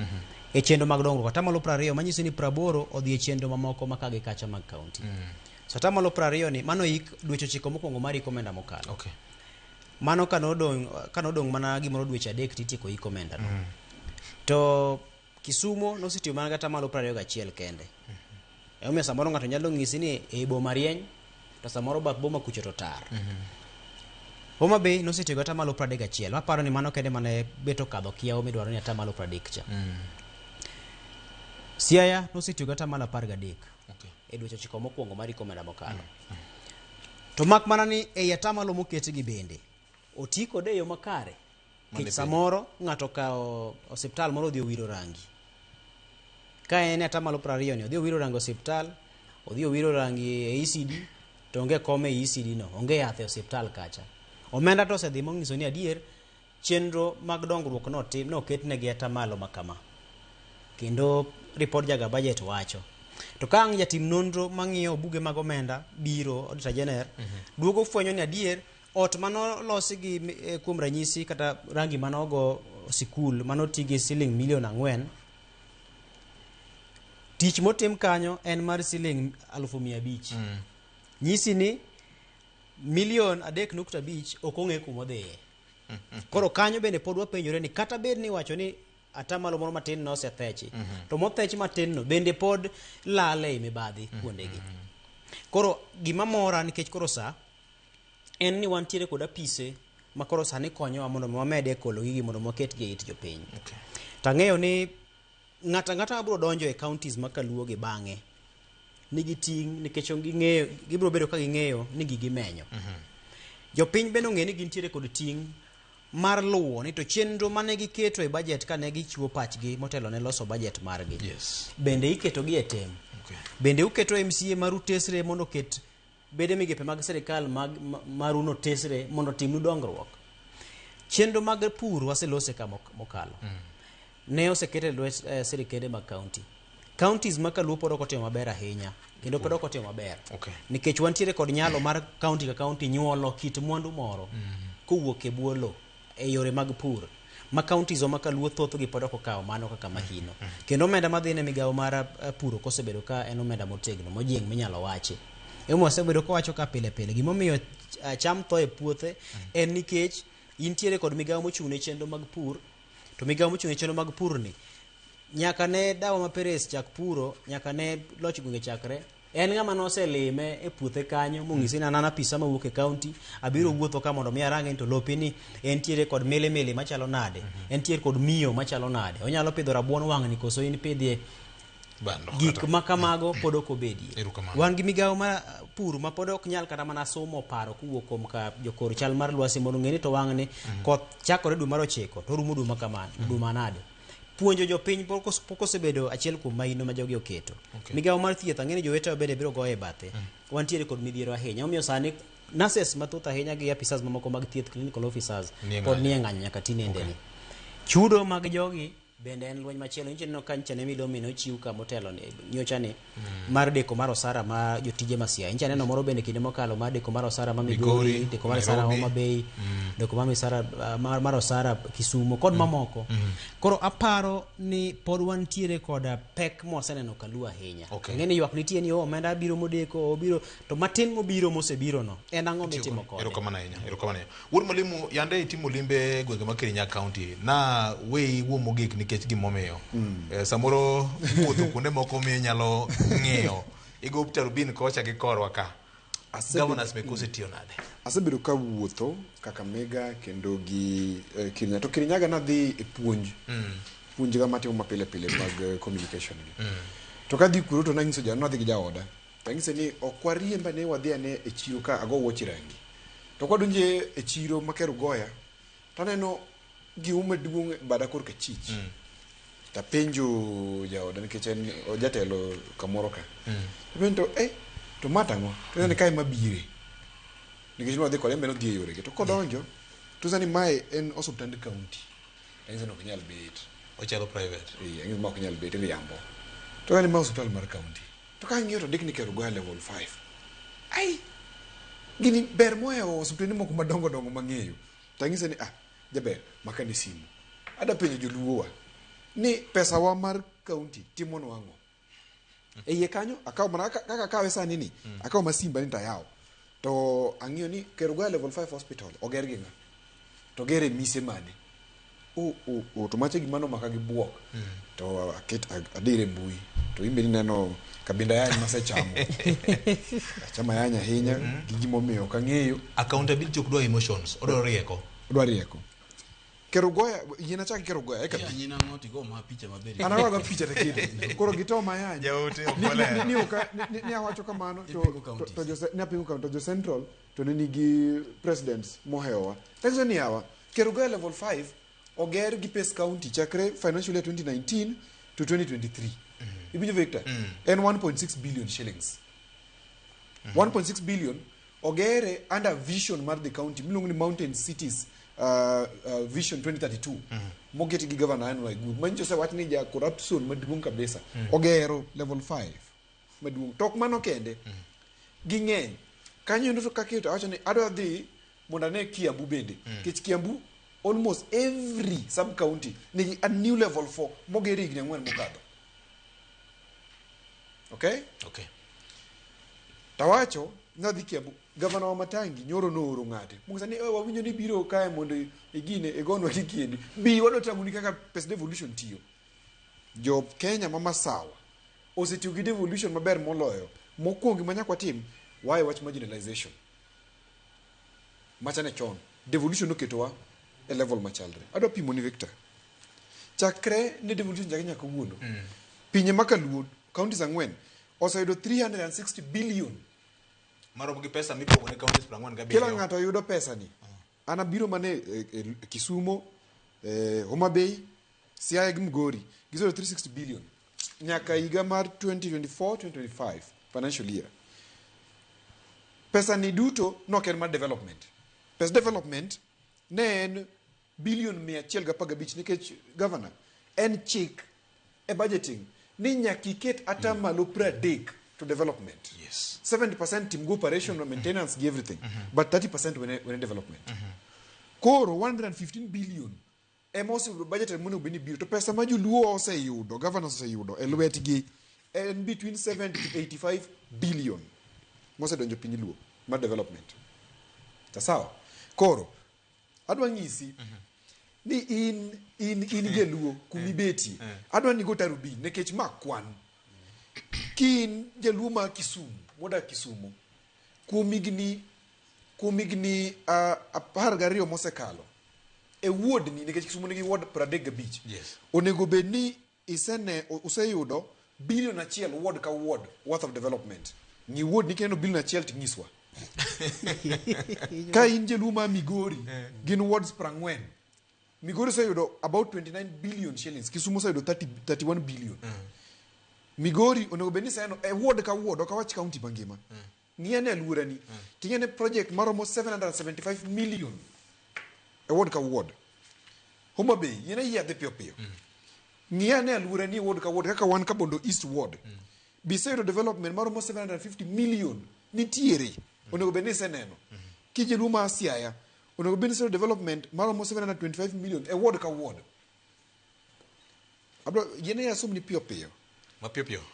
E chenro mag dongruok tamalo 20 manyiso ni 80 odhi e chenro mamoko ma kage kacha mag county. So tamalo 20 ni mano dweche 9 mokwongo mar omenda mokalo. Okay. Mano kanodong mana gimoro dweche 3 titieko omenda no. To Kisumo nosetiyo mana kata malo 21 kende. Omiyo samoro ng'ato nyalo ng'isi ni e boma rieny to samoro bak boma kucho to tar. Homa Bay nosetiyo kata malo 31. Maparo ni mano kende mane beto kadho kiyawo midwaro ni ata malo 30 cha. Siaya nosetiyo kata malo 13. Okay. E dweche 9 mokwongo mar omenda mokalo. To mak mana ni e ata malo moketi gi bende oti kode e yo makare. Kech samoro ng'ato kao osiptal moro odhi owiro rangi. Ka en ata malo 20 ni odhi owiro rangi osiptal, odhi owiro rangi e ECD, to onge kome e ECD no, onge yath e osiptal kacha. Omenda to osedhi mong'iso ni adier chenro mag dongruok no ketnegi ata malo makama. Kendo report jaga budget wacho. To ka ang' jatim nonro mang'iyo buge mag omenda biro Auditor General, duogo fwenyo ni adier ot mano losi gi kuom ranyisi kata rangi manogo sikul mano tigi siling milion 4, tich motim kanyo en mar siling 500,000. Nyisi ni milion 3.5 ok ong'e kuma odhiye. Koro kanyo bende pod wapenjore ni kata bed ni wacho ni atamalo moro matin no osethechi, to mothechi matin no bende pod lale e mibadhi kuondegi. Koro gima mora nikech koro sa en ni wantiere kod apise ma koro sani konyowa mondo wamede kolo gigi mondo waket gi e it jopiny. Tang'eyo ni ng'ata mabiro donjo e counties ma Kaluo gi bang'e nigi ting' nikech gibiro bedo ka ging'eyo ni gigi menyo. Jopiny bende ong'e ni gintiere kod ting' mar luwo ni to chenro mane giketo e budget ka ne gichiwo pachgi motelo ne loso budget margi. Bende iketo gi e tem. Bende uketo MCA maru tesre mondo ket bede migepe mag serikal maruno tesre mondo timnu dongruok. Chenro mag pur waselose ka mokalo. Ne osekete lwet sirikende mag county. Counties ma Kaluo pod ok otimo maber ahinya kendo pod ok otimo maber. Nikech wantiere kod nyalo mar county ka county nyuolo kit mwandu moro kowuok e bwo lo e yore mag pur ma counties ma Kaluo thoth gi pod ok okawo mano kaka mahino. Kendo omenda madhi ne migawo mar pur kosebedo ka en omenda motegno mojieng minyalo wachi. Emo osebedo kowacho ka pile gimomiyo cham tho e puothe en nikech intiere kod migawo mochung' ne chenro mag pur, to migawo mochung' ne chenro mag pur ni nyaka ne dawa ma Peres chak puro, nyaka ne loch gwenge chakre, en ng'ama noselime e puothe kanyo mong'isi na nana pisa mawuok e county abiro wuotho ka mondo mi arange to lopi ni entiere kod mele machalo nade, entiere kod miyo machalo nade, onyalo pidho rabuon wang'ni koso in pidhie gik makamago pod ok obedie. Wan gi migawo ma pur ma pod ok nyal kata mana somo paro kuwuok kuom ka jokor chal mar lwasi mondo ng'e ni to wang'ni koth chakore dwe mar 9 to rumo dwe makamano, dwe manade. Puonjo jopiny pok osebedo achiel kuom mahino ma jogi oketo. Migawo mar thieth ang'e ni jowete bende biro goye bathe. Wantiere kod midhiero ahinya. Omiyo sani nurses mathoth ahinya gi apisas mamoko mag thieth, clinical officers pod nie ng'anyo nyaka tinende ni. Chudo mag jogi bende en lweny machielo. Niche no kancha ne midomi no chiu ka motelo ni nyocha ni mar deko mar osara ma jotije masia. Incha neno moro bende kinde mokalo mar deko mar osara ma Migori, deko mar osara Homa Bay, deko mar osara mar osara Kisumo kod mamoko. Koro aparo ni pod wantiere kod pek moseneno Kaluo ahinya. Ng'e ni ywak nitie ni omenda biro modeko obiro to matin mobiro mosebiro no en ang'o mitimo kode. Erokamano ahinya. Wuod Mwalimu yande itimo limbe gwenge ma Kirinyaga County na wei wuo mogik nikech gimomiyo samoro wuotho kuonde moko mi nyalo ng'iyo igo Tarubin kocha gi korwa ka governors mekose tiyo nade. Asebedo ka wuotho Kakamega kendo gi Kirinyaga, to Kirinyaga nadhi e puonj ga matimo mapile mag communication gi. To kadhi kuro to nanyiso nadhi gi jaoda tangise ni okwariemba ne wadhi ane e chiro ka ago wuoch rangi, to kwadonje e chiro makero goya taneno gi maduong' bada korka chich. Tapenjo jaoda nikech en jatelo kamoro ka. Bento to matango to ne kai mabire. nikech no dhi kode mbele odhi e yore to kodonjo to sani mae en osuptand county en ok nyal bet ochalo private en ok nyal bet riambo to sani ma osuptal mar county to ka ng'iyo to dik ni Kerugoya level 5 ai gini ber moyo osuptende moko madongo dongo mang'eyo tang'ise ni jaber makani simu ada penjo joluowa ni pesa wa mar county timo no ang'o e iye kanyo akaw mana kaka akawe sani ni akaw masimba ni tayaw to ang'iyo ni Kerugoya level 5 hospital oger gi nga to gere mise mane to mache gimano maka gi buok to aket adire mbui to imbe ni neno kabinda yani masechamo chama yanya hinya gigimo miyo kang'eyo accountability okdwa emotions odwa rieko Kerugoya yena chaki Kerugoya eka nyina ngoti go ma picha maberi anawaga picha tekidi koro gitoma yanya jaote okole ni awacho kamano to ne apingo county to central to ne nigi presidents mohewa takso ni hawa Kerugoya level 5 oger gi Pes County chakre financial year 2019 to 2023 ibinyo Victor and 1.6 billion shillings 1.6 billion ogere under vision mar the county milongo ni mountain cities vision 2032 mogeti gi governor Anne Waiguru manjo se watni ja corruption maduong kabisa ogero level 5 maduong tok mano kende ging'eny kanyo ndo kaketo awacho ni adwa dhi mondo ne Kiambu bende kech Kiambu almost every sub county ni a new level 4 mogere igni ang'wen mokadho okay tawacho nadhi Kiambu governor wa Matangi nyoro nooro ng'ate mungisa ni wawinjo ni biro kae mondo igine egonwa kikendi bi wado tanguni kaka pes devolution tiyo jo Kenya mama sawa osetiyo gi devolution maber moloyo mokwongo manyakwa tim why watch marginalization machane chon devolution oketowa e level machalre ado pimo ni Victor chakre ne devolution jagenya kawuono pinye makaluon counties ang'wen oseyudo 360 billion maromo gi pesa mipogo ne counties 47 kila ng'ato yudo pesa ni ana biro mane Kisumo Homa Bay Siaya gi Migori gizo 360 billion nyaka higa mar 2024-2025 financial year pesa ni duto no ken mar development pes development ne en billion 115 nikech governor en chik e budgeting ni nyaki ket atamalo 30 to development. Yes. 70% team operation and maintenance give everything. But 30% when development. Koro 115 billion. Emosi budget money bini bill to pesa maju luo ose yudo governors ose yudo elwet gi and between 70 to 85 billion. Mose donjo piny luo ma development. Sawa. Koro adwa ngisi ni in geluo kumibeti adwa ni go Tarubin nekech makwan kin jaluo ma Kisumu moda Kisumu kumigni apar gariyo mosekalo e ward ni nekech Kisumu nigi ward 35 yes onego bedni useyudo billion achiel ward ka ward worth of development ni ward ni kendo billion achiel ting'iswa ka in jaluo ma Migori gin wards 40 Migori sayudo about 29 billion shillings Kisumu sayudo 31 billion Migori onego bedni sayano e ward ka ward okawach county mangima ng'iane alworani ting'ene project maromo 775 million e ward ka ward Homa Bay yene yiadhe piyo piyo ng'iane alworani ward ka ward kaka wan ka Bondo East ward bisayudo development maromo 750 million nitiere onego bedni seneno kijeluo ma Siaya onego bedni sayudo development maromo 725 million e ward ka ward abro yene yasum ni piyo piyo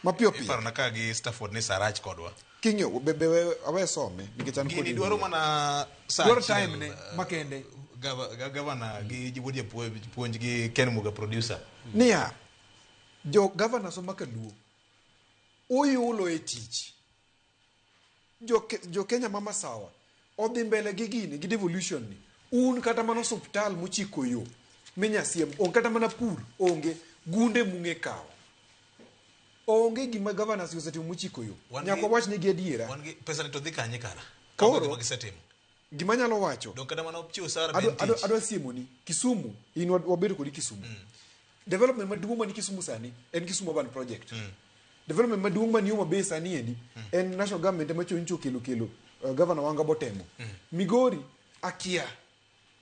mapio iparo na ka gi Stafford ne Sarach kodwa kinyo bebe awe some nikech an kodi dwaro mana dwaro time ne makende governor gi jibudia puonj gi Ken Muga producer nia jo governor so makaluo oyulo e tich jo Kenya mama sawa odhi mbele gi gini gi devolution ni un kata mana hospital mochiko yo minyasiem on kata mana pur onge gunde munge kawo onge gima governors yosetimo mochiko yo nyaka wach ni gi adiera wan gi pesa ni to dhi kanye kara koro magisetimo gima nyalo wacho don kada mana opchiwo sara bentis adwa siemoni Kisumu in wabedo kodi Kisumu development maduong' mani Kisumu sani en Kisumu Urban Project development maduong' mani Homa Bay sani endi en national government ema choncho kelo governor wanga botemo Migori akia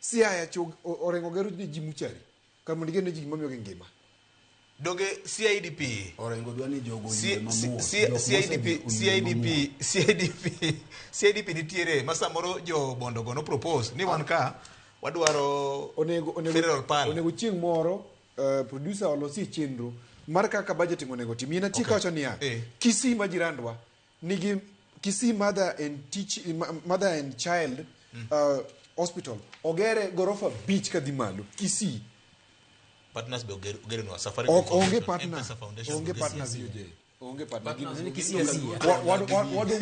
Siaya chog orengo gero ji muchari kama ndigene ji mamio ngima doge CIDP orengo dwani jogo CIDP nitiere masamoro jo bondo go no propose ni wan ka wadwaro federal pal onego chieng moro producer olosi chenro mar kaka budgeting onego timina tika wacho niya Kisii majirandwa nigi Kisii mother and child hospital ogere gorofa beach kadimalo Kisii partners be ogere no safari onge partners UJ onge partner ni Kisii wado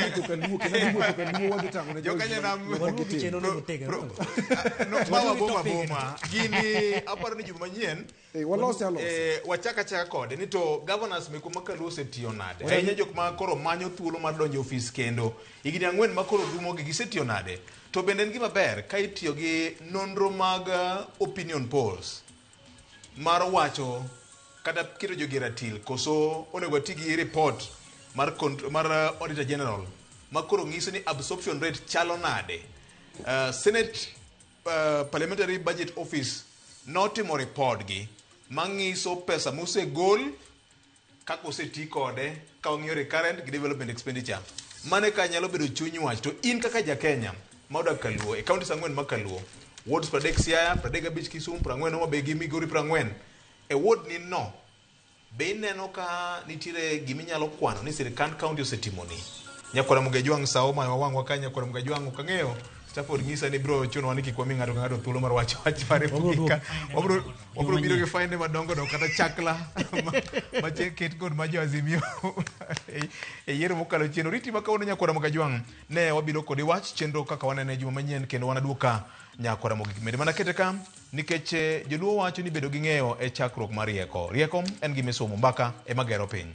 mtu kaluo kenaduo wado tango na jokanya na cheno no tega no bawa boma gini aparo ni juma manyien wachaka kode ni to governors me kuma kaluo setio nade enye jok ma koro manyo thuolo mar donjo office kendo igini ang'wen ma koro rumo gi gisetio nade to bende en gima ber ka itiyo gi nonro mag opinion polls mar wacho kata kiro jogeratil koso onego tigi report mar auditor general makoro ngiso ni absorption rate chalo nade Senate parliamentary budget office notimo report gi mangiso pesa mosegol kako seti kode ka ong'iyo recurrent gi development expenditure mane ka nyalo bedo chuny wach to in kaka ja Kenya modak Kaluo e counties ang'wen ma Kaluo wards 30 Siaya 35 Kisumu 40 Homa Bay gi Migori 40 e ward ni no be ineno ka nitire giminyalo kwano ni sirikand county osetimoni nyakwara Mugejwang' sao ma wawangwa ka nyakwara Mugejwang' kang'eyo Stafford ngisa ni bro chuno wani kikwami ng'ato ng'ato thuolo mar wacho mare pukika obro biro gi fine madongo do kata chakla ma ket kod ma jo Azimio e yiero mokalo cheno riti makawono nyakwara Mugejwang' ne wabiro kod wach chenro kaka wanene juma manyien kendo wanaduoka nyakwara Mugejwang' mana kete ka nikech joluo wacho ni bedo gi ng'eyo e chakruok mar rieko en gimisomo mbaka e magero piny